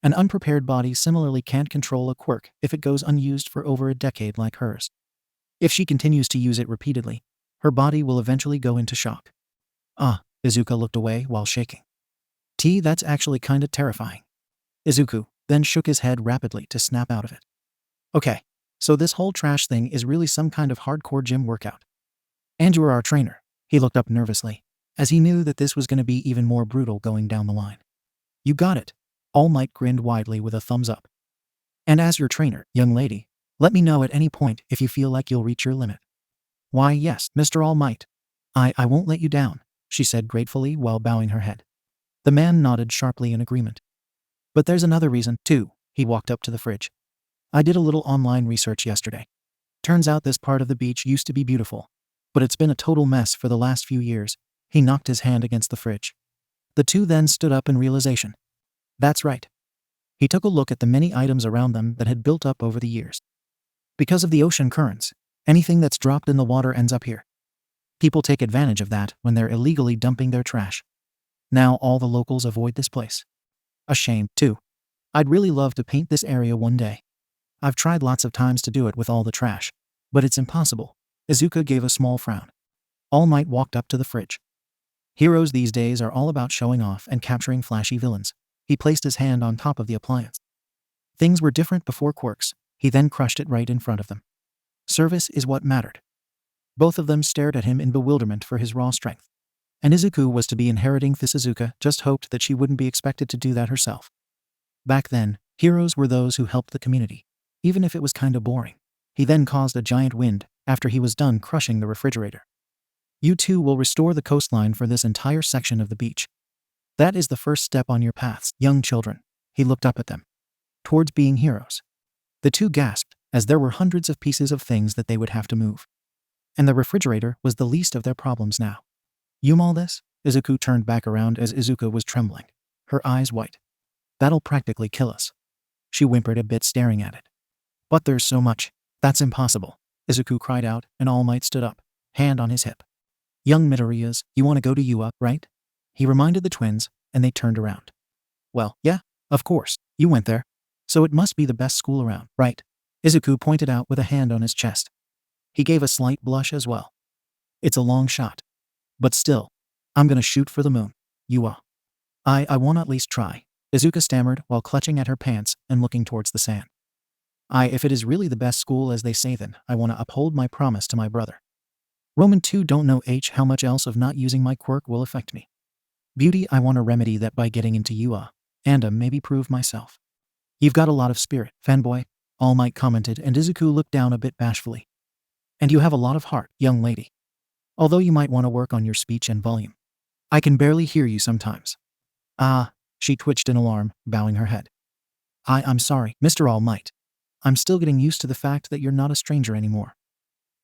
An unprepared body similarly can't control a quirk if it goes unused for over a decade like hers. If she continues to use it repeatedly, her body will eventually go into shock. Izuka looked away while shaking. That's actually kinda terrifying. Izuku then shook his head rapidly to snap out of it. Okay, so this whole trash thing is really some kind of hardcore gym workout. And you're our trainer. He looked up nervously, as he knew that this was going to be even more brutal going down the line. You got it. All Might grinned widely with a thumbs up. And as your trainer, young lady, let me know at any point if you feel like you'll reach your limit. Why yes, Mr. All Might. I won't let you down, she said gratefully while bowing her head. The man nodded sharply in agreement. But there's another reason, too. He walked up to the fridge. I did a little online research yesterday. Turns out this part of the beach used to be beautiful, but it's been a total mess for the last few years. He knocked his hand against the fridge. The two then stood up in realization. That's right. He took a look at the many items around them that had built up over the years. Because of the ocean currents, anything that's dropped in the water ends up here. People take advantage of that when they're illegally dumping their trash. Now all the locals avoid this place. A shame, too. I'd really love to paint this area one day. I've tried lots of times to do it with all the trash, but it's impossible. Izuka gave a small frown. All Might walked up to the fridge. Heroes these days are all about showing off and capturing flashy villains. He placed his hand on top of the appliance. Things were different before Quirks. He then crushed it right in front of them. Service is what mattered. Both of them stared at him in bewilderment for his raw strength. And Izuku was to be inheriting this. Izuka just hoped that she wouldn't be expected to do that herself. Back then, heroes were those who helped the community, even if it was kinda boring. He then caused a giant wind after he was done crushing the refrigerator. You two will restore the coastline for this entire section of the beach. That is the first step on your paths, young children. He looked up at them. Towards being heroes. The two gasped, as there were hundreds of pieces of things that they would have to move. And the refrigerator was the least of their problems now. You all this? Izuku turned back around as Izuka was trembling, her eyes white. That'll practically kill us. She whimpered a bit, staring at it. But there's so much. That's impossible, Izuku cried out, and All Might stood up, hand on his hip. Young Midoriyas, you want to go to UA, right? He reminded the twins, and they turned around. Well, yeah, of course, you went there. So it must be the best school around, right? Izuku pointed out with a hand on his chest. He gave a slight blush as well. It's a long shot. But still, I'm gonna shoot for the moon. UA. I wanna at least try, Izuka stammered while clutching at her pants and looking towards the sand. If it is really the best school as they say, then I wanna uphold my promise to my brother. Roman 2 don't know how much else of not using my quirk will affect me. Beauty, I wanna remedy that by getting into UA, and maybe prove myself. You've got a lot of spirit, fanboy, All Might commented, and Izuku looked down a bit bashfully. And you have a lot of heart, young lady. Although you might want to work on your speech and volume. I can barely hear you sometimes. She twitched in alarm, bowing her head. I'm sorry, Mr. All Might. I'm still getting used to the fact that you're not a stranger anymore.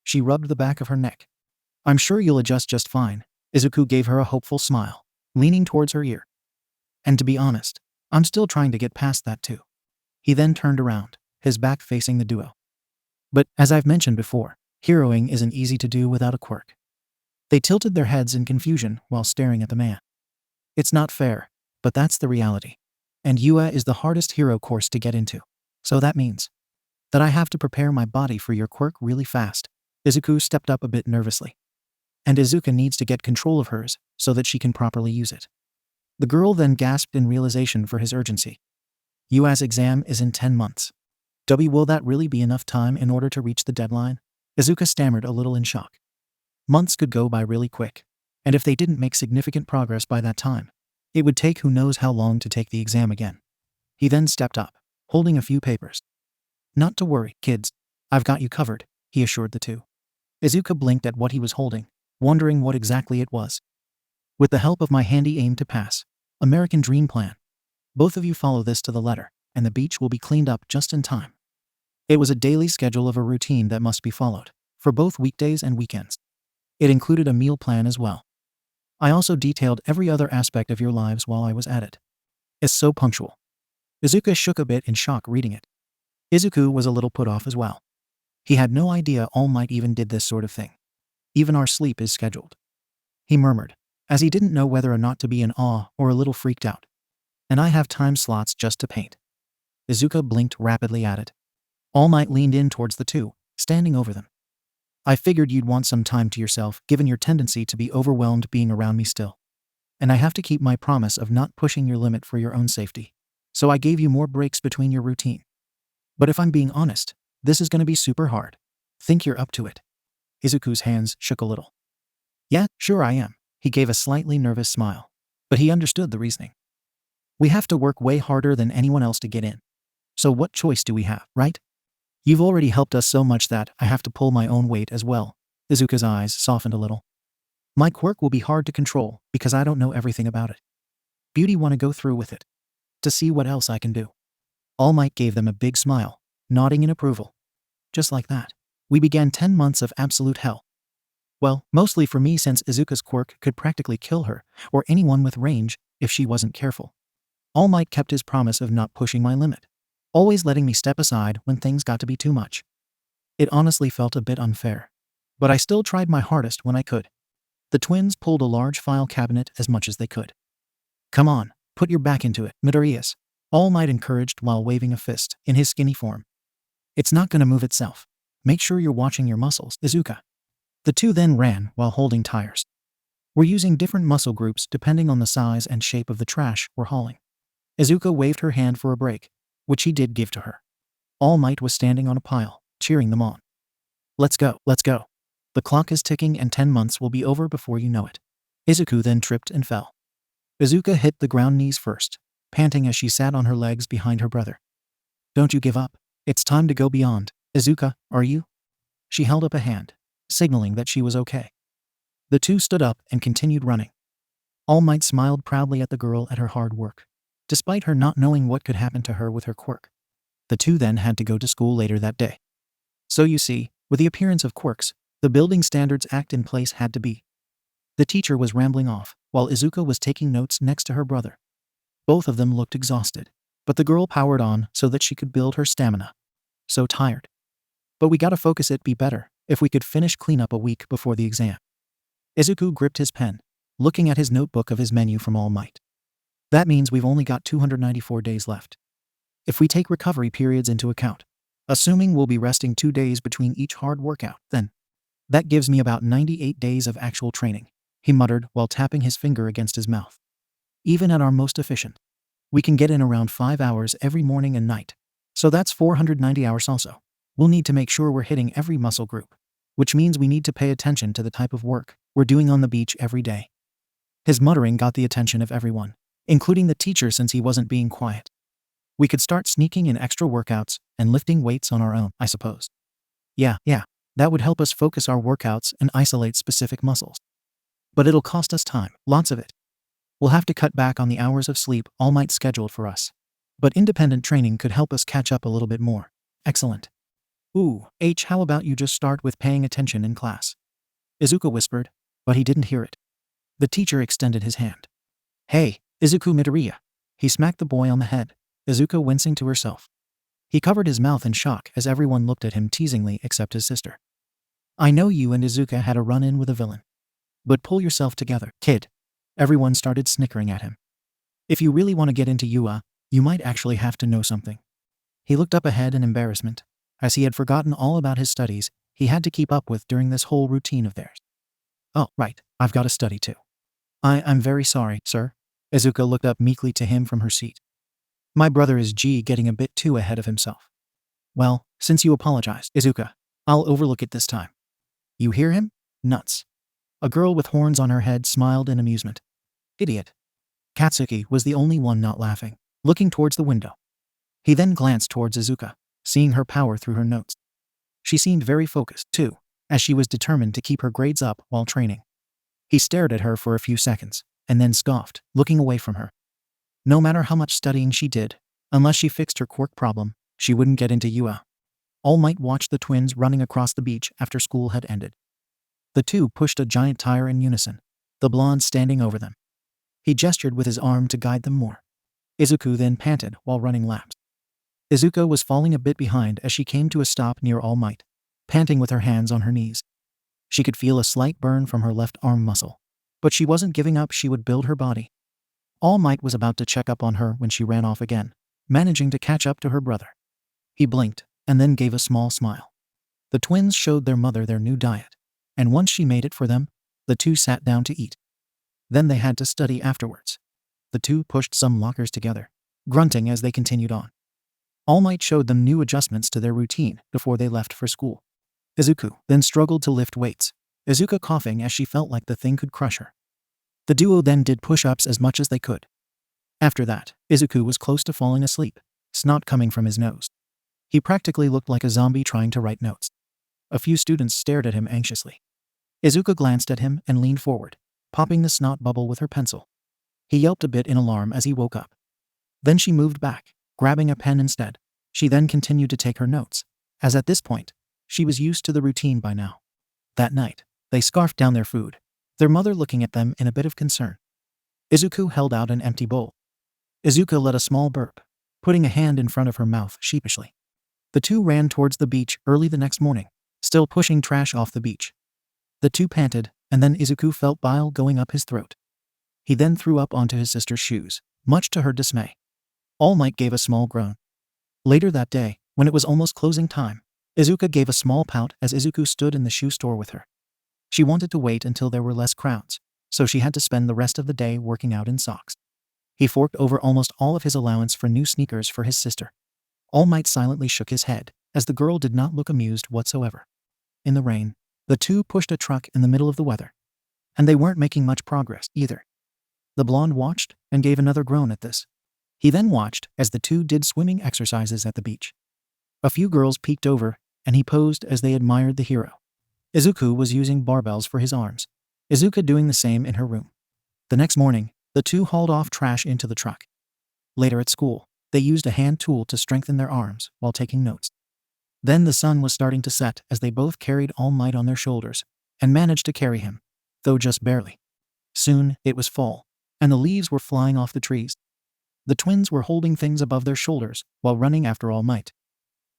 She rubbed the back of her neck. I'm sure you'll adjust just fine. Izuku gave her a hopeful smile, leaning towards her ear. And to be honest, I'm still trying to get past that too. He then turned around, his back facing the duo. But, as I've mentioned before, heroing isn't easy to do without a quirk. They tilted their heads in confusion while staring at the man. It's not fair, but that's the reality. And UA is the hardest hero course to get into. So that means that I have to prepare my body for your quirk really fast. Izuku stepped up a bit nervously. And Izuka needs to get control of hers so that she can properly use it. The girl then gasped in realization for his urgency. UA's exam is in 10 months. Will that really be enough time in order to reach the deadline? Izuka stammered a little in shock. Months could go by really quick, and if they didn't make significant progress by that time, it would take who knows how long to take the exam again. He then stepped up, holding a few papers. Not to worry, kids. I've got you covered, he assured the two. Izuka blinked at what he was holding, wondering what exactly it was. With the help of my handy aim to pass, American Dream Plan. Both of you follow this to the letter, and the beach will be cleaned up just in time. It was a daily schedule of a routine that must be followed, for both weekdays and weekends. It included a meal plan as well. I also detailed every other aspect of your lives while I was at it. It's so punctual. Izuka shook a bit in shock reading it. Izuku was a little put off as well. He had no idea All Might even did this sort of thing. Even our sleep is scheduled. He murmured, as he didn't know whether or not to be in awe or a little freaked out. And I have time slots just to paint. Izuka blinked rapidly at it. All Might leaned in towards the two, standing over them. I figured you'd want some time to yourself, given your tendency to be overwhelmed being around me still. And I have to keep my promise of not pushing your limit for your own safety. So I gave you more breaks between your routine. But if I'm being honest, this is gonna be super hard. Think you're up to it. Izuku's hands shook a little. Yeah, sure I am. He gave a slightly nervous smile. But he understood the reasoning. We have to work way harder than anyone else to get in. So what choice do we have, right? You've already helped us so much that I have to pull my own weight as well. Izuka's eyes softened a little. My quirk will be hard to control because I don't know everything about it. Beauty want to go through with it. To see what else I can do. All Might gave them a big smile, nodding in approval. Just like that, we began 10 months of absolute hell. Well, mostly for me since Izuka's quirk could practically kill her, or anyone with range, if she wasn't careful. All Might kept his promise of not pushing my limit, always letting me step aside when things got to be too much. It honestly felt a bit unfair, but I still tried my hardest when I could. The twins pulled a large file cabinet as much as they could. "Come on, put your back into it, Midoriya," All Might encouraged while waving a fist in his skinny form. "It's not gonna move itself. Make sure you're watching your muscles, Izuka." The two then ran while holding tires. We're using different muscle groups depending on the size and shape of the trash we're hauling. Izuka waved her hand for a break, which he did give to her. All Might was standing on a pile, cheering them on. Let's go. The clock is ticking and 10 months will be over before you know it." Izuku then tripped and fell. Izuka hit the ground knees first, panting as she sat on her legs behind her brother. "Don't you give up. It's time to go beyond. Izuka, are you?" She held up a hand, signaling that she was okay. The two stood up and continued running. All Might smiled proudly at the girl at her hard work, despite her not knowing what could happen to her with her quirk. The two then had to go to school later that day. So you see, with the appearance of Quirks, the building standards act in place had to be. The teacher was rambling off, while Izuka was taking notes next to her brother. Both of them looked exhausted, but the girl powered on so that she could build her stamina. So tired. "But we gotta focus, it'd be better if we could finish cleanup a week before the exam." Izuku gripped his pen, looking at his notebook of his menu from All Might. "That means we've only got 294 days left. If we take recovery periods into account, assuming we'll be resting 2 days between each hard workout, then that gives me about 98 days of actual training," he muttered while tapping his finger against his mouth. "Even at our most efficient, we can get in around 5 hours every morning and night. So that's 490 hours also. We'll need to make sure we're hitting every muscle group, which means we need to pay attention to the type of work we're doing on the beach every day." His muttering got the attention of everyone, including the teacher since he wasn't being quiet. "We could start sneaking in extra workouts and lifting weights on our own, I suppose." Yeah, that would help us focus our workouts and isolate specific muscles. But it'll cost us time, lots of it. We'll have to cut back on the hours of sleep All Might scheduled for us. But independent training could help us catch up a little bit more. Excellent. Ooh, how about you just start with paying attention in class?" Izuka whispered, but he didn't hear it. The teacher extended his hand. "Hey, Izuku Midoriya." He smacked the boy on the head, Izuka wincing to herself. He covered his mouth in shock as everyone looked at him teasingly except his sister. "I know you and Izuka had a run-in with a villain. But pull yourself together, kid." Everyone started snickering at him. "If you really want to get into UA, you might actually have to know something." He looked up ahead in embarrassment, as he had forgotten all about his studies he had to keep up with during this whole routine of theirs. "Oh, right, I've got to study too." I'm very sorry, sir." Izuka looked up meekly to him from her seat. "My brother is getting a bit too ahead of himself." "Well, since you apologized, Izuka, I'll overlook it this time." "You hear him? Nuts." A girl with horns on her head smiled in amusement. "Idiot." Katsuki was the only one not laughing, looking towards the window. He then glanced towards Izuka, seeing her power through her notes. She seemed very focused, too, as she was determined to keep her grades up while training. He stared at her for a few seconds, and then scoffed, looking away from her. No matter how much studying she did, unless she fixed her quirk problem, she wouldn't get into UA. All Might watched the twins running across the beach after school had ended. The two pushed a giant tire in unison, the blonde standing over them. He gestured with his arm to guide them more. Izuku then panted while running laps. Izuka was falling a bit behind as she came to a stop near All Might, panting with her hands on her knees. She could feel a slight burn from her left arm muscle, but she wasn't giving up. She would build her body. All Might was about to check up on her when she ran off again, managing to catch up to her brother. He blinked, and then gave a small smile. The twins showed their mother their new diet, and once she made it for them, the two sat down to eat. Then they had to study afterwards. The two pushed some lockers together, grunting as they continued on. All Might showed them new adjustments to their routine before they left for school. Izuku then struggled to lift weights, Izuka coughing as she felt like the thing could crush her. The duo then did push-ups as much as they could. After that, Izuku was close to falling asleep, snot coming from his nose. He practically looked like a zombie trying to write notes. A few students stared at him anxiously. Izuka glanced at him and leaned forward, popping the snot bubble with her pencil. He yelped a bit in alarm as he woke up. Then she moved back, grabbing a pen instead. She then continued to take her notes, as at this point, she was used to the routine by now. That night, they scarfed down their food, their mother looking at them in a bit of concern. Izuku held out an empty bowl. Izuka let a small burp, putting a hand in front of her mouth sheepishly. The two ran towards the beach early the next morning, still pushing trash off the beach. The two panted, and then Izuku felt bile going up his throat. He then threw up onto his sister's shoes, much to her dismay. All Might gave a small groan. Later that day, when it was almost closing time, Izuka gave a small pout as Izuku stood in the shoe store with her. She wanted to wait until there were less crowds, so she had to spend the rest of the day working out in socks. He forked over almost all of his allowance for new sneakers for his sister. All Might silently shook his head, as the girl did not look amused whatsoever. In the rain, the two pushed a truck in the middle of the weather. And they weren't making much progress, either. The blonde watched, and gave another groan at this. He then watched as the two did swimming exercises at the beach. A few girls peeked over, and he posed as they admired the hero. Izuku was using barbells for his arms, Izuka doing the same in her room. The next morning, the two hauled off trash into the truck. Later at school, they used a hand tool to strengthen their arms while taking notes. Then the sun was starting to set as they both carried All Might on their shoulders, and managed to carry him, though just barely. Soon, it was fall, and the leaves were flying off the trees. The twins were holding things above their shoulders while running after All Might.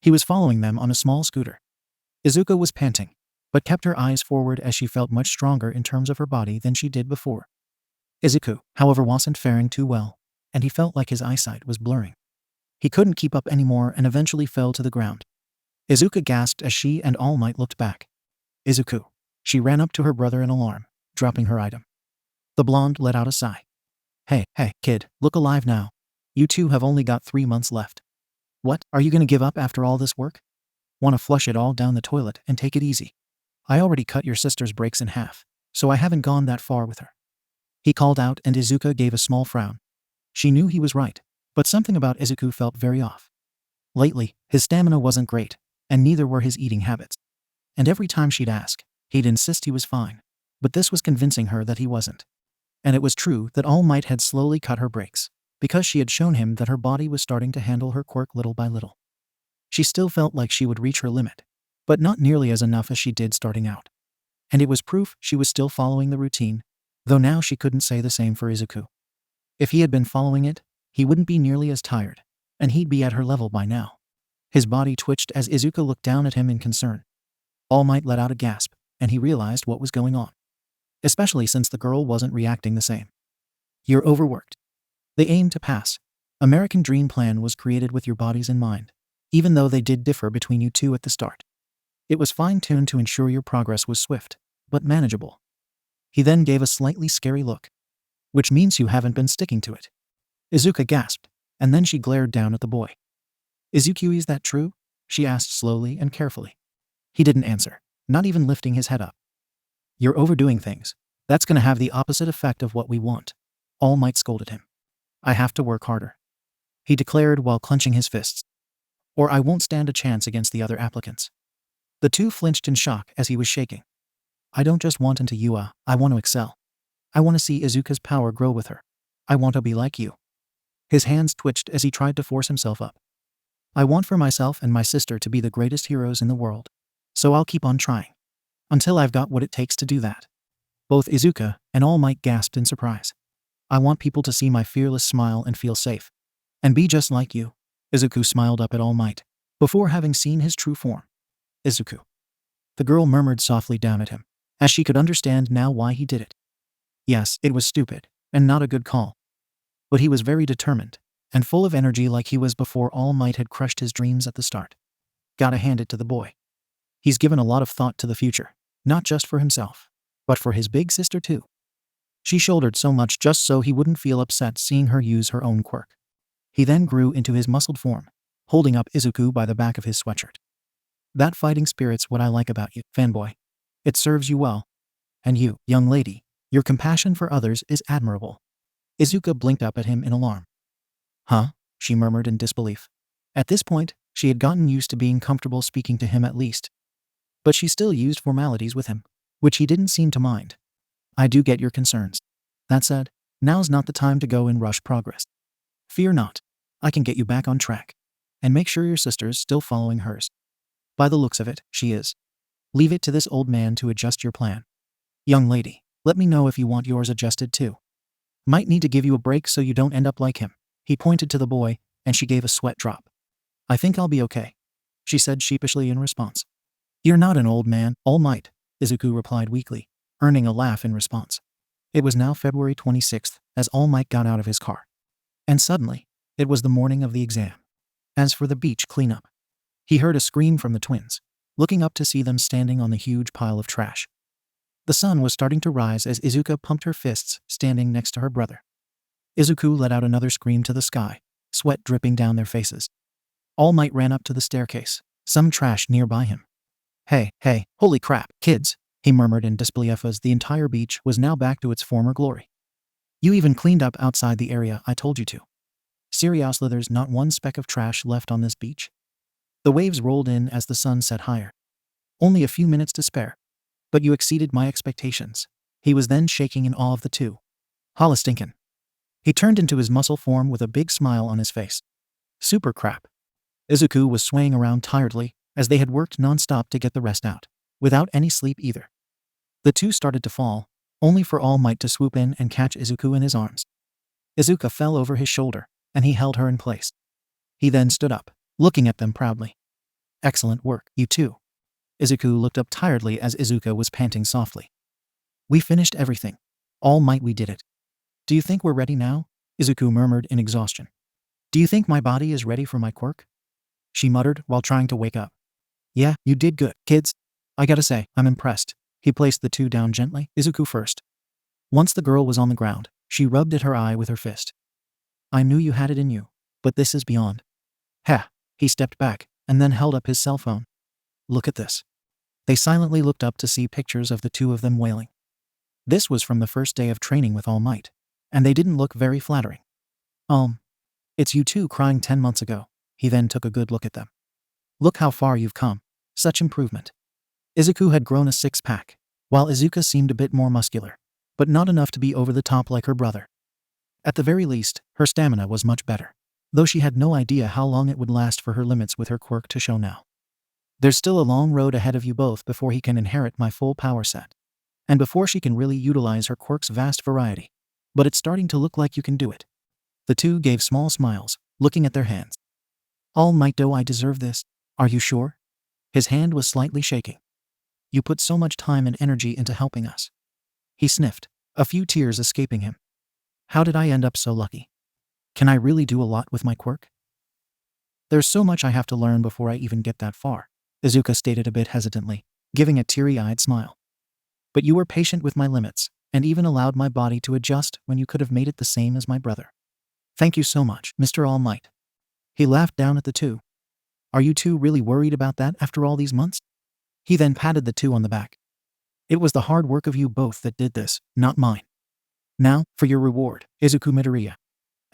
He was following them on a small scooter. Izuka was panting, but kept her eyes forward as she felt much stronger in terms of her body than she did before. Izuku, however, wasn't faring too well, and he felt like his eyesight was blurring. He couldn't keep up anymore and eventually fell to the ground. Izuka gasped as she and All Might looked back. Izuku. She ran up to her brother in alarm, dropping her item. The blonde let out a sigh. Hey, kid, look alive now. You two have only got 3 months left. What, are you gonna give up after all this work? Wanna flush it all down the toilet and take it easy? I already cut your sister's brakes in half, so I haven't gone that far with her. He called out, and Izuka gave a small frown. She knew he was right, but something about Izuku felt very off. Lately, his stamina wasn't great, and neither were his eating habits. And every time she'd ask, he'd insist he was fine, but this was convincing her that he wasn't. And it was true that All Might had slowly cut her brakes, because she had shown him that her body was starting to handle her quirk little by little. She still felt like she would reach her limit, but not nearly as enough as she did starting out. And it was proof she was still following the routine, though now she couldn't say the same for Izuku. If he had been following it, he wouldn't be nearly as tired, and he'd be at her level by now. His body twitched as Izuka looked down at him in concern. All Might let out a gasp, and he realized what was going on. Especially since the girl wasn't reacting the same. You're overworked. They aimed to pass. American Dream Plan was created with your bodies in mind, even though they did differ between you two at the start. It was fine-tuned to ensure your progress was swift, but manageable. He then gave a slightly scary look. Which means you haven't been sticking to it. Izuka gasped, and then she glared down at the boy. Izuku, is that true? She asked slowly and carefully. He didn't answer, not even lifting his head up. You're overdoing things. That's gonna have the opposite effect of what we want. All Might scolded him. I have to work harder, he declared while clenching his fists. Or I won't stand a chance against the other applicants. The two flinched in shock as he was shaking. I don't just want into Yua, I want to excel. I want to see Izuka's power grow with her. I want to be like you. His hands twitched as he tried to force himself up. I want for myself and my sister to be the greatest heroes in the world. So I'll keep on trying. Until I've got what it takes to do that. Both Izuka and All Might gasped in surprise. I want people to see my fearless smile and feel safe. And be just like you. Izuku smiled up at All Might, before having seen his true form. Izuku. The girl murmured softly down at him, as she could understand now why he did it. Yes, it was stupid, and not a good call. But he was very determined, and full of energy like he was before All Might had crushed his dreams at the start. Gotta hand it to the boy. He's given a lot of thought to the future, not just for himself, but for his big sister too. She shouldered so much just so he wouldn't feel upset seeing her use her own quirk. He then grew into his muscled form, holding up Izuku by the back of his sweatshirt. That fighting spirit's what I like about you, fanboy. It serves you well. And you, young lady, your compassion for others is admirable. Izuka blinked up at him in alarm. Huh? She murmured in disbelief. At this point, she had gotten used to being comfortable speaking to him at least. But she still used formalities with him, which he didn't seem to mind. I do get your concerns. That said, now's not the time to go and rush progress. Fear not. I can get you back on track. And make sure your sister's still following hers. By the looks of it, she is. Leave it to this old man to adjust your plan. Young lady, let me know if you want yours adjusted too. Might need to give you a break so you don't end up like him. He pointed to the boy, and she gave a sweat drop. I think I'll be okay, she said sheepishly in response. You're not an old man, All Might, Izuku replied weakly, earning a laugh in response. It was now February 26th as All Might got out of his car. And suddenly, it was the morning of the exam. As for the beach cleanup, he heard a scream from the twins, looking up to see them standing on the huge pile of trash. The sun was starting to rise as Izuka pumped her fists, standing next to her brother. Izuku let out another scream to the sky, sweat dripping down their faces. All Might ran up to the staircase, some trash nearby him. Hey, holy crap, kids, he murmured in disbelief as the entire beach was now back to its former glory. You even cleaned up outside the area I told you to. Seriously, there's not one speck of trash left on this beach. The waves rolled in as the sun set higher. Only a few minutes to spare. But you exceeded my expectations. He was then shaking in awe of the two. Holla stinkin'. He turned into his muscle form with a big smile on his face. Super crap. Izuku was swaying around tiredly, as they had worked non-stop to get the rest out, without any sleep either. The two started to fall, only for All Might to swoop in and catch Izuku in his arms. Izuka fell over his shoulder, and he held her in place. He then stood up, looking at them proudly. Excellent work, you two. Izuku looked up tiredly as Izuka was panting softly. We finished everything. All Might, we did it. Do you think we're ready now? Izuku murmured in exhaustion. Do you think my body is ready for my quirk? She muttered while trying to wake up. Yeah, you did good, kids. I gotta say, I'm impressed. He placed the two down gently, Izuku first. Once the girl was on the ground, she rubbed at her eye with her fist. I knew you had it in you, but this is beyond. Ha! He stepped back, and then held up his cell phone. Look at this. They silently looked up to see pictures of the two of them wailing. This was from the first day of training with All Might, and they didn't look very flattering. It's you two crying 10 months ago. He then took a good look at them. Look how far you've come. Such improvement. Izuku had grown a six-pack, while Izuka seemed a bit more muscular, but not enough to be over the top like her brother. At the very least, her stamina was much better, though she had no idea how long it would last for her limits with her quirk to show now. There's still a long road ahead of you both before he can inherit my full power set, and before she can really utilize her quirk's vast variety, but it's starting to look like you can do it. The two gave small smiles, looking at their hands. All Might, do I deserve this? Are you sure? His hand was slightly shaking. You put so much time and energy into helping us. He sniffed, a few tears escaping him. How did I end up so lucky? Can I really do a lot with my quirk? There's so much I have to learn before I even get that far, Izuka stated a bit hesitantly, giving a teary-eyed smile. But you were patient with my limits, and even allowed my body to adjust when you could have made it the same as my brother. Thank you so much, Mr. All Might. He laughed down at the two. Are you two really worried about that after all these months? He then patted the two on the back. It was the hard work of you both that did this, not mine. Now, for your reward, Izuku Midoriya.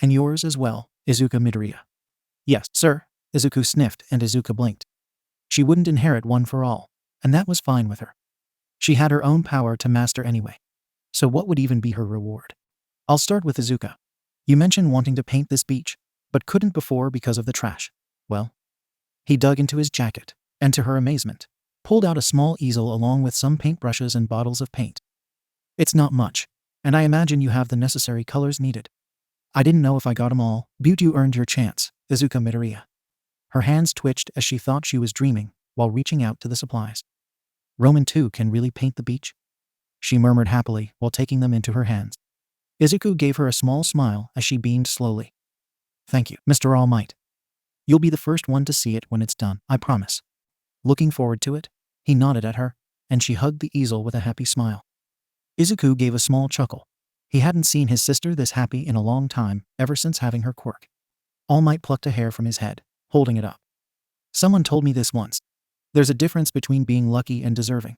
And yours as well, Izuka Midoriya. Yes, sir, Izuku sniffed and Izuka blinked. She wouldn't inherit one for all, and that was fine with her. She had her own power to master anyway. So what would even be her reward? I'll start with Izuka. You mentioned wanting to paint this beach, but couldn't before because of the trash. Well, he dug into his jacket, and to her amazement, pulled out a small easel along with some paintbrushes and bottles of paint. It's not much, and I imagine you have the necessary colors needed. I didn't know if I got them all, but you earned your chance, Izuka Midoriya. Her hands twitched as she thought she was dreaming, while reaching out to the supplies. Roman too can really paint the beach? She murmured happily while taking them into her hands. Izuku gave her a small smile as she beamed slowly. Thank you, Mr. All Might. You'll be the first one to see it when it's done, I promise. Looking forward to it? He nodded at her, and she hugged the easel with a happy smile. Izuku gave a small chuckle. He hadn't seen his sister this happy in a long time, ever since having her quirk. All Might plucked a hair from his head, holding it up. Someone told me this once. There's a difference between being lucky and deserving.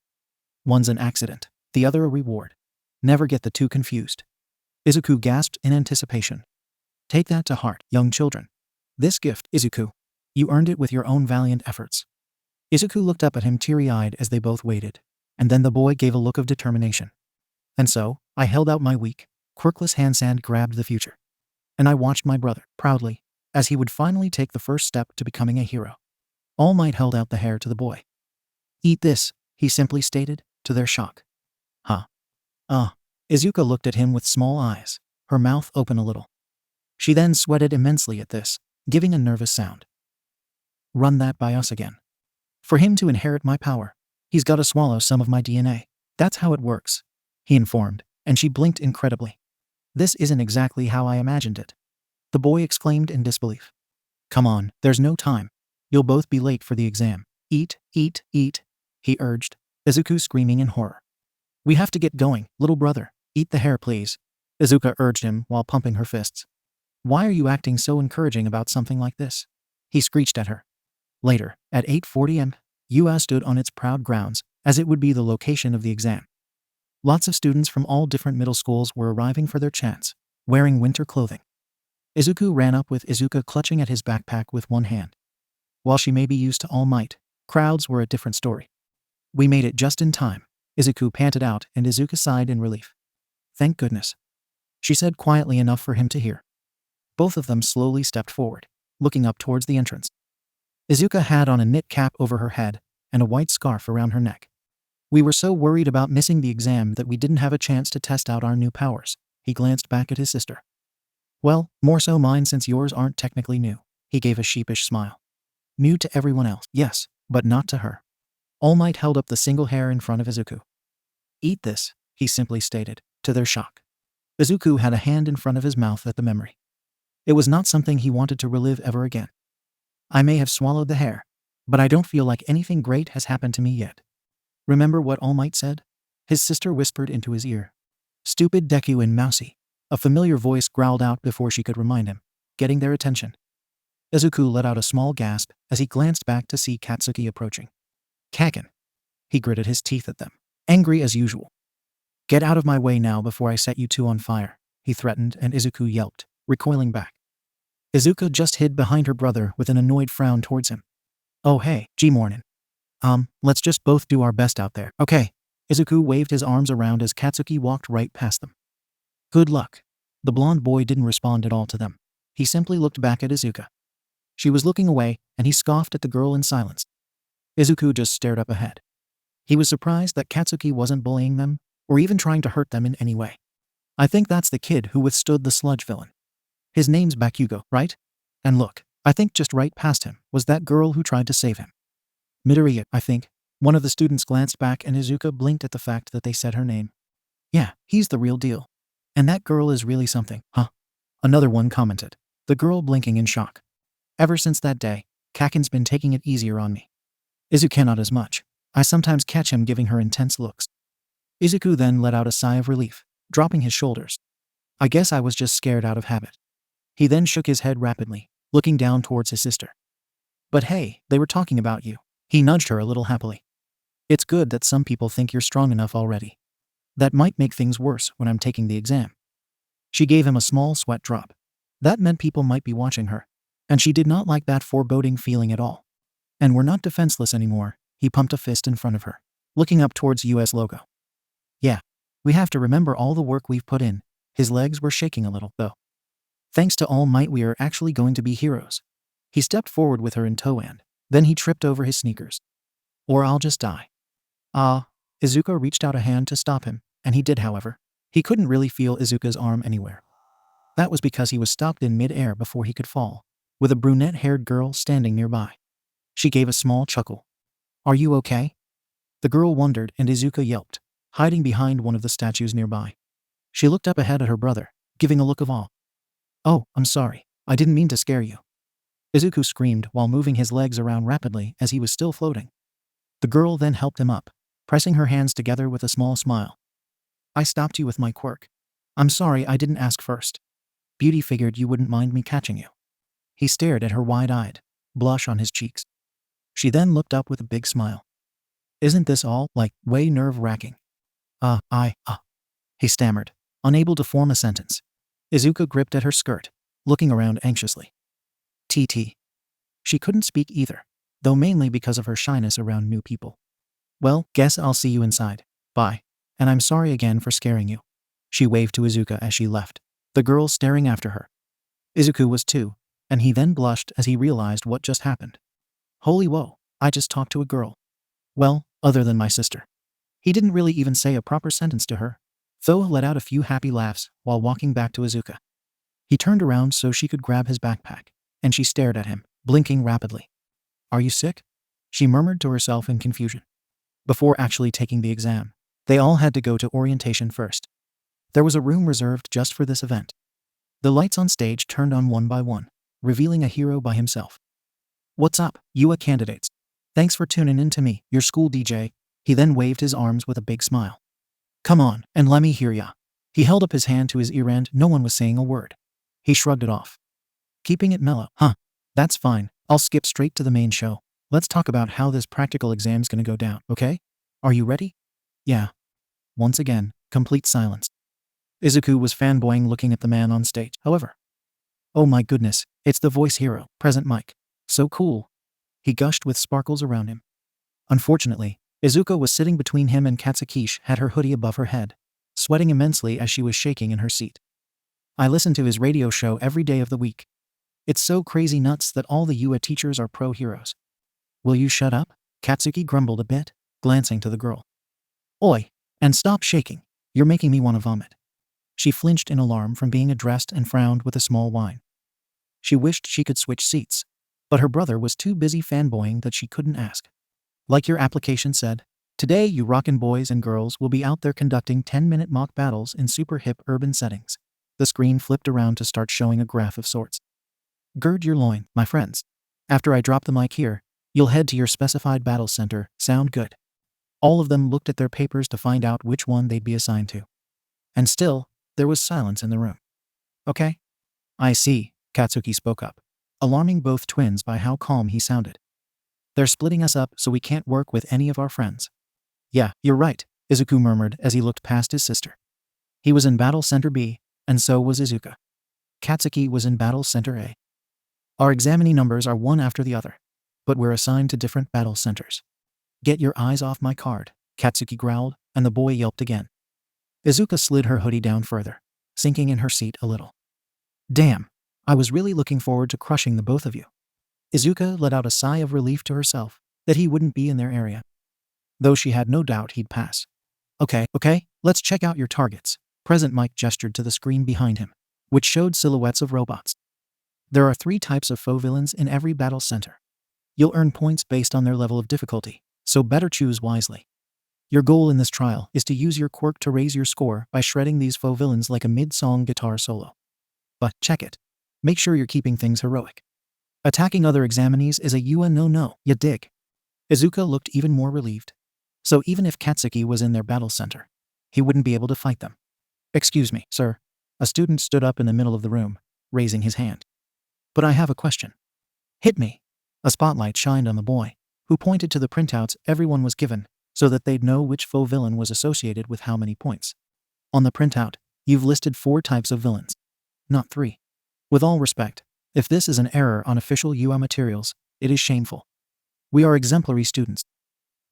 One's an accident, the other a reward. Never get the two confused. Izuku gasped in anticipation. Take that to heart, young children. This gift, Izuku. You earned it with your own valiant efforts. Izuku looked up at him teary-eyed as they both waited, and then the boy gave a look of determination. And so, I held out my weak, quirkless hands and grabbed the future. And I watched my brother, proudly, as he would finally take the first step to becoming a hero. All Might held out the hair to the boy. Eat this, he simply stated, to their shock. Huh. Izuka looked at him with small eyes, her mouth open a little. She then sweated immensely at this, giving a nervous sound. Run that by us again. For him to inherit my power, he's got to swallow some of my DNA. That's how it works, he informed, and she blinked incredibly. This isn't exactly how I imagined it. The boy exclaimed in disbelief. Come on, there's no time. You'll both be late for the exam. Eat, eat, eat, he urged, Izuku screaming in horror. We have to get going, little brother. Eat the hair, please, Izuka urged him while pumping her fists. Why are you acting so encouraging about something like this? He screeched at her. Later, at 8:40 am, UA stood on its proud grounds, as it would be the location of the exam. Lots of students from all different middle schools were arriving for their chance, wearing winter clothing. Izuku ran up with Izuka clutching at his backpack with one hand. While she may be used to All Might, crowds were a different story. We made it just in time, Izuku panted out, and Izuka sighed in relief. Thank goodness, she said quietly enough for him to hear. Both of them slowly stepped forward, looking up towards the entrance. Izuka had on a knit cap over her head and a white scarf around her neck. We were so worried about missing the exam that we didn't have a chance to test out our new powers. He glanced back at his sister. Well, more so mine since yours aren't technically new. He gave a sheepish smile. New to everyone else, yes, but not to her. All Might held up the single hair in front of Izuku. Eat this, he simply stated, to their shock. Izuku had a hand in front of his mouth at the memory. It was not something he wanted to relive ever again. I may have swallowed the hair, but I don't feel like anything great has happened to me yet. Remember what All Might said? His sister whispered into his ear. Stupid Deku and Mousy. A familiar voice growled out before she could remind him, getting their attention. Izuku let out a small gasp as he glanced back to see Katsuki approaching. Kaken. He gritted his teeth at them, angry as usual. Get out of my way now before I set you two on fire, he threatened, and Izuku yelped, recoiling back. Izuka just hid behind her brother with an annoyed frown towards him. Oh hey, G-mornin'. Let's just both do our best out there, okay? Izuku waved his arms around as Katsuki walked right past them. Good luck. The blonde boy didn't respond at all to them. He simply looked back at Izuka. She was looking away, and he scoffed at the girl in silence. Izuku just stared up ahead. He was surprised that Katsuki wasn't bullying them, or even trying to hurt them in any way. I think that's the kid who withstood the sludge villain. His name's Bakugo, right? And look, I think just right past him was that girl who tried to save him. Midoriya, I think. One of the students glanced back and Izuka blinked at the fact that they said her name. Yeah, he's the real deal. And that girl is really something, huh? Another one commented, the girl blinking in shock. Ever since that day, Kaken's been taking it easier on me. Izuka not as much. I sometimes catch him giving her intense looks. Izuku then let out a sigh of relief, dropping his shoulders. I guess I was just scared out of habit. He then shook his head rapidly, looking down towards his sister. But hey, they were talking about you. He nudged her a little happily. It's good that some people think you're strong enough already. That might make things worse when I'm taking the exam. She gave him a small sweat drop. That meant people might be watching her, and she did not like that foreboding feeling at all. And we're not defenseless anymore, he pumped a fist in front of her, looking up towards US logo. Yeah, we have to remember all the work we've put in. His legs were shaking a little, though. Thanks to All Might we are actually going to be heroes. He stepped forward with her in tow and then he tripped over his sneakers. Or I'll just die. Izuka reached out a hand to stop him, and he did, however. He couldn't really feel Izuka's arm anywhere. That was because he was stopped in mid-air before he could fall, with a brunette-haired girl standing nearby. She gave a small chuckle. Are you okay? The girl wondered, and Izuka yelped, hiding behind one of the statues nearby. She looked up ahead at her brother, giving a look of awe. Oh, I'm sorry. I didn't mean to scare you. Izuku screamed while moving his legs around rapidly as he was still floating. The girl then helped him up, pressing her hands together with a small smile. I stopped you with my quirk. I'm sorry I didn't ask first. Beauty figured you wouldn't mind me catching you. He stared at her wide-eyed, blush on his cheeks. She then looked up with a big smile. Isn't this all, way nerve-wracking? He stammered, unable to form a sentence. Izuka gripped at her skirt, looking around anxiously. TT. She couldn't speak either, though mainly because of her shyness around new people. Well, guess I'll see you inside. Bye. And I'm sorry again for scaring you. She waved to Izuka as she left, the girl staring after her. Izuku was too, and he then blushed as he realized what just happened. Holy whoa, I just talked to a girl. Well, other than my sister. He didn't really even say a proper sentence to her, though let out a few happy laughs while walking back to Izuka. He turned around so she could grab his backpack, and she stared at him, blinking rapidly. Are you sick? She murmured to herself in confusion. Before actually taking the exam, they all had to go to orientation first. There was a room reserved just for this event. The lights on stage turned on one by one, revealing a hero by himself. What's up, UA candidates? Thanks for tuning in to me, your school DJ. He then waved his arms with a big smile. Come on, and let me hear ya. He held up his hand to his ear and no one was saying a word. He shrugged it off. Keeping it mellow. That's fine. I'll skip straight to the main show. Let's talk about how this practical exam's gonna go down, okay? Are you ready? Yeah. Once again, complete silence. Izuku was fanboying looking at the man on stage, however. Oh my goodness, it's the voice hero, Present Mike. So cool. He gushed with sparkles around him. Unfortunately, Izuku was sitting between him and Katsukish had her hoodie above her head, sweating immensely as she was shaking in her seat. I listen to his radio show every day of the week. It's so crazy nuts that all the UA teachers are pro heroes. Will you shut up? Katsuki grumbled a bit, glancing to the girl. Oi, and stop shaking. You're making me want to vomit. She flinched in alarm from being addressed and frowned with a small whine. She wished she could switch seats, but her brother was too busy fanboying that she couldn't ask. Like your application said, today you rockin' boys and girls will be out there conducting 10-minute mock battles in super hip urban settings. The screen flipped around to start showing a graph of sorts. Gird your loin, my friends. After I drop the mic here, you'll head to your specified battle center. Sound good? All of them looked at their papers to find out which one they'd be assigned to. And still, there was silence in the room. Okay? I see, Katsuki spoke up, alarming both twins by how calm he sounded. They're splitting us up so we can't work with any of our friends. Yeah, you're right, Izuku murmured as he looked past his sister. He was in Battle Center B, and so was Izuka. Katsuki was in Battle Center A. Our examinee numbers are one after the other, but we're assigned to different battle centers. Get your eyes off my card, Katsuki growled, and the boy yelped again. Izuka slid her hoodie down further, sinking in her seat a little. Damn, I was really looking forward to crushing the both of you. Izuka let out a sigh of relief to herself that he wouldn't be in their area, though she had no doubt he'd pass. Okay, let's check out your targets. Present Mike gestured to the screen behind him, which showed silhouettes of robots. There are 3 types of foe villains in every battle center. You'll earn points based on their level of difficulty, so better choose wisely. Your goal in this trial is to use your quirk to raise your score by shredding these foe villains like a mid-song guitar solo. But check it. Make sure you're keeping things heroic. Attacking other examinees is a UA no-no, ya dig? Izuka looked even more relieved. So even if Katsuki was in their battle center, he wouldn't be able to fight them. Excuse me, sir. A student stood up in the middle of the room, raising his hand. But I have a question. Hit me. A spotlight shined on the boy, who pointed to the printouts everyone was given, so that they'd know which foe villain was associated with how many points. On the printout, you've listed 4 types of villains, not 3. With all respect, if this is an error on official UA materials, it is shameful. We are exemplary students.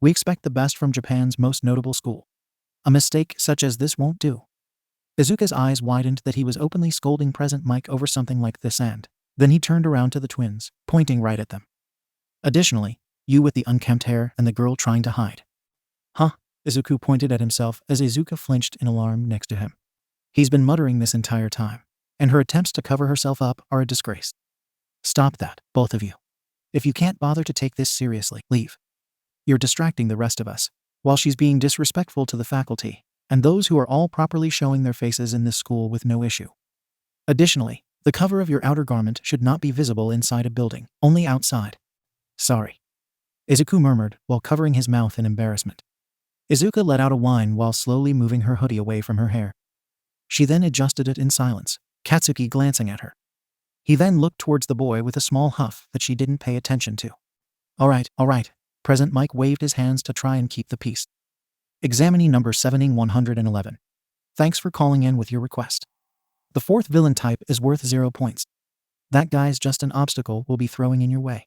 We expect the best from Japan's most notable school. A mistake such as this won't do. Izuka's eyes widened that he was openly scolding Present Mike over something like this, and then he turned around to the twins, pointing right at them. Additionally, you with the unkempt hair and the girl trying to hide. Huh? Izuku pointed at himself as Izuka flinched in alarm next to him. He's been muttering this entire time, and her attempts to cover herself up are a disgrace. Stop that, both of you. If you can't bother to take this seriously, leave. You're distracting the rest of us, while she's being disrespectful to the faculty, and those who are all properly showing their faces in this school with no issue. Additionally, the cover of your outer garment should not be visible inside a building, only outside. Sorry. Izuku murmured while covering his mouth in embarrassment. Izuka let out a whine while slowly moving her hoodie away from her hair. She then adjusted it in silence, Katsuki glancing at her. He then looked towards the boy with a small huff that she didn't pay attention to. All right. Present Mike waved his hands to try and keep the peace. Examinee number 7111. Thanks for calling in with your request. The 4th villain type is worth 0 points. That guy's just an obstacle we'll be throwing in your way.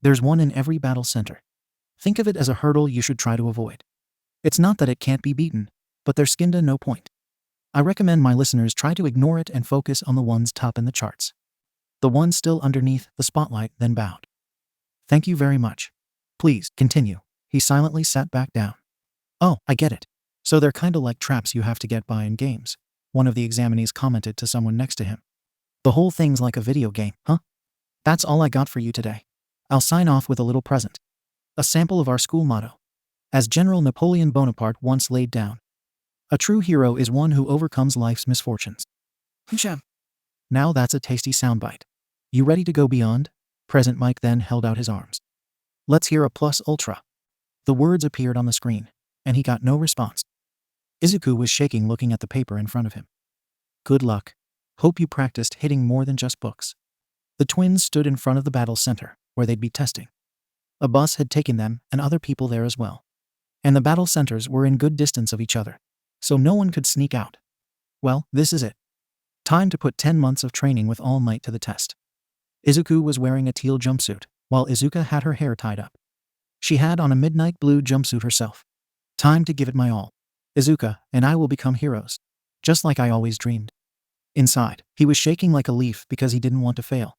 There's one in every battle center. Think of it as a hurdle you should try to avoid. It's not that it can't be beaten, but they're skinned to no point. I recommend my listeners try to ignore it and focus on the ones top in the charts. The one still underneath the spotlight then bowed. Thank you very much. Please, continue. He silently sat back down. Oh, I get it. So they're kinda like traps you have to get by in games, one of the examinees commented to someone next to him. The whole thing's like a video game, huh? That's all I got for you today. I'll sign off with a little present. A sample of our school motto. As General Napoleon Bonaparte once laid down, a true hero is one who overcomes life's misfortunes. Now that's a tasty soundbite. You ready to go beyond? Present Mike then held out his arms. Let's hear a plus ultra. The words appeared on the screen, and he got no response. Izuku was shaking looking at the paper in front of him. Good luck. Hope you practiced hitting more than just books. The twins stood in front of the battle center, where they'd be testing. A bus had taken them and other people there as well. And the battle centers were in good distance of each other, so no one could sneak out. Well, this is it. Time to put 10 months of training with all might to the test. Izuku was wearing a teal jumpsuit, while Izuka had her hair tied up. She had on a midnight blue jumpsuit herself. Time to give it my all. Izuka and I will become heroes, just like I always dreamed. Inside, he was shaking like a leaf because he didn't want to fail.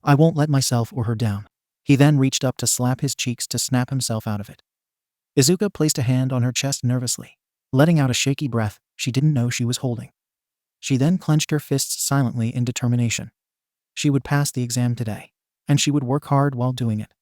I won't let myself or her down. He then reached up to slap his cheeks to snap himself out of it. Izuka placed a hand on her chest nervously, letting out a shaky breath she didn't know she was holding. She then clenched her fists silently in determination. She would pass the exam today, and she would work hard while doing it.